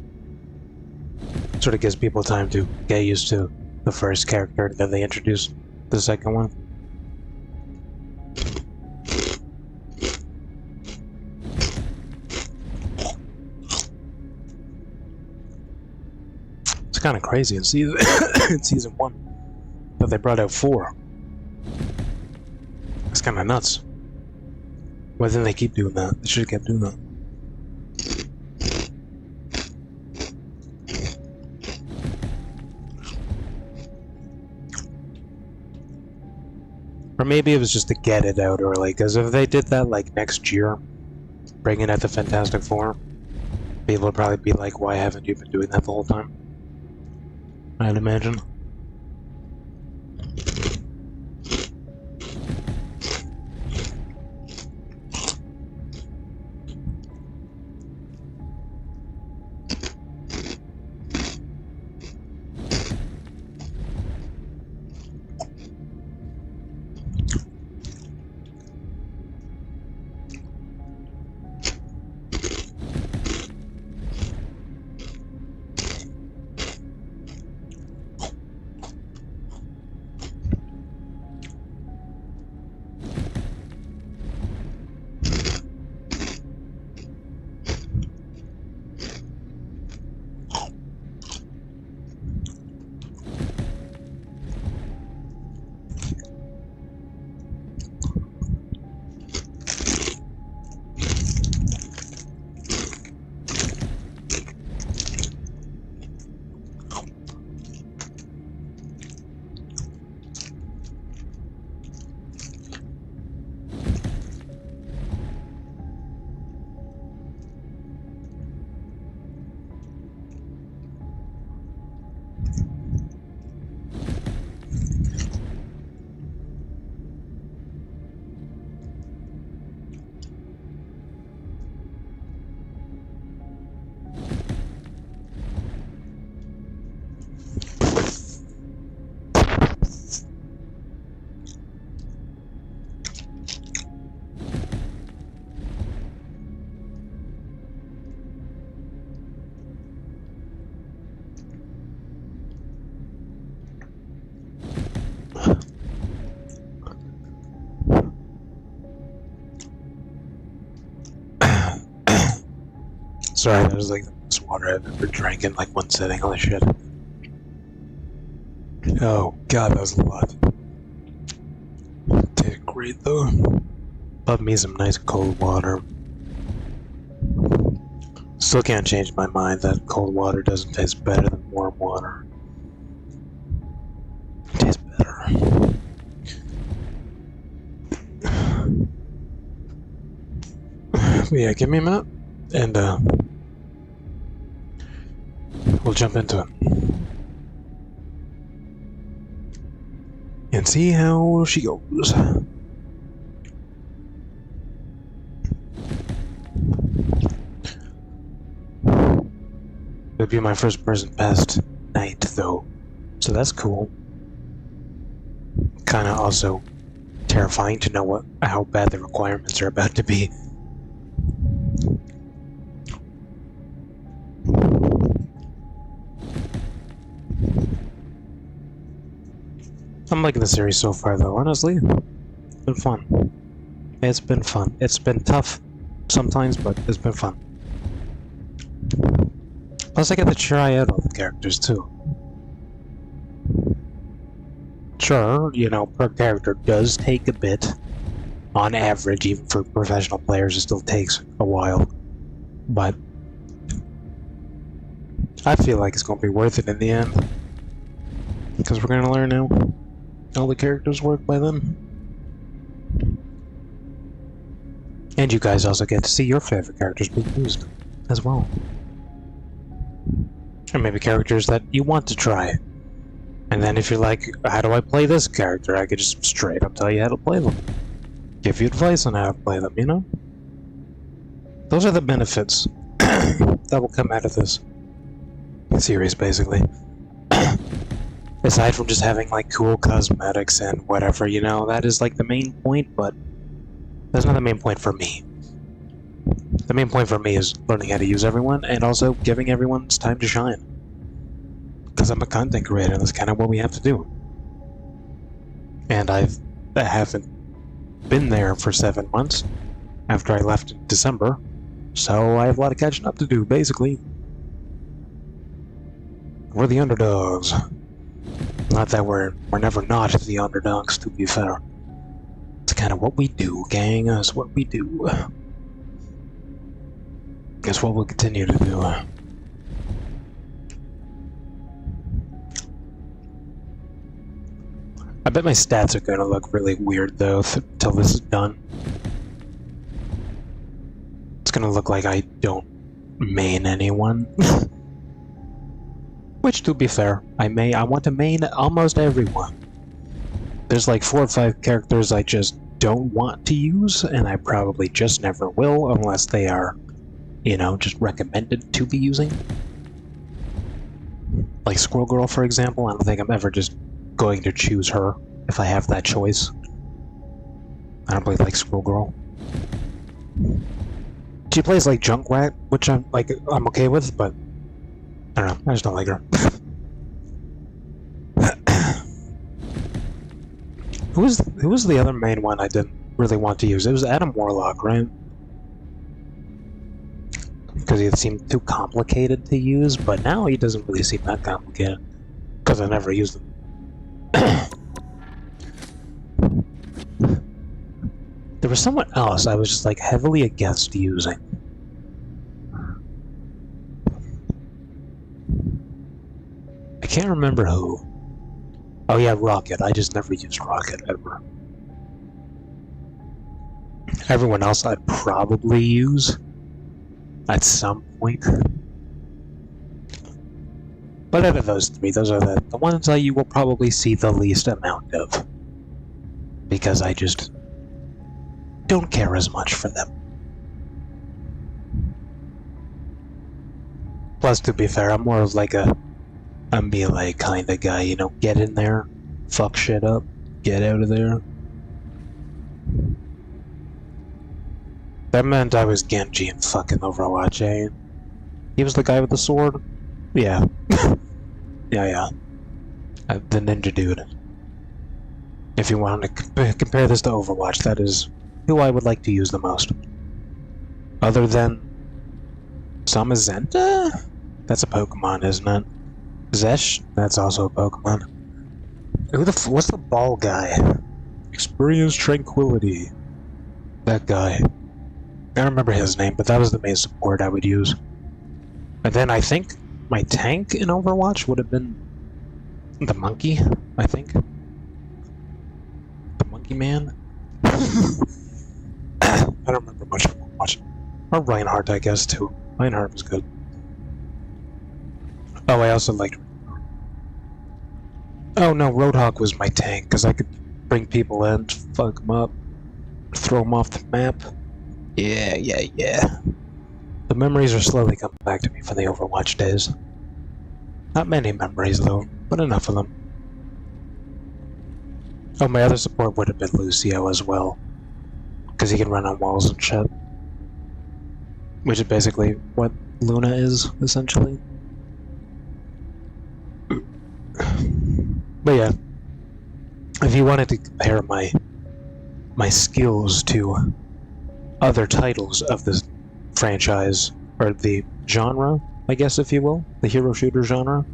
Sort of gives people time to get used to the first character, then they introduce the second one. It's kind of crazy in season in season 1 that they brought out 4. It's kind of nuts. Why didn't they keep doing that? They should have kept doing that. Or maybe it was just to get it out early, because if they did that like next year, bringing out the Fantastic Four, people would probably be like, why haven't you been doing that the whole time? I'd imagine. Sorry, that was like the most water I've ever drank in like one sitting. Holy shit. Oh god, that was a lot. Tasted great though. Love me some nice cold water. Still can't change my mind that cold water doesn't taste better than warm water. It tastes better. But yeah, give me a minute, and we'll jump into it. And see how she goes. It'd be my first person best night, though. So that's cool. Kinda also terrifying to know how bad the requirements are about to be. I'm liking the series so far, though, honestly. It's been fun. It's been fun. It's been tough sometimes, but it's been fun. Plus, I get to try out all the characters, too. Sure, you know, per character does take a bit. On average, even for professional players, it still takes a while. But I feel like it's going to be worth it in the end. Because we're going to learn how all the characters work by then. And you guys also get to see your favorite characters being used as well. Or maybe characters that you want to try. And then if you're like, how do I play this character? I could just straight up tell you how to play them. Give you advice on how to play them, you know? Those are the benefits that will come out of this series, basically. Aside from just having, like, cool cosmetics and whatever, you know? That is, like, the main point, but that's not the main point for me. The main point for me is learning how to use everyone, and also giving everyone's time to shine. Because I'm a content creator, that's kind of what we have to do. And I haven't been there for 7 months after I left in December, so I have a lot of catching up to do, basically. We're the underdogs. Not that we're never not the underdogs, to be fair. It's kind of what we do, gang. It's what we do. It's what we'll continue to do. I bet my stats are gonna look really weird, though, till this is done. It's gonna look like I don't main anyone. Which, to be fair, I want to main almost everyone. There's like 4 or 5 characters I just don't want to use, and I probably just never will unless they are, you know, just recommended to be using. Like Squirrel Girl, for example, I don't think I'm ever just going to choose her if I have that choice. I don't really like Squirrel Girl. She plays like Junkrat, which I'm okay with, but I don't know, I just don't like her. Who was the other main one I didn't really want to use? It was Adam Warlock, right? Because he seemed too complicated to use, but now he doesn't really seem that complicated. Because I never used him. There was someone else I was just like heavily against using. I can't remember who. Oh yeah, Rocket. I just never used Rocket ever. Everyone else I'd probably use at some point. But out of those 3, those are the ones that you will probably see the least amount of. Because I just don't care as much for them. Plus, to be fair, I'm more of like a melee kind of guy, you know, get in there, fuck shit up, get out of there. That meant I was Genji in fucking Overwatch, eh? He was the guy with the sword? Yeah. yeah. The ninja dude. If you want to compare this to Overwatch, that is who I would like to use the most. Other than Samazenta? That's a Pokemon, isn't it? Zesh? That's also a Pokemon. What's the ball guy? Experience Tranquility. That guy. I don't remember his name, but that was the main support I would use. And then I think my tank in Overwatch would have been the monkey, I think. The monkey man? I don't remember much from Overwatch. Or Reinhardt, I guess, too. Reinhardt was good. Oh, I also liked... Oh no, Roadhog was my tank, because I could bring people in, fuck them up, throw them off the map. Yeah. The memories are slowly coming back to me from the Overwatch days. Not many memories though, but enough of them. Oh, my other support would have been Lucio as well, because he can run on walls and shit. Which is basically what Luna is, essentially. But yeah, if you wanted to compare my skills to other titles of this franchise, or the genre, I guess if you will, the hero shooter genre,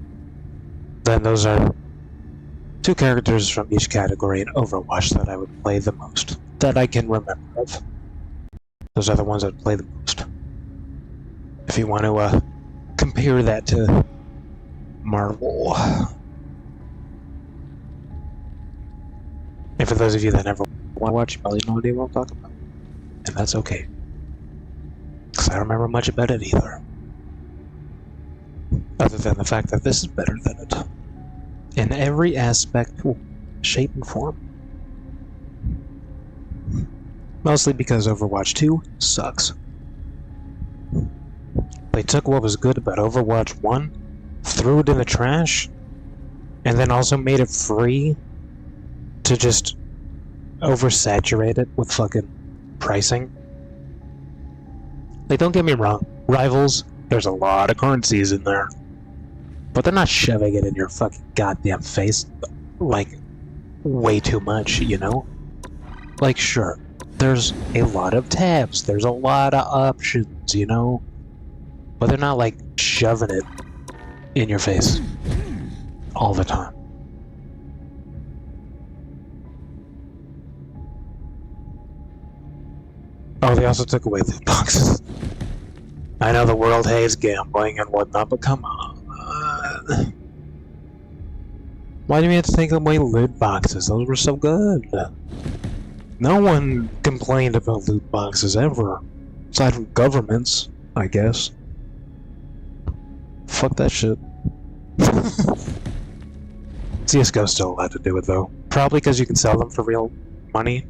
then those are two characters from each category in Overwatch that I would play the most, that I can remember of. Those are the ones I'd play the most. If you want to compare that to Marvel. And for those of you that never want to watch, you probably have no idea what I'm talking about. And that's okay. Because I don't remember much about it either. Other than the fact that this is better than it. In every aspect, shape, and form. Mostly because Overwatch 2 sucks. They took what was good about Overwatch 1, threw it in the trash, and then also made it free to just oversaturate it with fucking pricing. Like, don't get me wrong, Rivals, there's a lot of currencies in there. But they're not shoving it in your fucking goddamn face, like, way too much, you know? Like, sure, there's a lot of tabs, there's a lot of options, you know? But they're not, like, shoving it in your face all the time. Oh, they also took away loot boxes. I know the world hates gambling and whatnot, but come on. Why do you have to take away loot boxes? Those were so good. No one complained about loot boxes ever. Aside from governments, I guess. Fuck that shit. CSGO's still allowed to do it though. Probably because you can sell them for real money.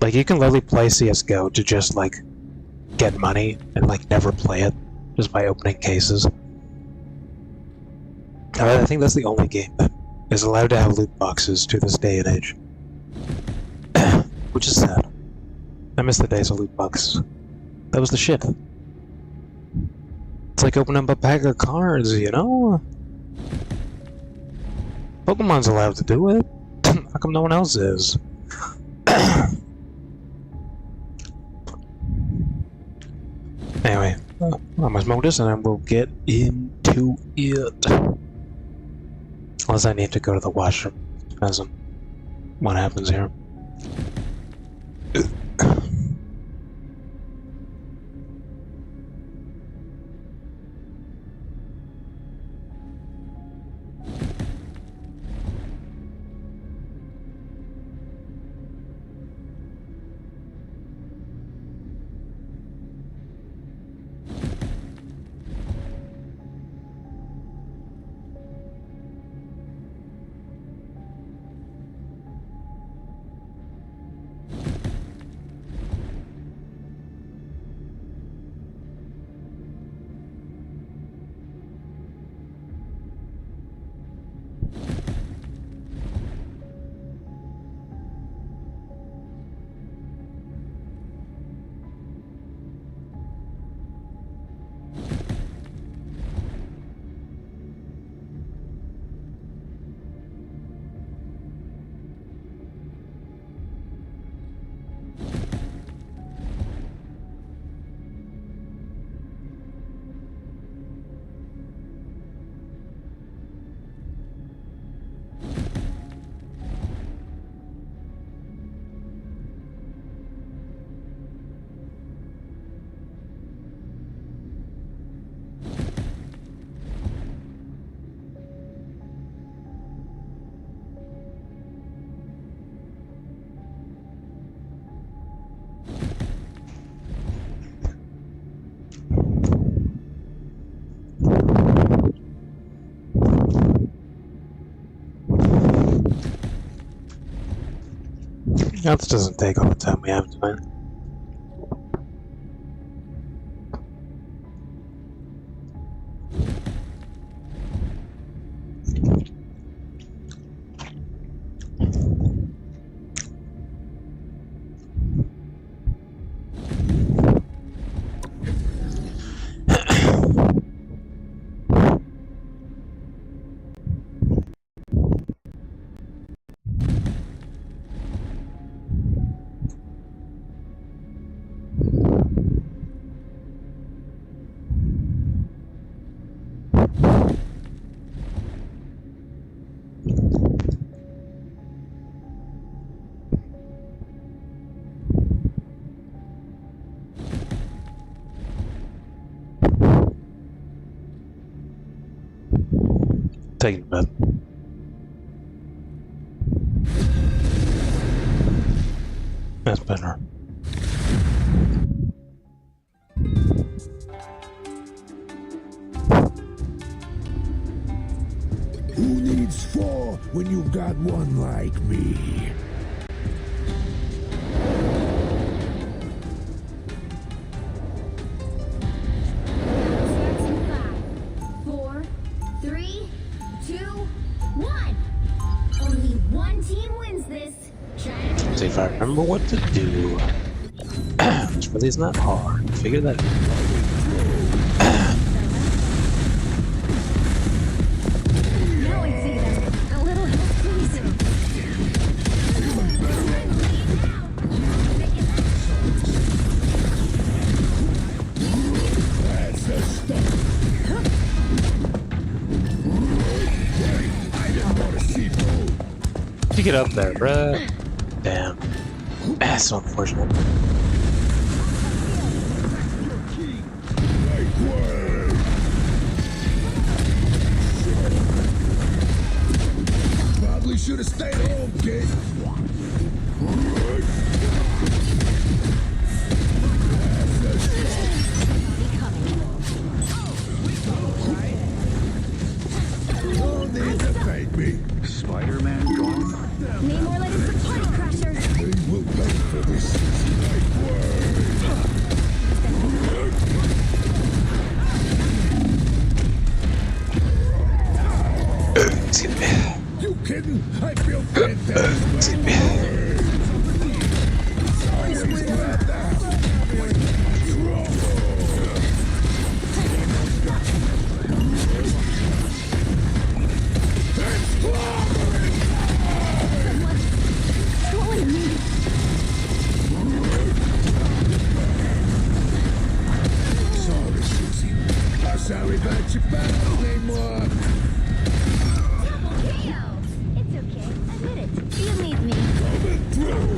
Like, you can literally play CSGO to just, like, get money and, like, never play it. Just by opening cases. I think that's the only game that is allowed to have loot boxes to this day and age. Which is sad. I miss the days of loot boxes. That was the shit. It's like opening up a pack of cards, you know? Pokemon's allowed to do it. How come no one else is? Anyway, I'm gonna smoke this and then we'll get into it. Unless I need to go to the washroom. Depends on what happens here. That doesn't take all the time we have tonight. taking a bit. That's better. Who needs four when you've got one like me? Starts in 5, 4, 3, 2, 1. Only one team wins this. Try to See if I remember what to do. This really is not hard. Figure that out. Now I see them. A little help, please. That's the stuff. I didn't want to see food. You get up there, bruh. Damn. That's so unfortunate. Make way. Probably should have stayed home, kid. No need to thank me. Spider-Man gone? Namor let in for party crasher. They will pay for this. Make way. Excuse me. You kidding? I feel fantastic. Excuse me. Always glad to have Swallowing me. Sorry, Susie. I'm sorry about your battle, Namor. It's okay. Admit it. You need me. Coming through.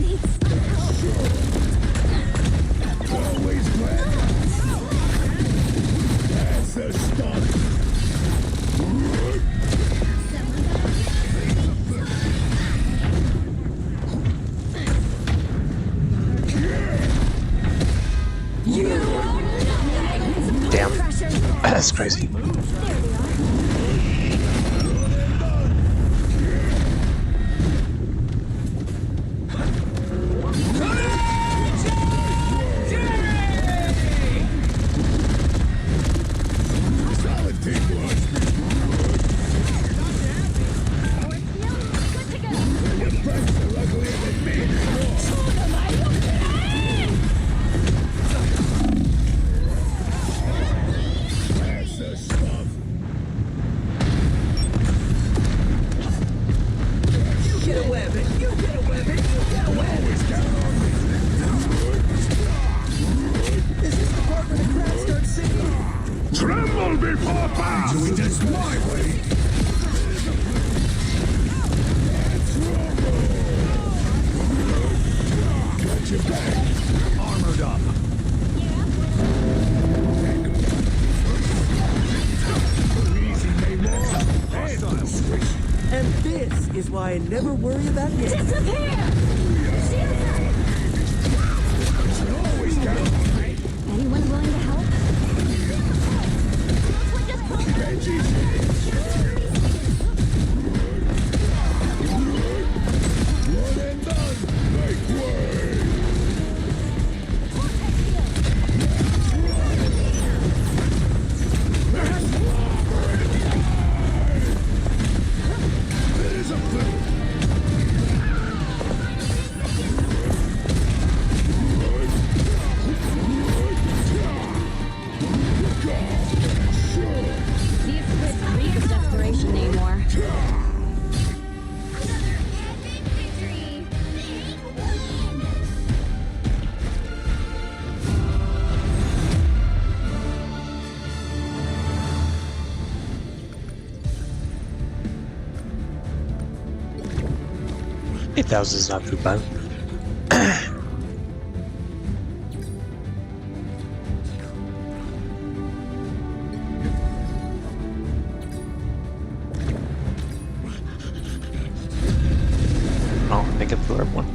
Needs some help. Always glad. That's the stuff. Damn. Crusher. That's crazy. There they are. Solid teamwork. Good to go. Your friends are uglier than me. That's the stuff. You get a weapon. You get a weapon. You get a weapon. Always count on me. Is this the part where the crowd starts singing? Tremble before power. Do it just my way. Got your back. Armored up. Easy, Namor. And squish. And this is why I never worry about you. Disappear! Always count on me. Anyone willing to help? One and done. Make way. It is a flip. These scripts reek of desperation, Namor. $8,000 is not too bad. one.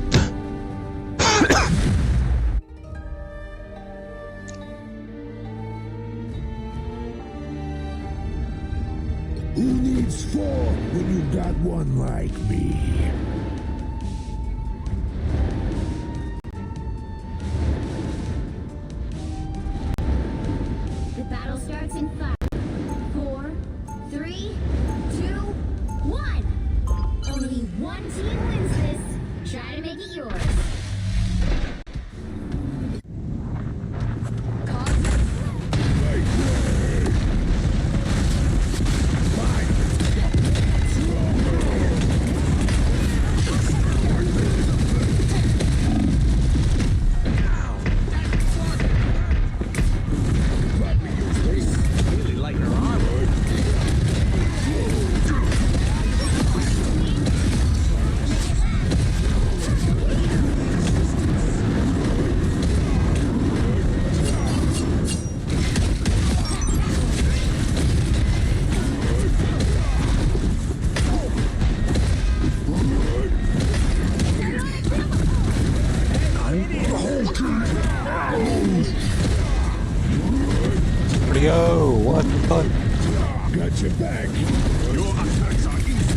Who needs four when you've got one like me? The battle starts in 5, 4, 3, 2, 1. Only one team wins this. Try to make it yours. Yo, what the fuck? Got your back. Your attacks are easy.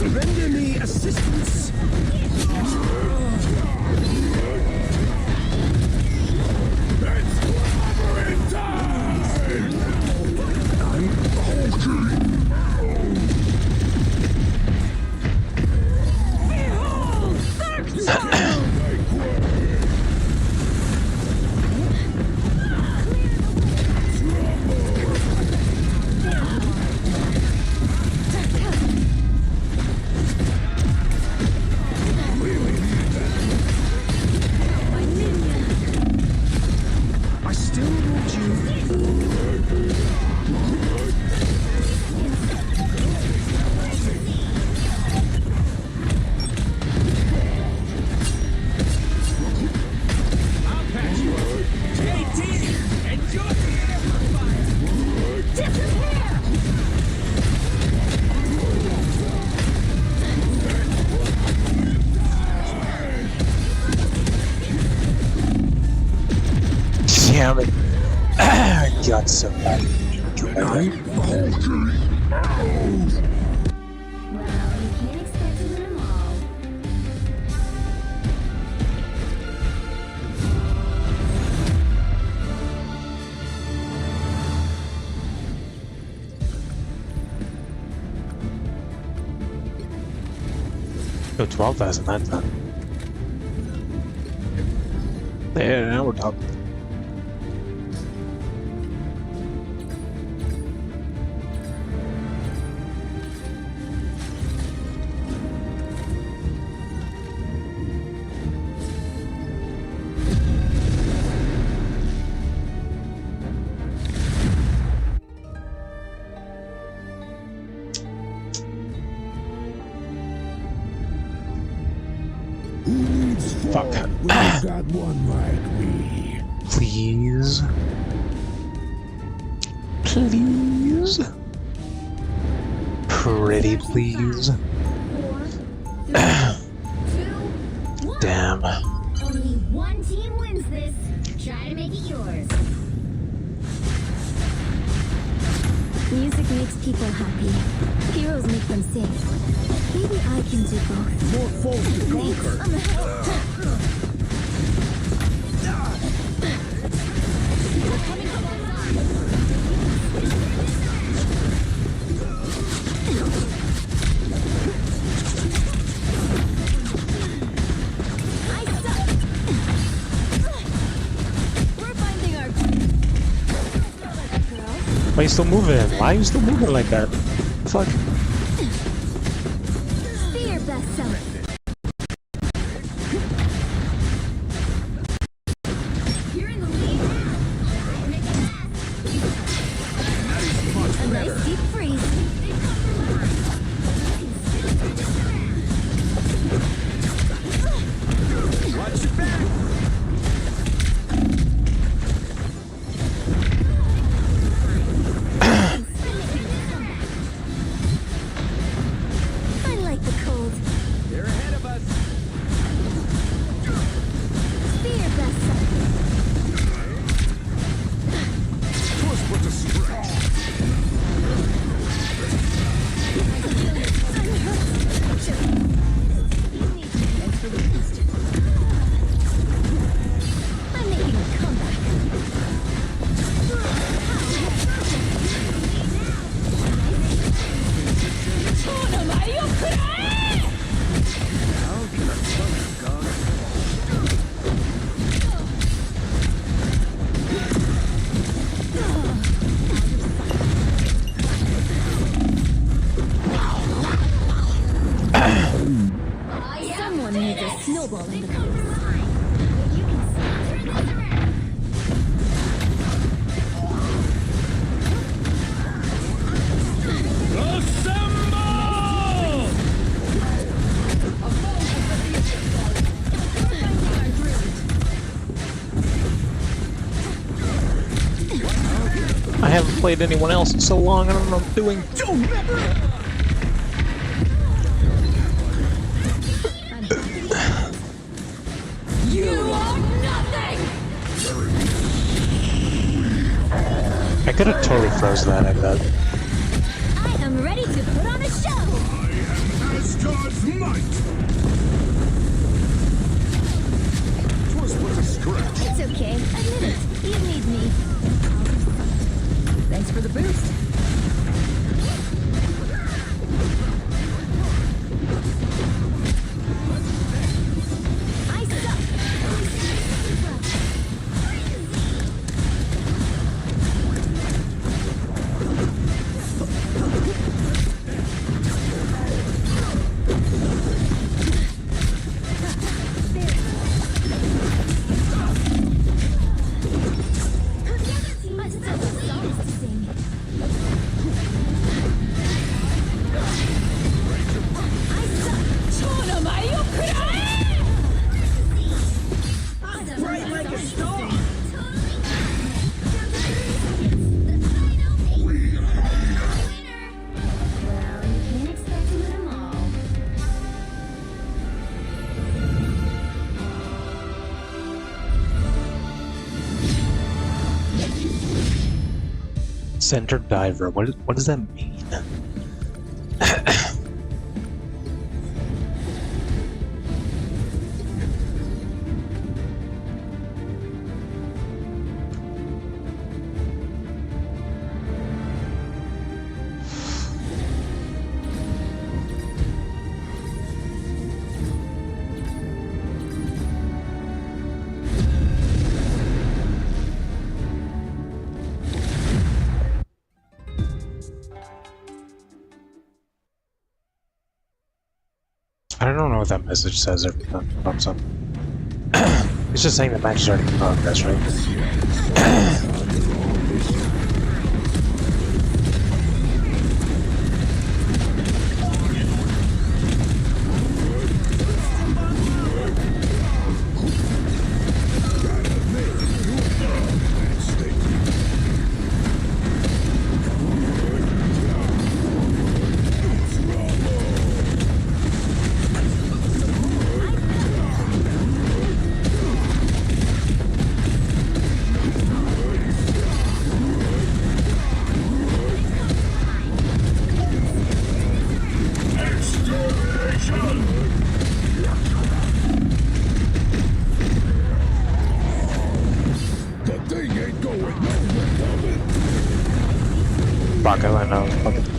Render me assistance. It's clobbering time. I'm Behold, dark Damn it. God, so bad. Well, you can't expect to win them all. Go 12,000 that time. Yeah, now we're talking. Who needs four Fuck. when you got one like me? Please. Please. Pretty please. 4, 3, 2, 1. Damn. Only one team wins this. Try to make it yours. Music makes people happy. Heroes make them sing. Maybe I can do both. More foes to conquer. I suck. We're finding our girl. Why are you still moving? Why are you still moving like that? Fuck. Be your best self. You're in the lead now. Try to make it last. A nice deep freeze. They come from behind. You can still turn this around. Watch your back. I like the cold. They're ahead of us. Be your best self. Push with the stretch. I'm making a comeback. Someone needs a snowball in the coast. You can still turn this around. Assemble! I haven't played anyone else in so long, I don't know what I'm doing. You are nothing! I could have totally froze that, I bet. I am ready to put on a show! I am Asgard's might. Twist with the stretch. It's okay. Admit it. You need me. Thanks for the boost. I suck. I still have songs to sing. I suck. I'm bright like a star. Well, you can't expect to win them all. Center diver, what does that mean? I don't know what that message says every time it pops up. It's just saying the match is already in progress, right?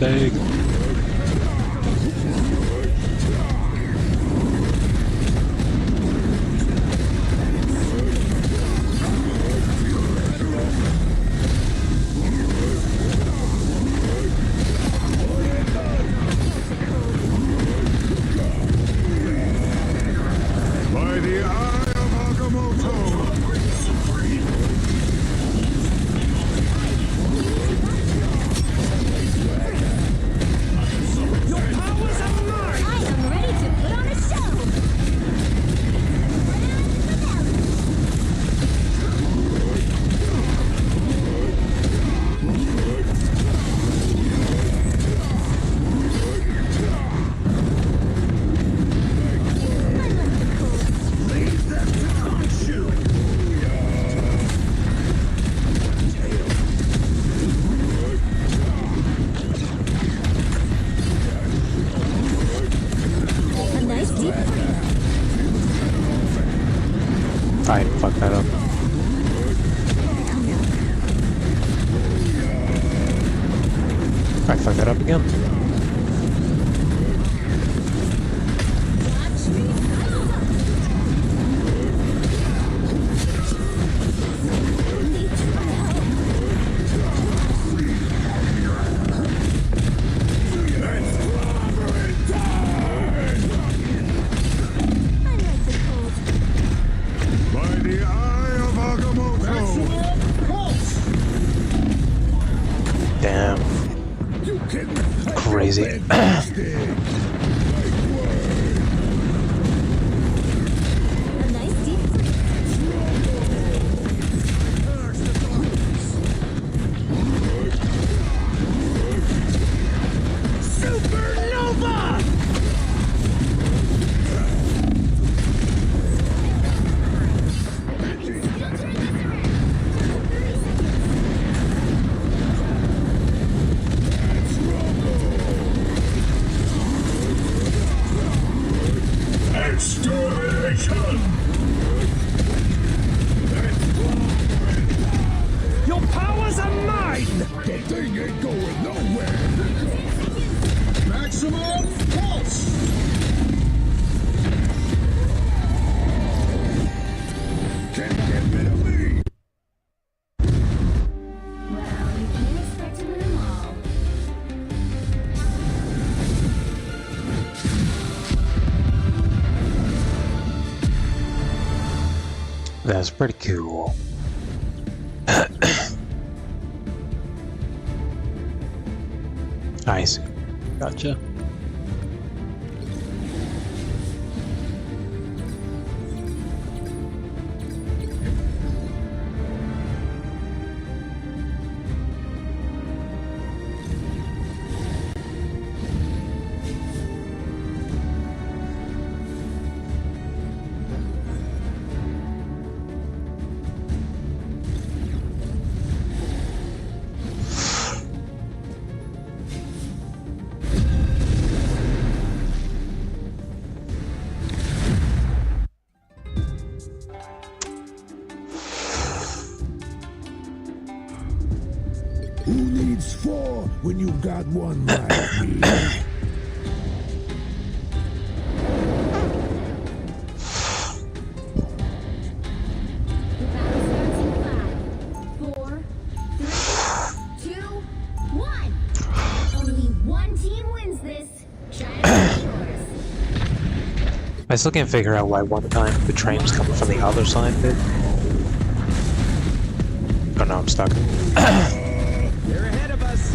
big. By the eye of Agamotto! Your powers are mine! I am ready to put on a show! Leave them to punch you! A nice deep I fucked that up. I fucked that up again. I like the cold. By the eye of Agamotto! Damn. You can Crazy. A nice deep Supernova! Extermination! Your powers are mine! The thing ain't going nowhere! Maximum pulse! Can't get rid of me! Well, you can't expect to win them all. That's pretty cool. I see. Gotcha. Who needs four when you got one like me? The battle starts in 5, 4, 3, 2, 1. Only one team wins this. Try to win yours. I still can't figure out why one time the train was coming from the other side of it. Oh no, I'm stuck. They're ahead of us.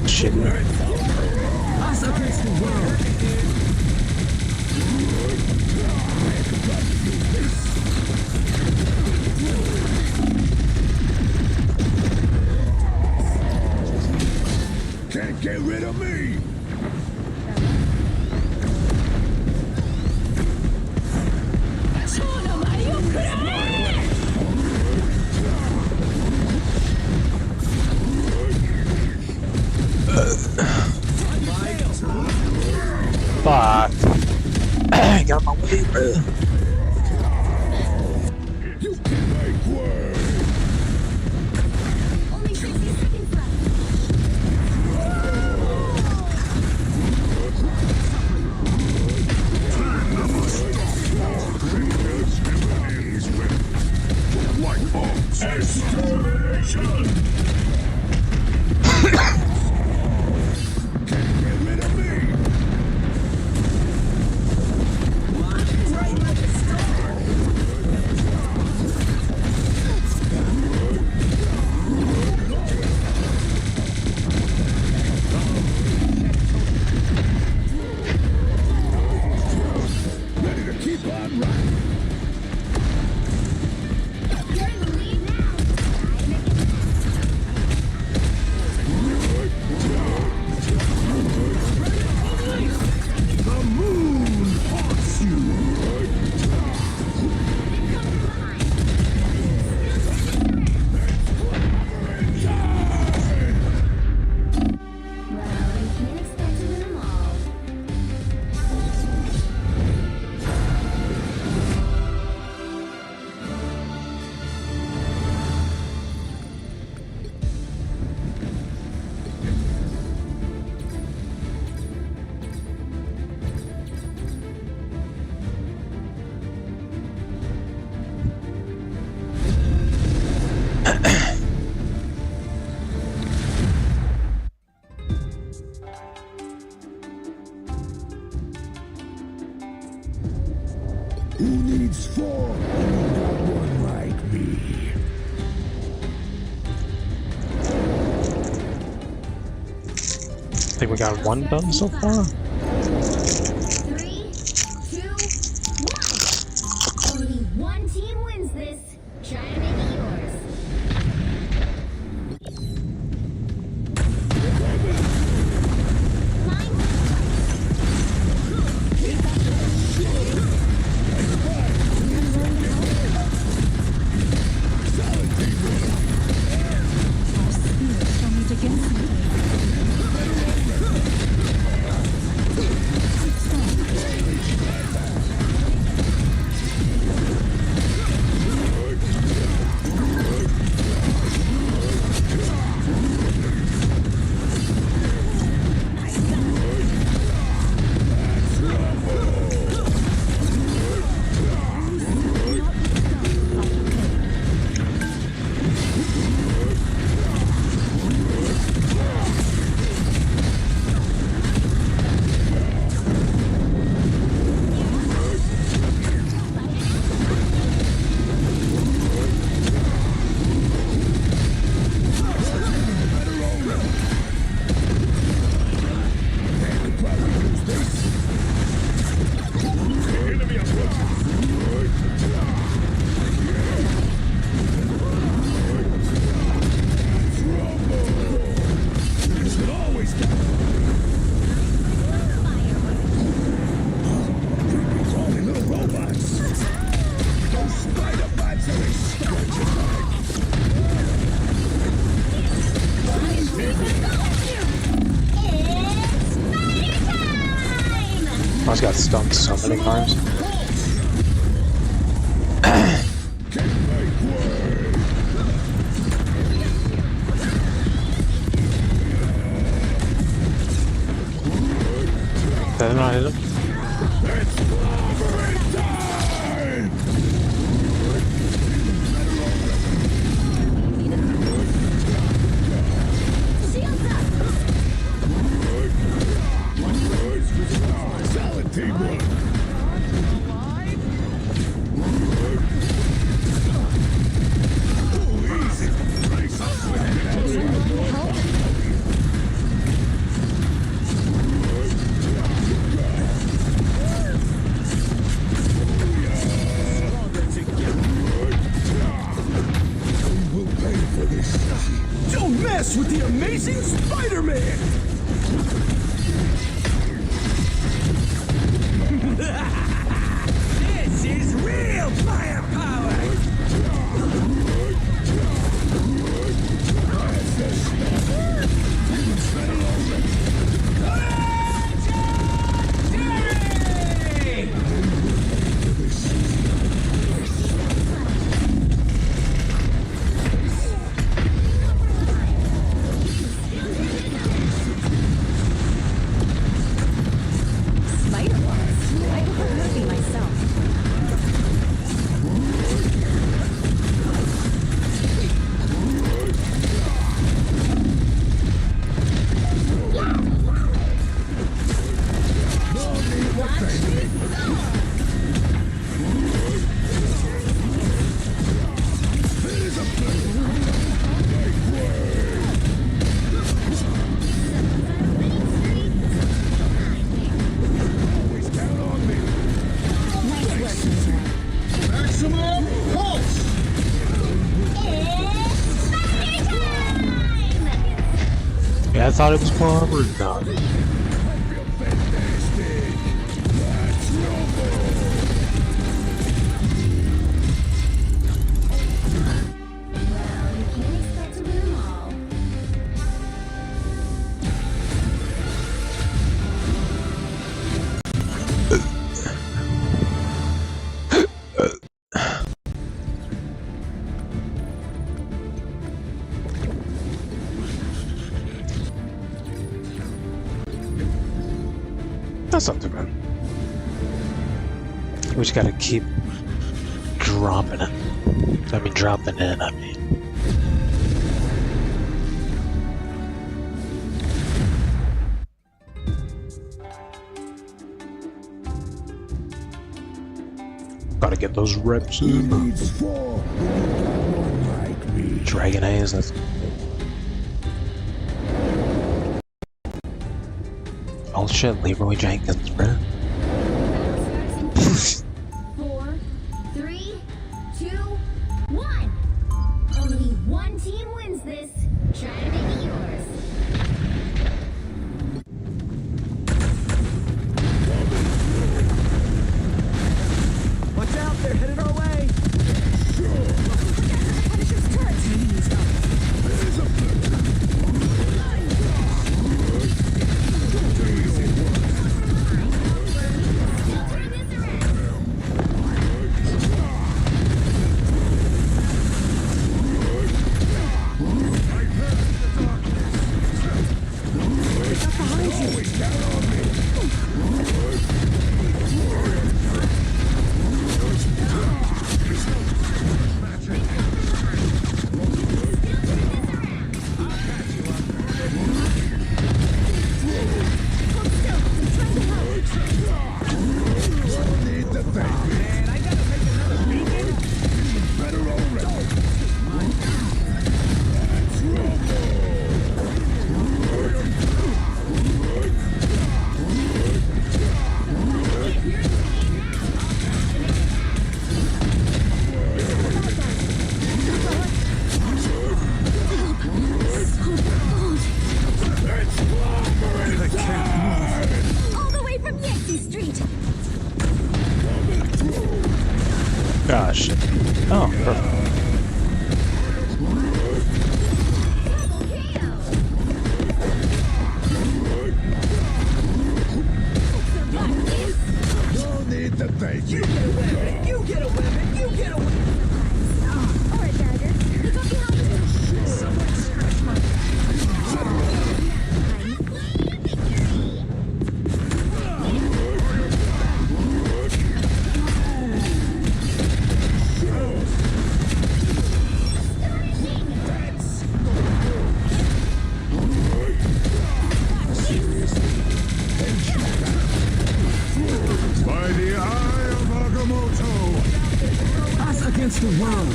Shit. Us against the world. Can't get rid of me. Fuck. Get out of my way, bro. You can make way. Only 60 seconds left. Like bombs. Extermination. Can't get rid of me. Ready to keep on running. You're in the lead now. The moon haunts you. Well, you can't expect to win them all. Who needs four when you got one like me? I think we got one done so far. 3, 2, 1. Only one team wins this. Try to make it yours. I just got stunned so many times. Did I not hit him? Spider-Man! This is real firepower! Spider-Wars. I prefer movie myself. Maximum pulse! Yeah, I thought it was covered. No. Well, you can't expect to win them all. That's not too bad. We just gotta keep dropping it. I mean, dropping in, I mean. Gotta get those reps in. Needs four. One like me. Dragon A's, that's. Oh shit, Leroy Jenkins, bruh. Starts in 4, 3, 2, 1. Only one team wins this. Try to make it yours. Watch out, they're headed our way. Gosh. Oh, perfect. No need to thank you. You get a weapon. You get a weapon. You get a weapon. Alright, Dagger. He got behind you. Someone scratch my. By the eye of Agamotto, us against the world.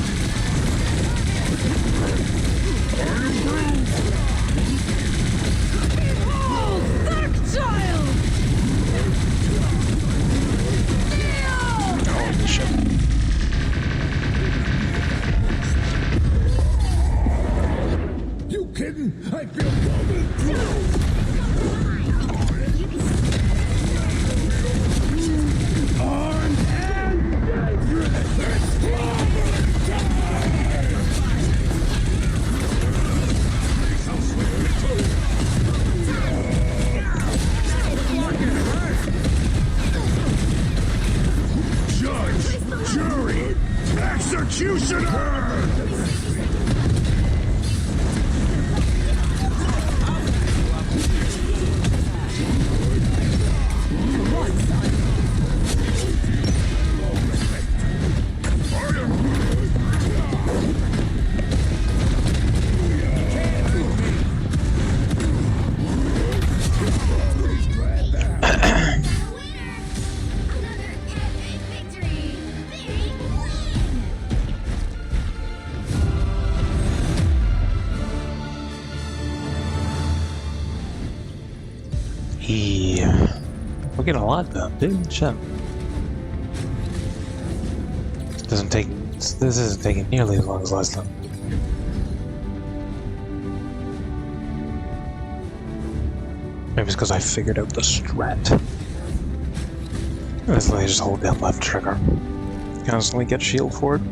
Holy shit. You kidding? I feel coming through. Yeah. We're getting a lot done, dude. Shit. This isn't taking nearly as long as last time. Maybe it's because I figured out the strat. Basically, just hold down left trigger. Constantly get shield for it.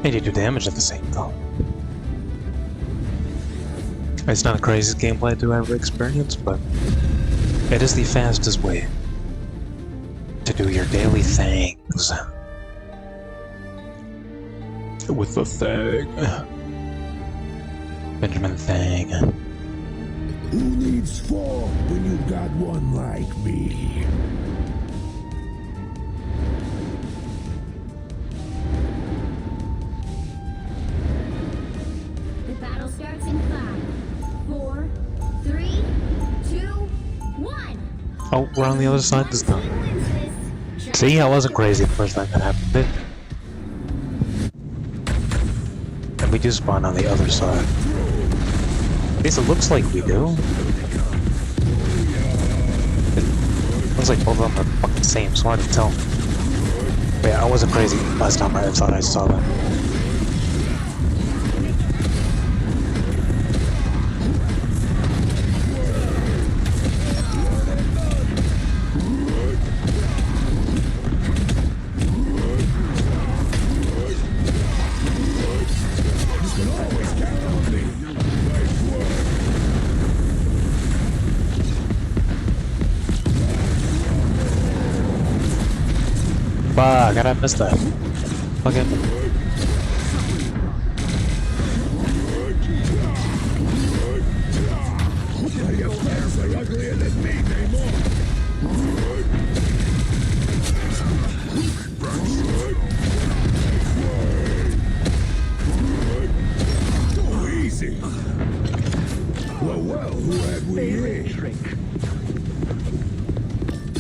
And you do damage at the same time. It's not the craziest gameplay to ever experience, but it is the fastest way to do your daily things. With the thing. Benjamin thing. Who needs four when you've got one like me? The battle starts in 5, 4, 3, 2, 1. Oh, we're on the other side this time. Wins this. See, I wasn't crazy the first time that happened, did and we do spawn on the other side. At least it looks like we do. It looks like both of them are fucking the same, so hard to tell. But yeah, I wasn't crazy last time I thought I saw that. Fuck, I missed that. Fucking. Your friends are uglier than me, Namor. Too easy. Well, who have we here?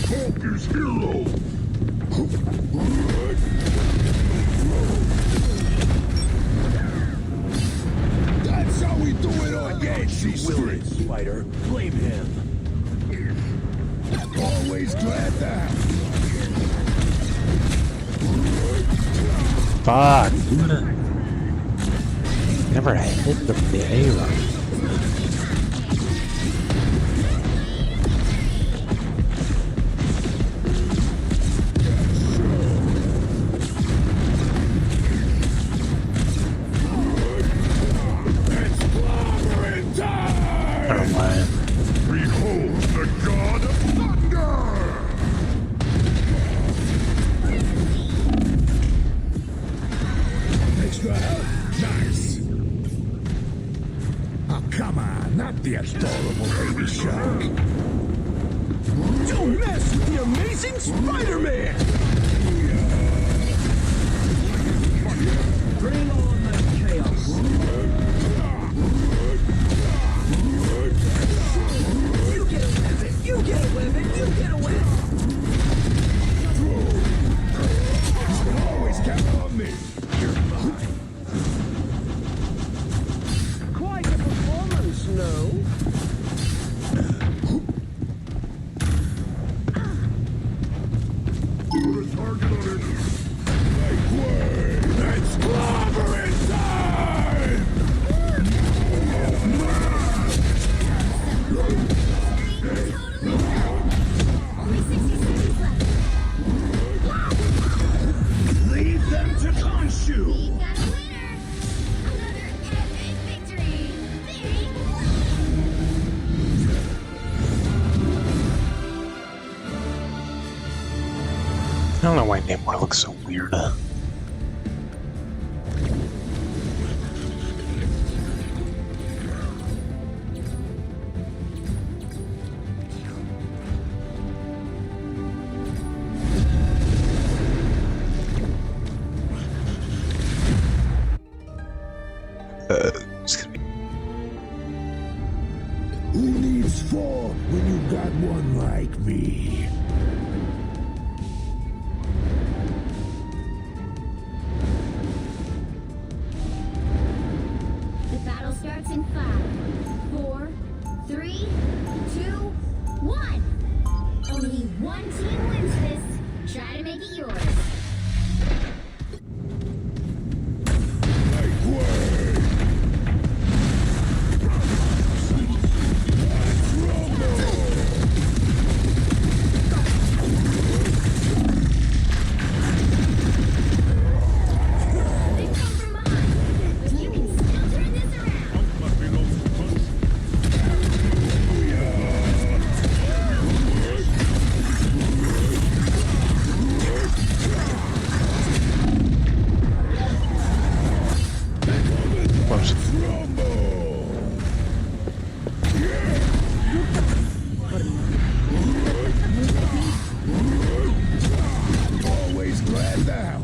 Focus hero. That's how we do it on Yankee Street. Spider, blame him. Always glad that. Fuck, dude. Never hit the TheTrueAura. Behold the god of thunder! Extra help? Nice! Oh, come on, not the adorable baby shark. Don't mess with the amazing Spider-Man! Bring on the chaos! You get away with it! You get away with it! You get away! You can always count on me. You're mine. Quite a performance, no? Put a target on it. Make way! It's clobbering time! Leave them to Khonshu! We've got a winner! Another epic victory! Big I don't know why Namor looks so weird. Excuse me. Who needs four when you've got one like me? The battle starts in 5, 4, 3, one team wins this. Try to make it yours. Always glad to help.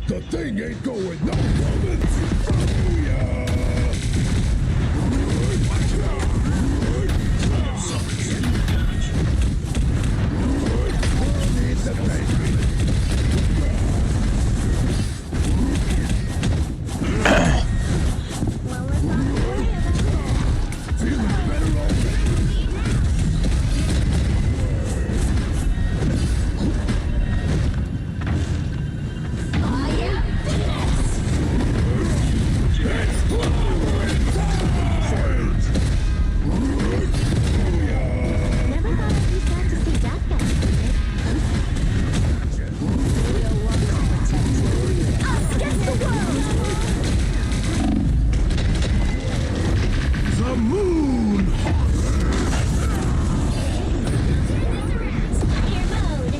The thing ain't going no coming. Never thought I'd be sad to see that guy. Us against the world! The moon! Fire mode.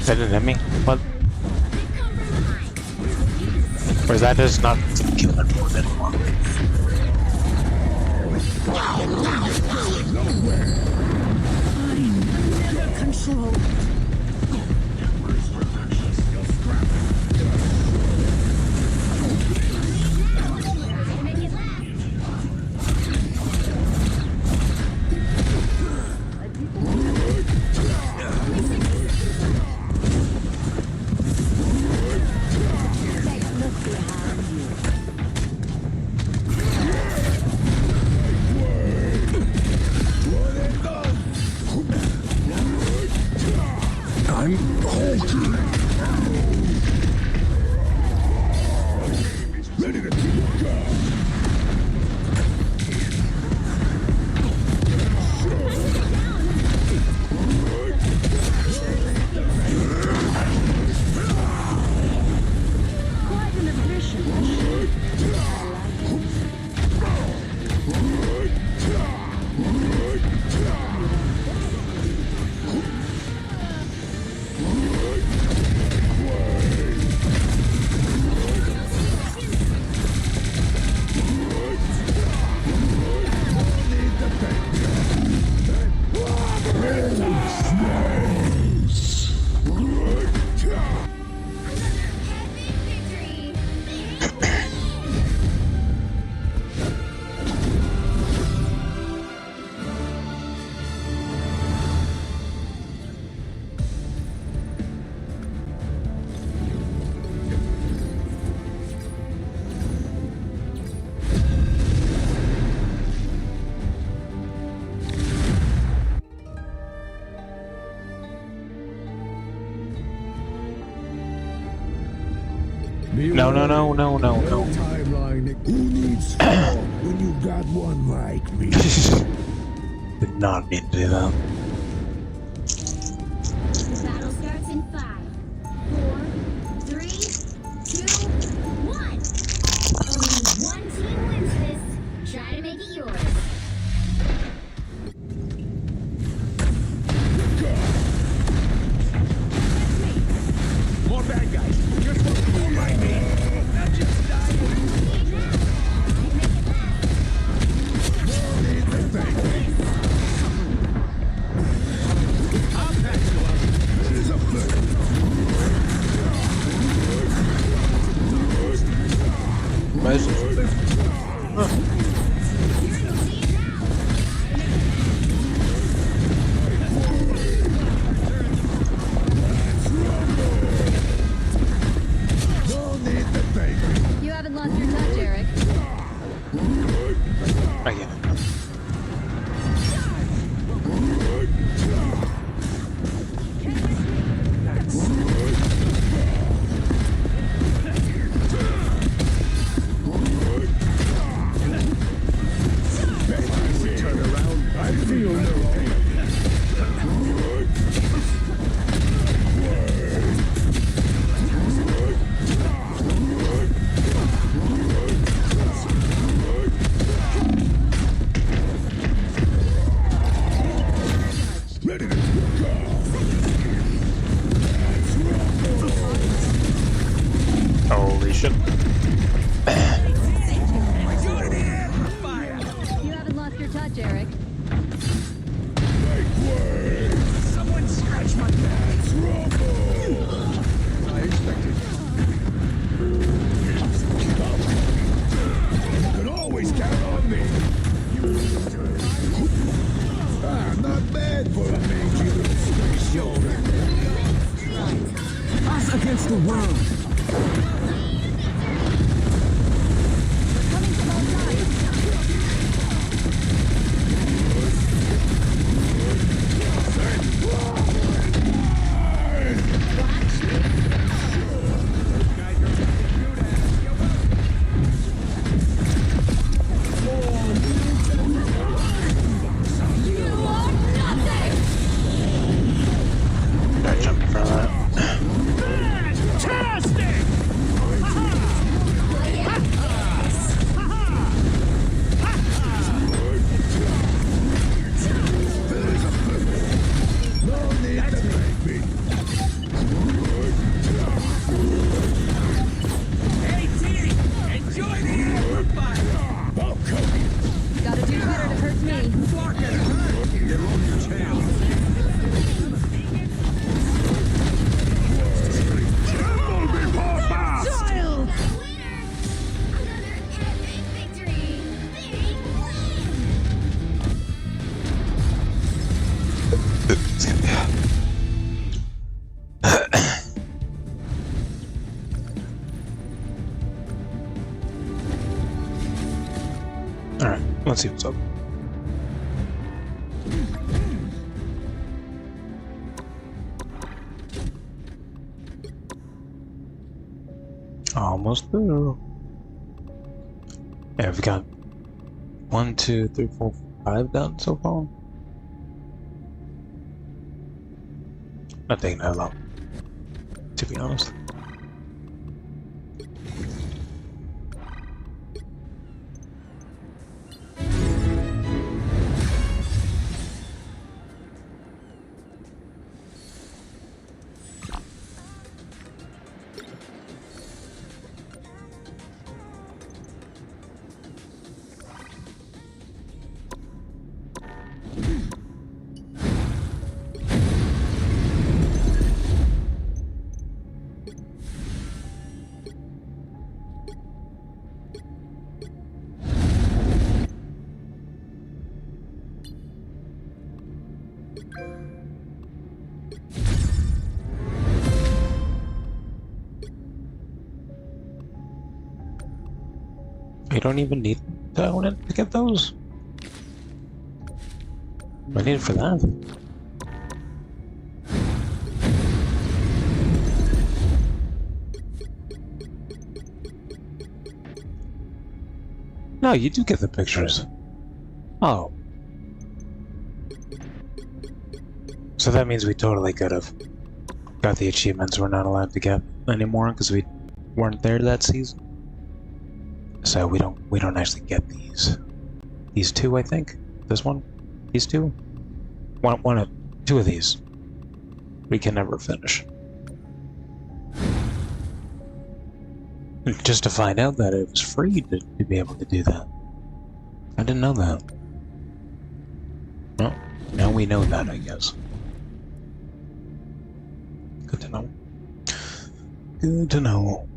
That didn't hit me? What? Or is that just not killing everyone anymore? Control. Make it last. I'm halted. Ready to keep it going. Quite an admission. Victory. No. Timeline. Who needs support when you've got one like me? Did not mean to do that. The battle starts in 5, 4, 3, 2, 1. Only one team wins this. Try to make it yours. More bad guys. You're supposed to go right. against the world. Coming from all sides. I jumped from that. Fantastic! No need to thank me. Hey, team! Enjoy the amplifier! Gotta do better to hurt me. They're on your tail. Tremble before fast! Child! The winner! Another epic victory! Big win! Alright, let's see what's up. Almost there. Yeah, we've got 1, 2, 3, 4, 5 done so far. Not taking that long, to be honest. You don't even need to own it to get those. I need it for that. No, you do get the pictures. Oh. So that means we totally could have got the achievements we're not allowed to get anymore because we weren't there that season. So we don't actually get these. These two, I think. This one? These two? One of two of these. We can never finish. Just to find out that it was free to be able to do that. I didn't know that. Well, now we know that, I guess. Good to know. Good to know.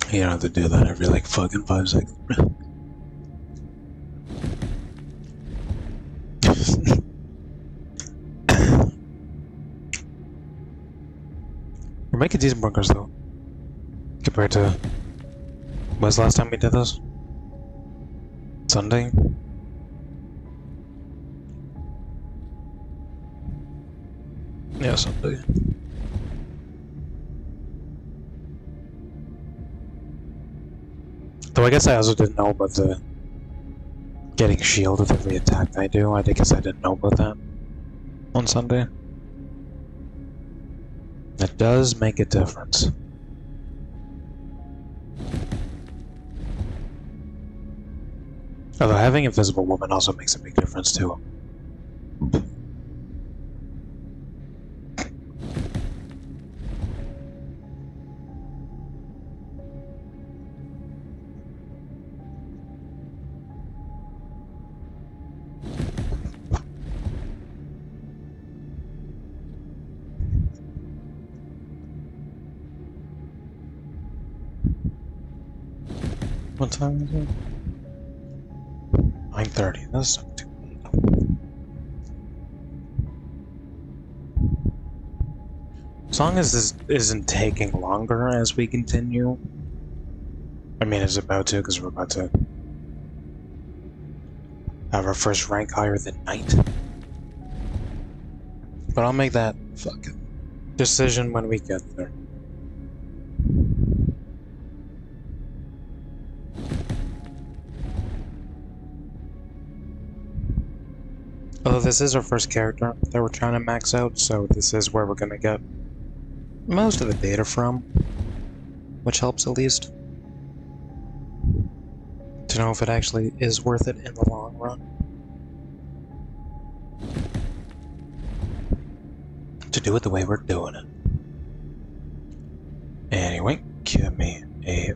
You don't have to do that every like fucking 5 seconds. We're making decent progress though, compared to when's the last time we did this? Sunday? Yeah, Sunday. Though I guess I also didn't know about the getting shield with every attack I do. I guess I didn't know about that. on Sunday. It does make a difference. Although having Invisible Woman also makes a big difference too. What time is it? 9:30. That's not too late. As long as this isn't taking longer as we continue. I mean, it's about to, because we're about to have our first rank higher than Knight. But I'll make that fucking decision when we get there. Although this is our first character that we're trying to max out, so this is where we're gonna get most of the data from, which helps at least to know if it actually is worth it in the long run. To do it the way we're doing it. Anyway, give me a...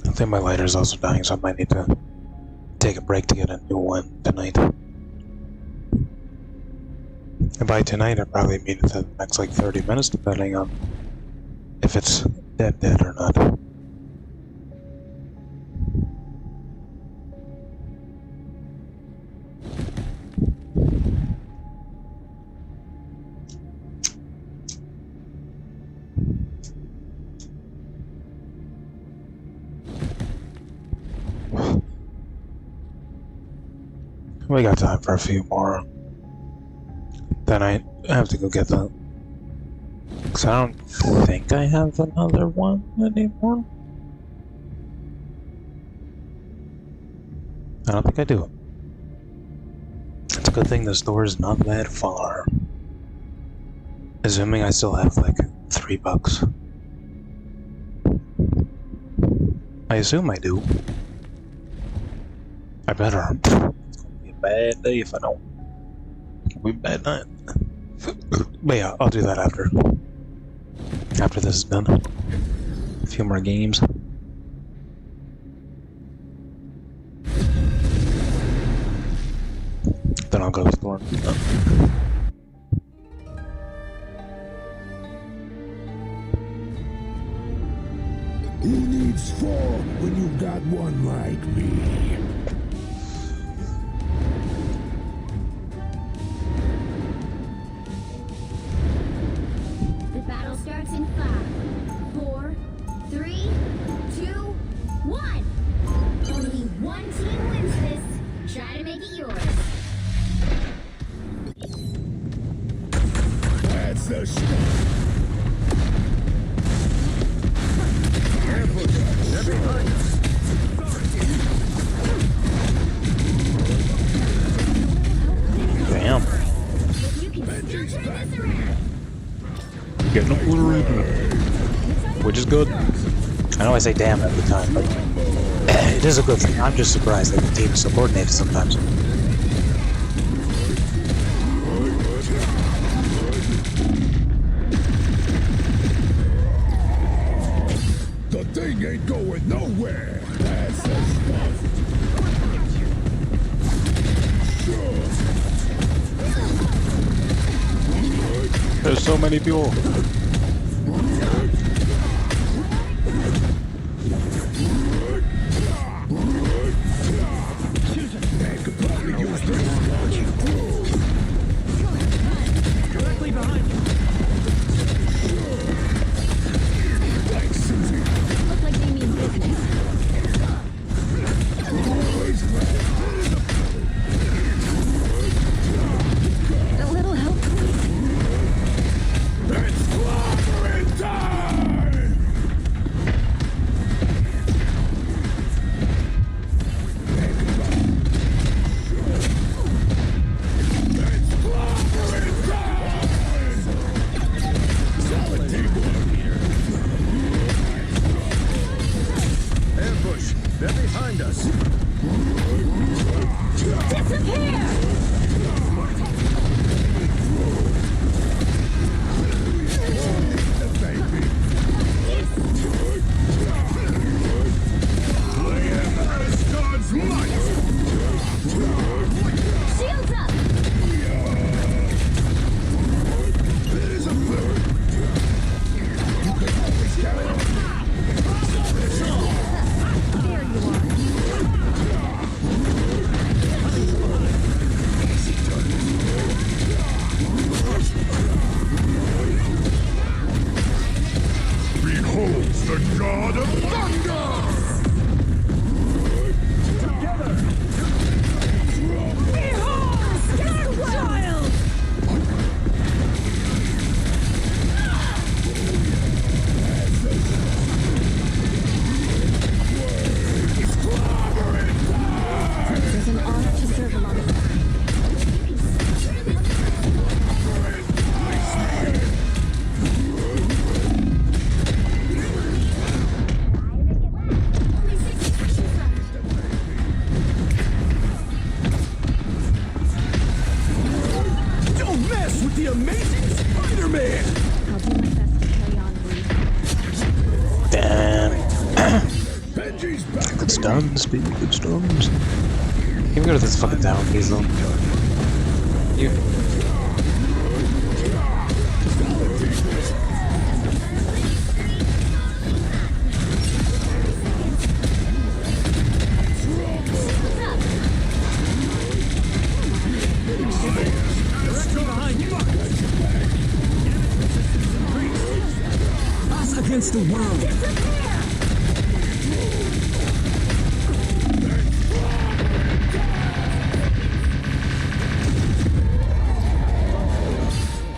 I think my lighter's also dying, so I might need to take a break to get a new one tonight. And by tonight, I probably mean the next like 30 minutes, depending on if it's dead or not. We got time for a few more. Then I have to go get the... Because I don't think I have another one anymore. I don't think I do. It's a good thing the store is not that far. Assuming I still have like $3. I assume I do. I better. It's gonna be a bad day if I don't. It'll be a bad night. But yeah, I'll do that after. After this is done. A few more games. Then I'll go to the store. Who needs four when you've got one like me? The battle starts in 5, 4, 3, 2, 1. Only one team wins this. which is good. I know I say damn every time, but it is a good thing. I'm just surprised that the team is so coordinated sometimes. The thing ain't going nowhere. That's the stuff. There's so many people. Directly behind you. Look like they mean business. A little help, please. It's clobbering time! It's clobbering time! Solid teamwork here. Ambush. They're behind us. Disappear! Play him as God's light! Shields up! There's a bird! You can always count on me! There you are. Behold the God of Thunder! Child! There's an honor to serve alongside. Don't mess with the amazing Spider-Man! I'll do my best to carry on, Lee. Damn. Benji's back! Good stuns, baby. Good stuns. Can we go to this fucking town, please, though? You. Directly behind you. Us against the world.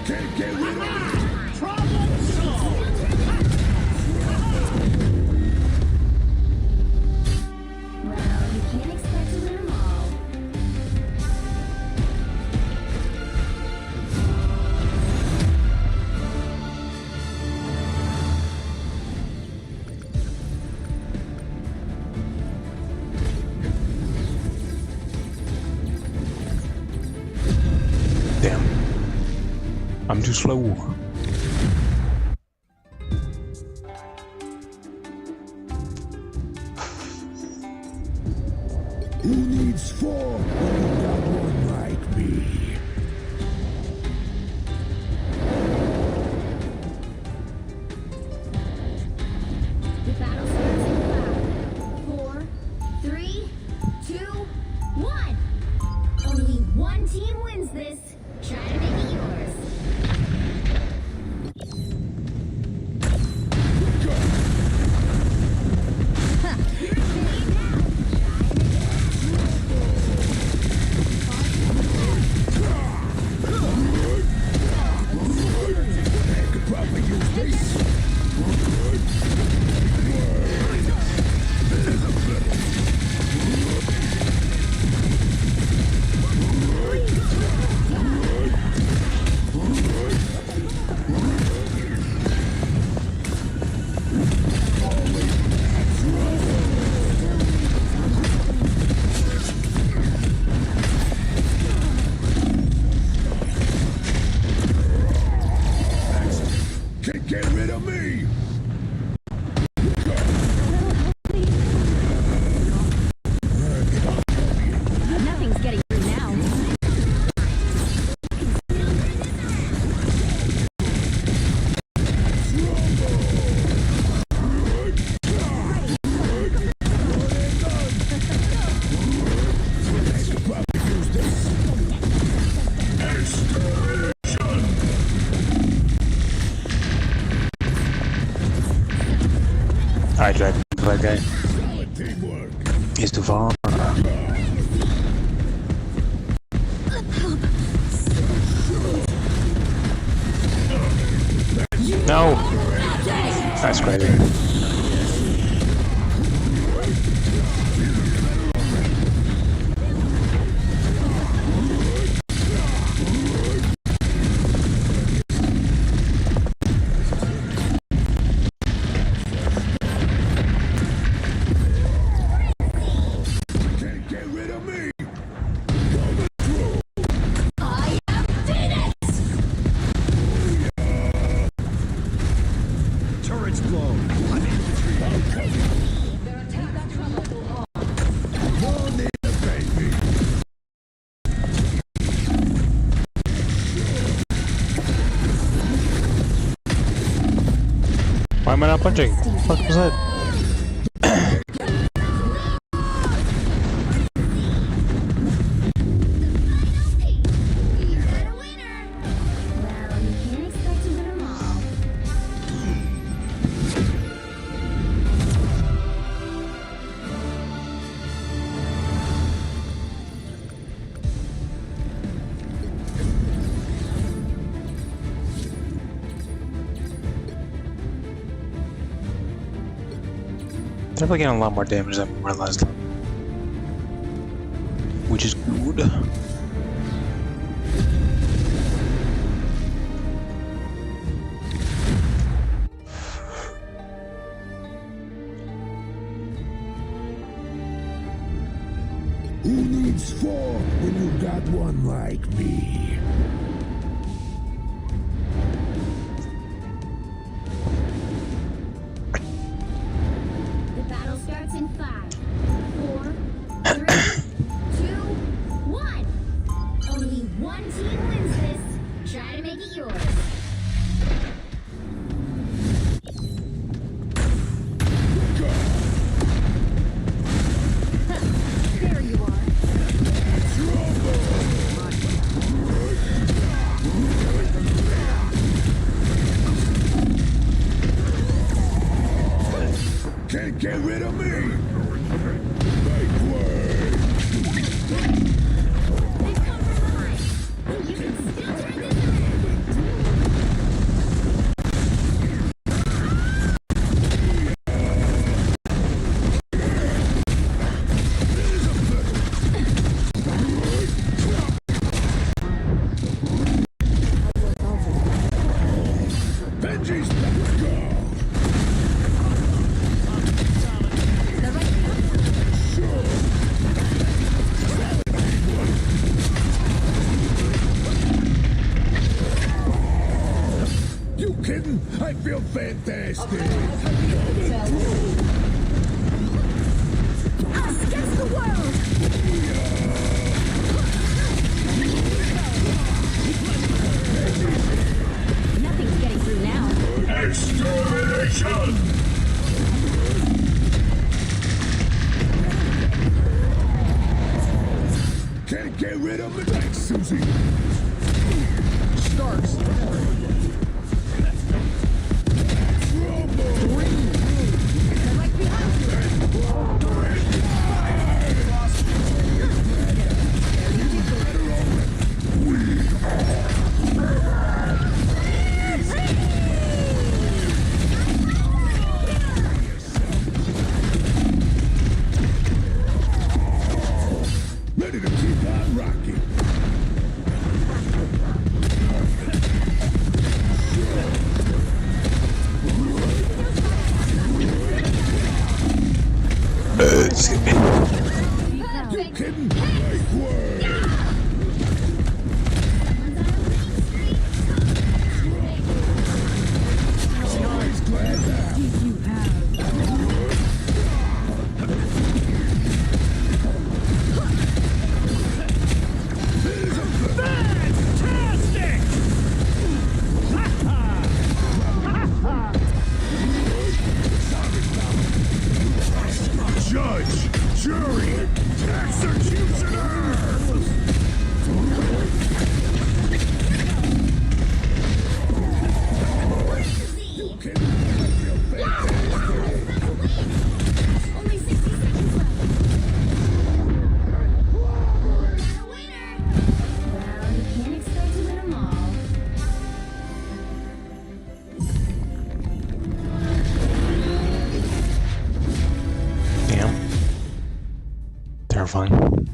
Can't get rid of me! Problem solved! Well, you can't expect to win them all. Damn. I'm too slow. Who needs four when you got one like me? The battle starts in 5, 4, 3, 2, 1. Only one team wins this. Try to make it yours. I tried to kill that guy. Teamwork. He's too far. No! That's crazy. Can't get rid of me. I am Phoenix! Turret's blown. I'm infantry. No need to bait me. Why am I not punching? What the fuck was that? You got a winner! Well, you can't expect to win them all. Definitely getting a lot more damage than we were last time. Which is good. Who needs four when you got one like me? The battle starts in 5, 4, 3, 2, 1. Only one team wins this. Try to make it yours. There you are. Can't get rid of me. Make way. They've come from behind. You can still turn this around. Benji's let's go. You kidding? I feel fantastic. Us against the world! Nothing's getting through now. Extermination! Can't get rid of me. Thanks, Susie. Starks. Ready to keep on rocking. Excuse me. You kidding? Make way. Always glad now. Fantastic! Judge, jury, executioner! You kidding? I feel fantastic. terrifying.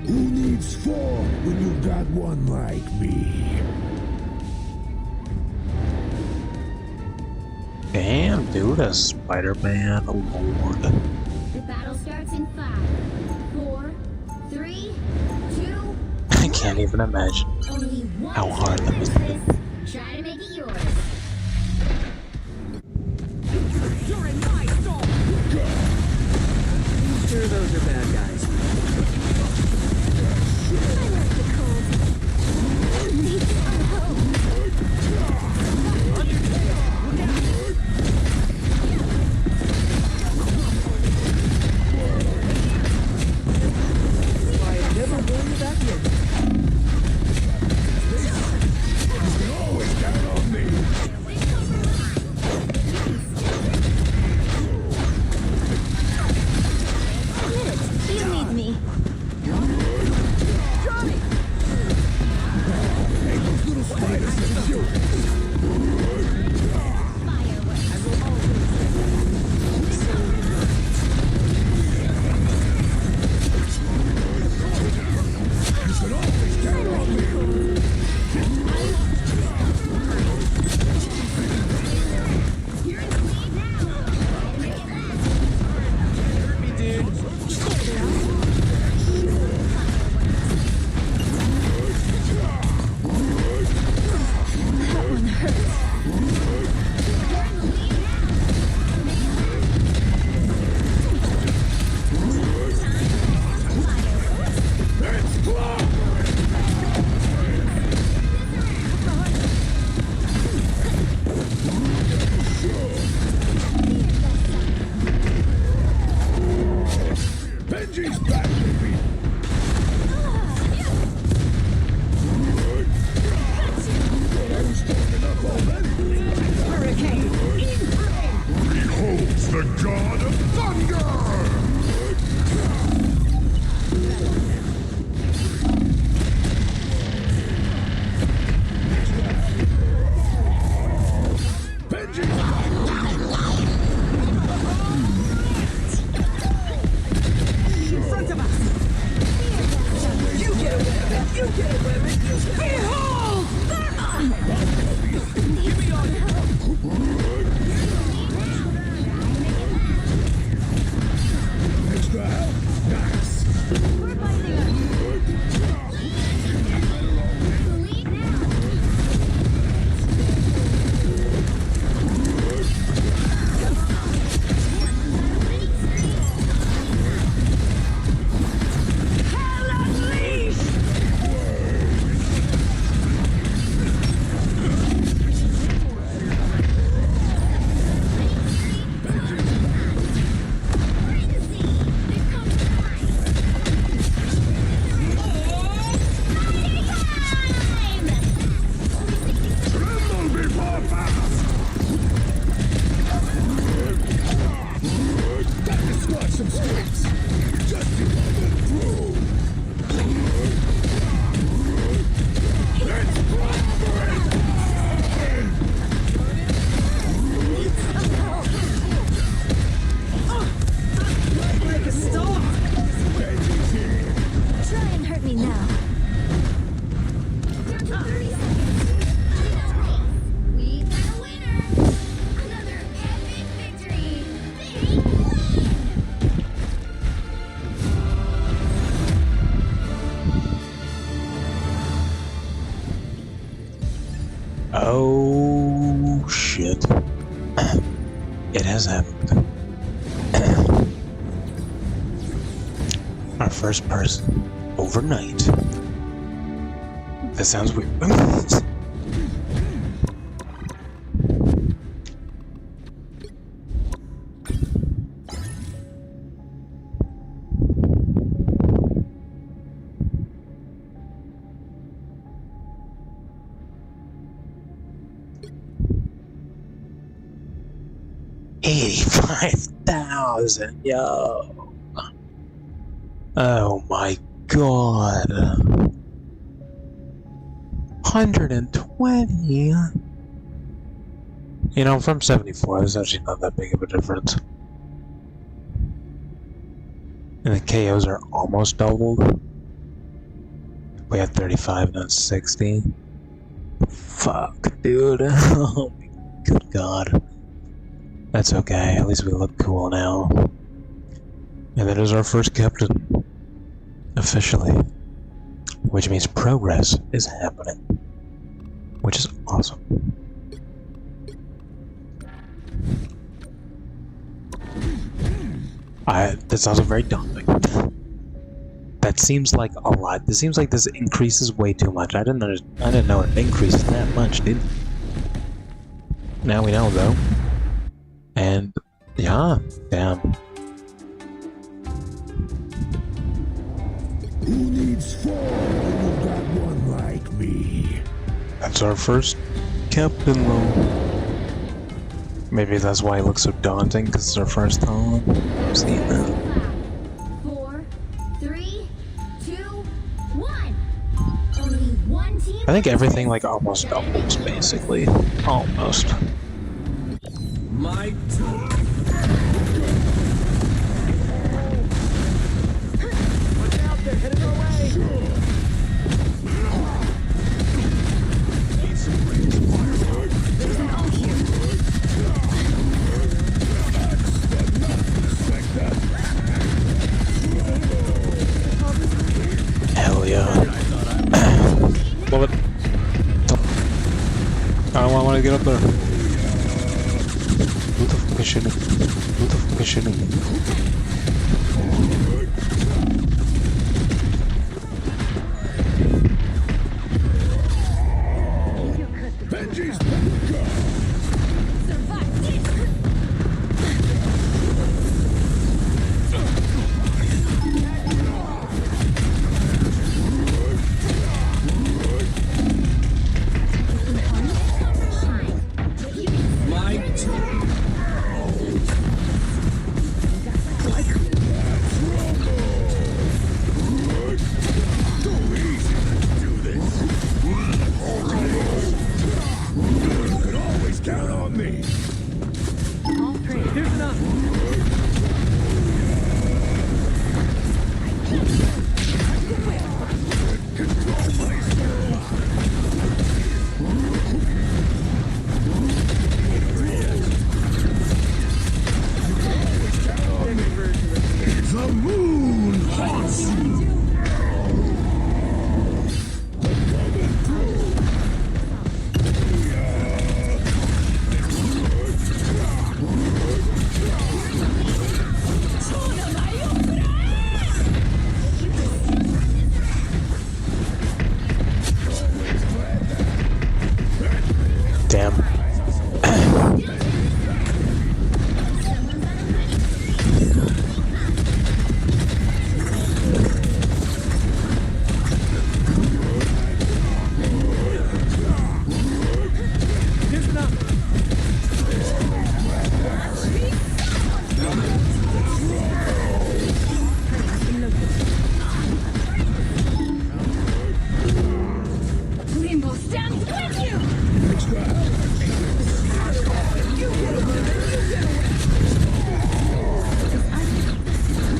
Who needs four when you've got one like me? Damn, dude, a Spider-Man, oh lord. The battle starts in 5, 4, 3, 2. I can't even imagine Only one how hard that was. team wins this. Try to make it yours. You're in my soul! Sure, those are bad guys. I like the cold. At least I hope. I never warned you that yet. You can always count on me. You need me. Hey, those little spiders are cute. You can always count on me. Hurt me, dude. That one hurts. Benji's back, baby. I was strong enough already. Hurricane! Beholds the god of thunder! Benji's In front of us! You get a weapon! You get a weapon! Behold! Give me all your help! extra help. Nice. We're binding up. The lead now. Hell unleashed! Tremble before fast. Time to squash some streets. Just you move through. It's Like a star! Benji's here. Try and hurt me now. Down to 30 seconds. We've got a winner. Another epic victory. Big win. Oh shit. It has happened. Our first person overnight. That sounds weird. $85,000, yo. Oh my god. 120. You know, from 74, there's actually not that big of a difference. And the KOs are almost doubled. We had 35, not 60. Fuck, dude. Oh my good god. That's okay, at least we look cool now. And that is our first captain. Officially. Which means progress is happening. Which is awesome. That's also very daunting. That seems like a lot. This seems like this increases way too much. I didn't know it increases that much, dude. Now we know though. And yeah, damn. Who needs four when you got one like me? That's our first captain though. Maybe that's why it looks so daunting, because it's our first time seeing that. 4, 3, 2, 1. Only one team. I think everything like almost doubles, basically. Almost. My turn. Watch out, they're headed our way. Need some range fire. There's an ult here. Hell yeah. Love it. I want to get up there. Who the fuck is shooting? Who the fuck is shooting? Benji's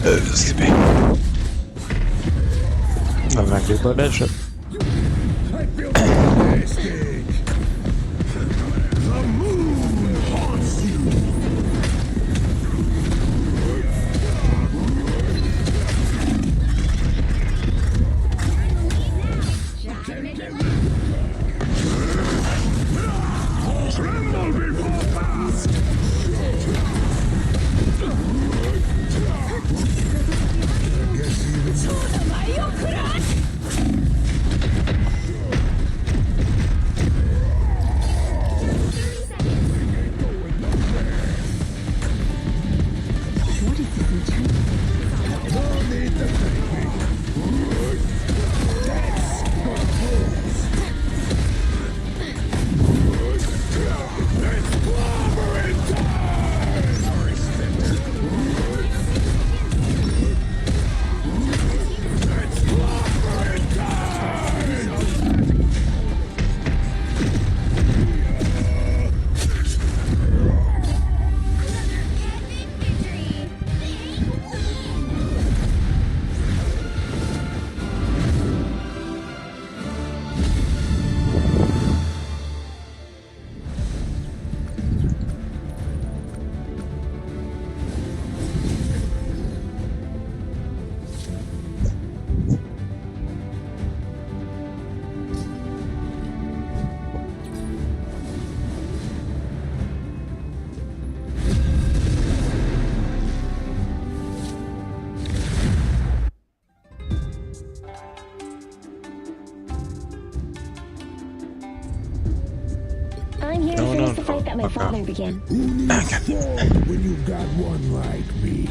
Excuse me. Nothing I can do about that shit. I feel fantastic. The moon haunts you. Tremble before fast. the fight that my father began. Who needs four when you've got one like me?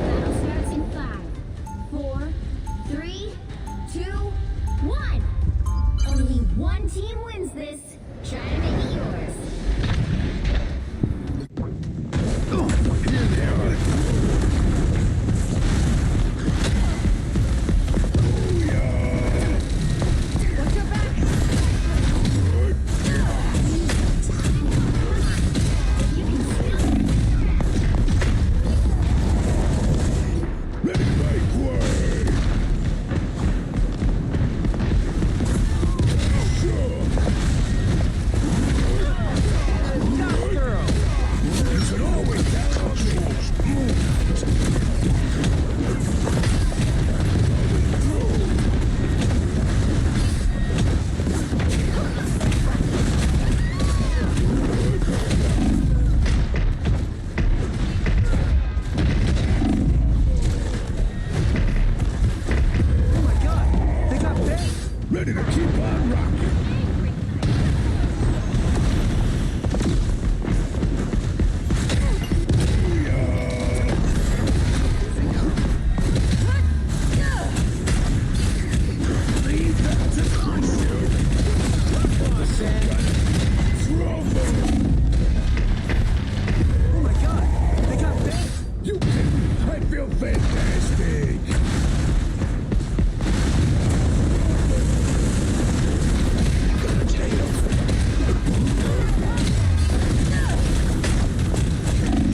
Battle starts in 5, 4, 3, 2, 1. Only one team wins this. Try to make it yours. Watch your back. You can still. Let it make way! You can always count on Oh my god! They got bit! ready to keep on rocking. Oh my god! They got bit! You kidding? I feel fantastic.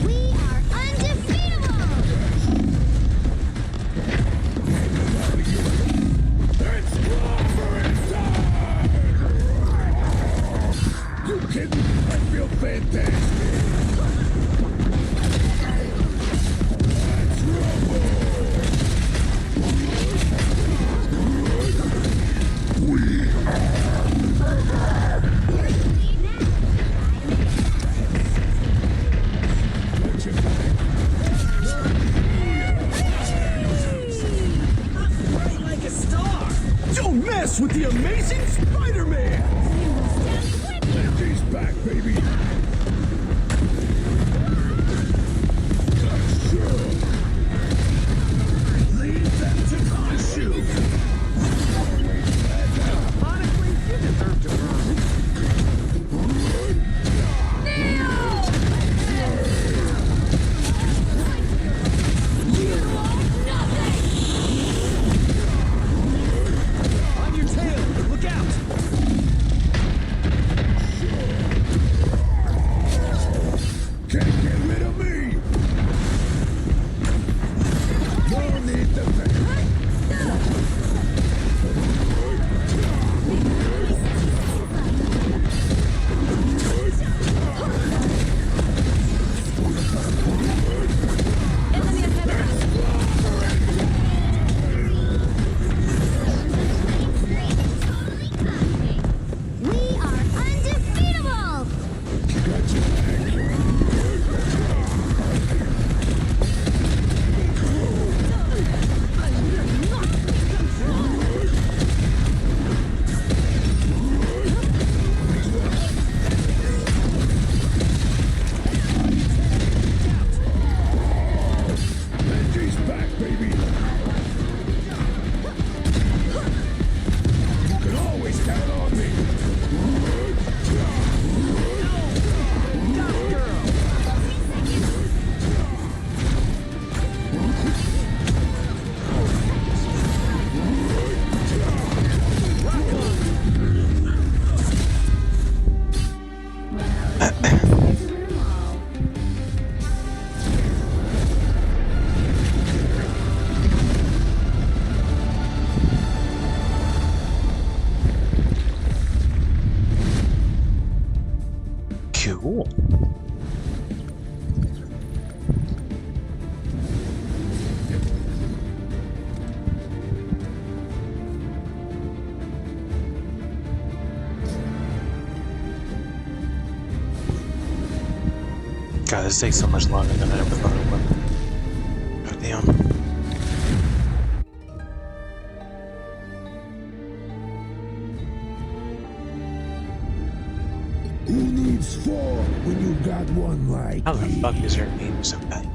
We are undefeatable! It's clobbering time! You kidding? I feel fantastic. Fight like a star! Don't mess with the amazing Spider-Man! He's back, baby. Leave them to Khonshu. Honestly, you deserve to burn. On your tail! Look out! Can't get rid of me. No need to think. We are undefeatable! Benji's back, baby. You can always count on me. Cool. God, this takes so much longer than I ever thought it would. God damn. Who needs four when you got one like How the me? fuck is your name so bad?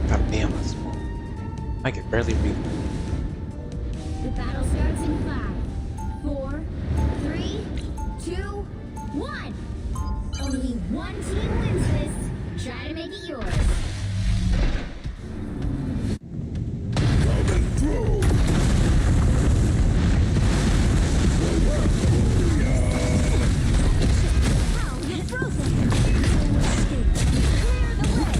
God damn it. I can barely read. The battle starts in 5, 4, 3, 2, 1. Only one team wins this. Try to make it yours. Coming through. Wow, you're frozen. Escape. Clear the way.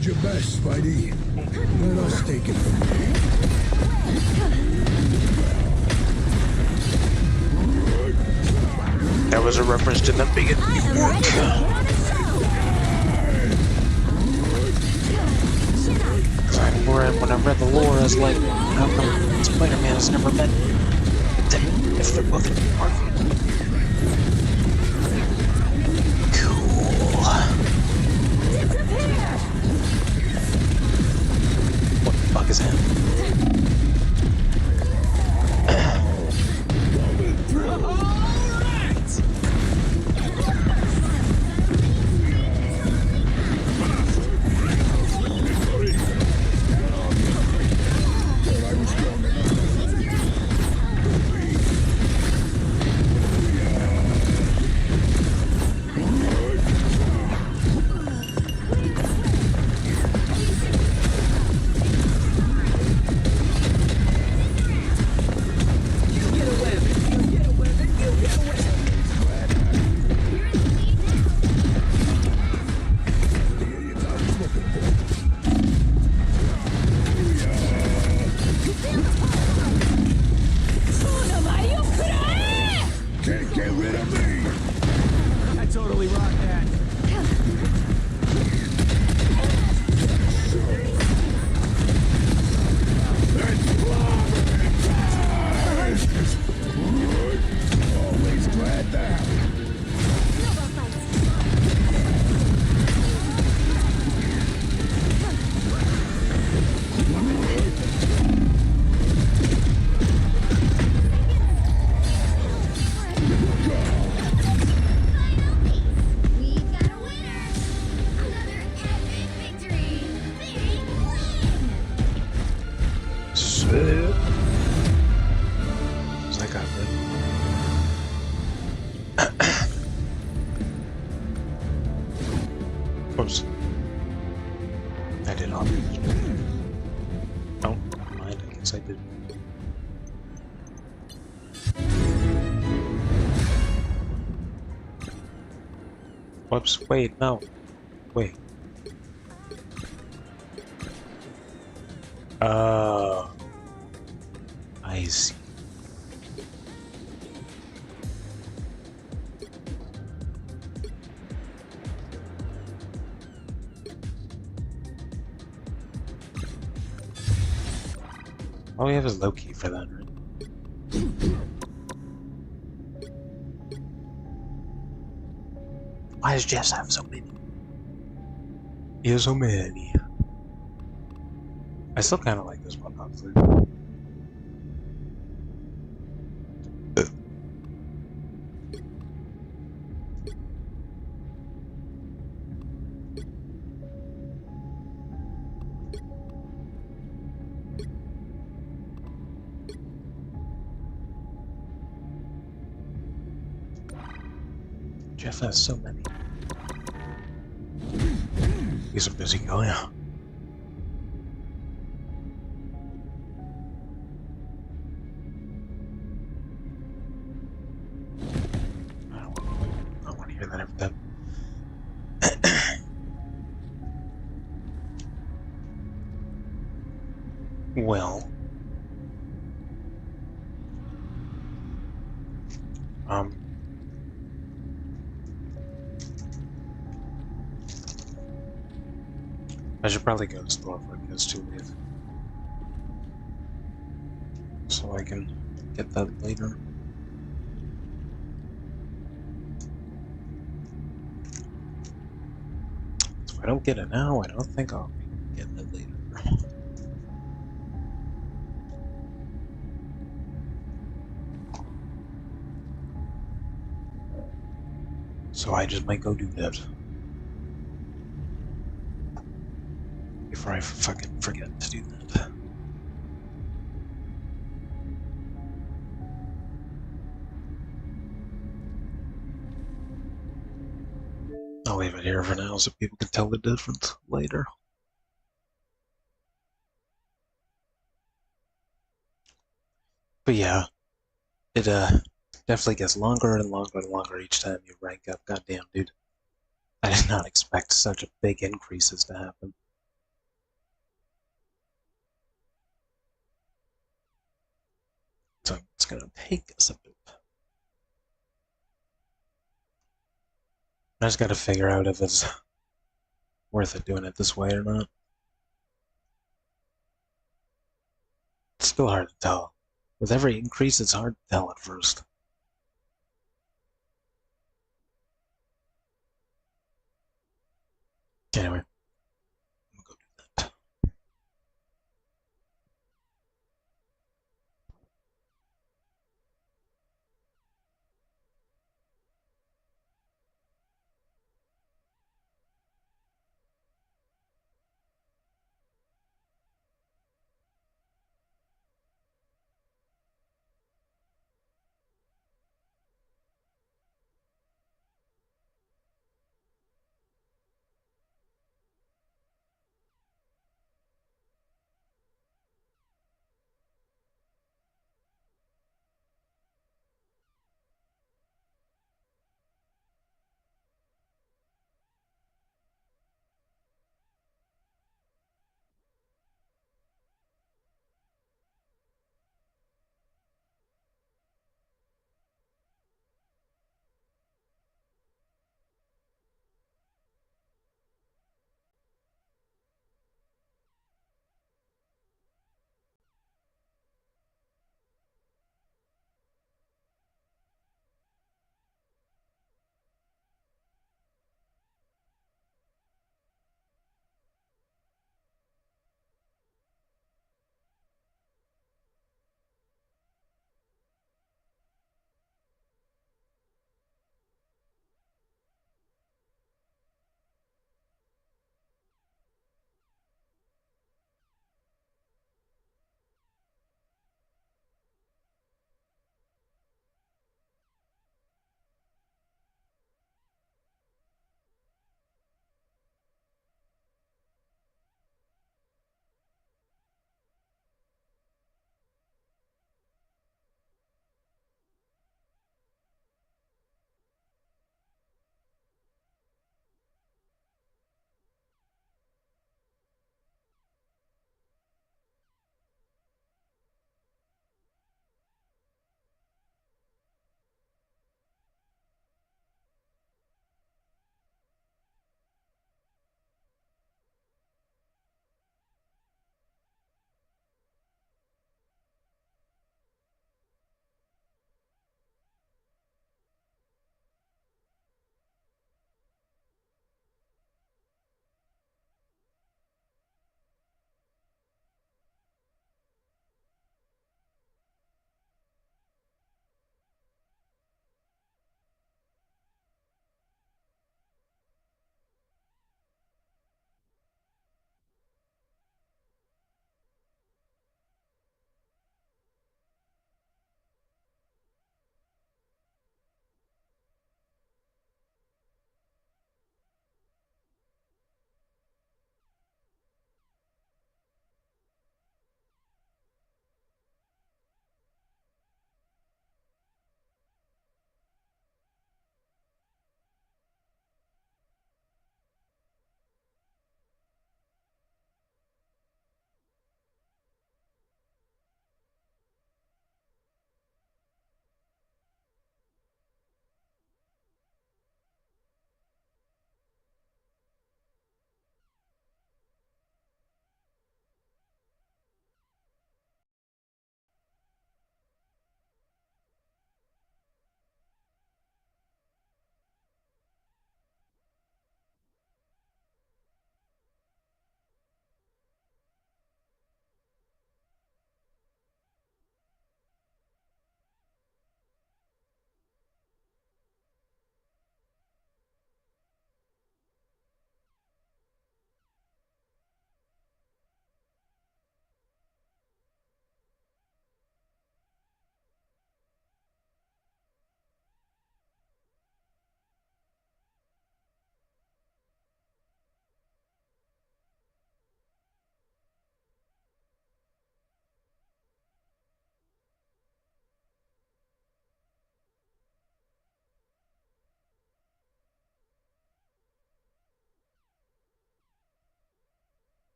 Your best, Spidey. Let us take it from here. That was a reference to the beginning. When I read the lore, I was like, how come Spider-Man has never met them if they're both in Marvel? Cool. What the fuck is that? Can't get rid of me! I totally rocked that. Always glad that. We've got a winner! Another epic victory! Big win! Shit. So I got rid. Oops. I did all. Oh, never mind. I guess I did. Whoops. Wait, no. Wait. I see. All we have is low key for that, right? Why does Jess have so many? He has so many. I still kind of like this one, honestly. Jeff has so many. He's a busy guy. I don't want to hear that every time. Well, I should probably go to the store before it gets too late, so I can get that later. So if I don't get it now, I don't think I'll be getting it later. So I just might go do that before I fucking forget to do that. I'll leave it here for now so people can tell the difference later. But yeah, it definitely gets longer and longer and longer each time you rank up. Goddamn, dude. I did not expect such a big increases to happen. So it's gonna take us a bit. I just gotta figure out if it's worth it doing it this way or not. It's still hard to tell. With every increase, it's hard to tell at first. Anyway, I'm gonna go do that.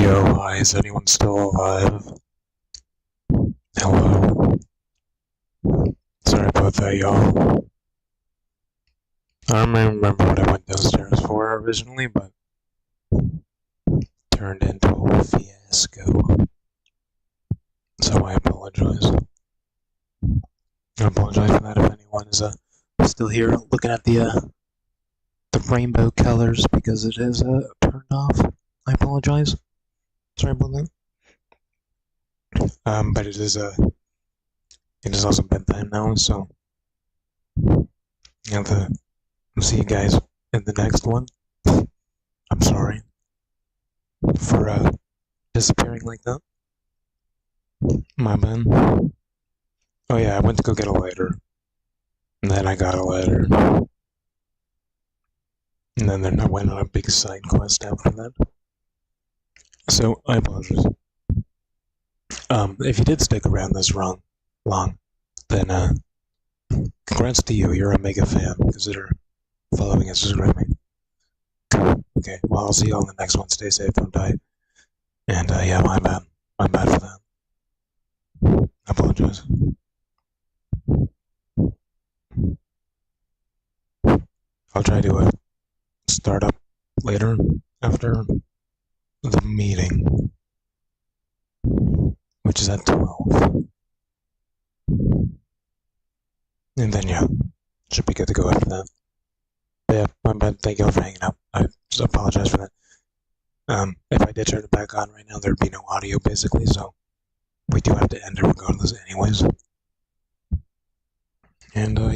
Yo, hi, is anyone still alive? Hello? Sorry about that, y'all. I don't remember what I went downstairs for originally, but turned into a fiasco. So I apologize. I apologize for that if anyone is still here looking at the rainbow colors because it is turned off. I apologize. Sorry about that. But it is also bedtime now, so I have to see you guys in the next one. I'm sorry for disappearing like that. My bad. Oh yeah, I went to go get a lighter. And then I got a lighter. And then I went on a big side quest after that. So I apologize. If you did stick around this long, then congrats to you. You're a mega fan. Consider following and subscribing. Cool. Okay, well I'll see you all in the next one. Stay safe, don't die. And yeah, my bad. My bad for that. I apologize. I'll try to start up later after the meeting, which is at 12. And then yeah, should be good to go after that. But yeah, my bad. Thank you all for hanging out. I just apologize for that. If I did turn it back on right now, there'd be no audio basically, so we do have to end it regardless anyways. And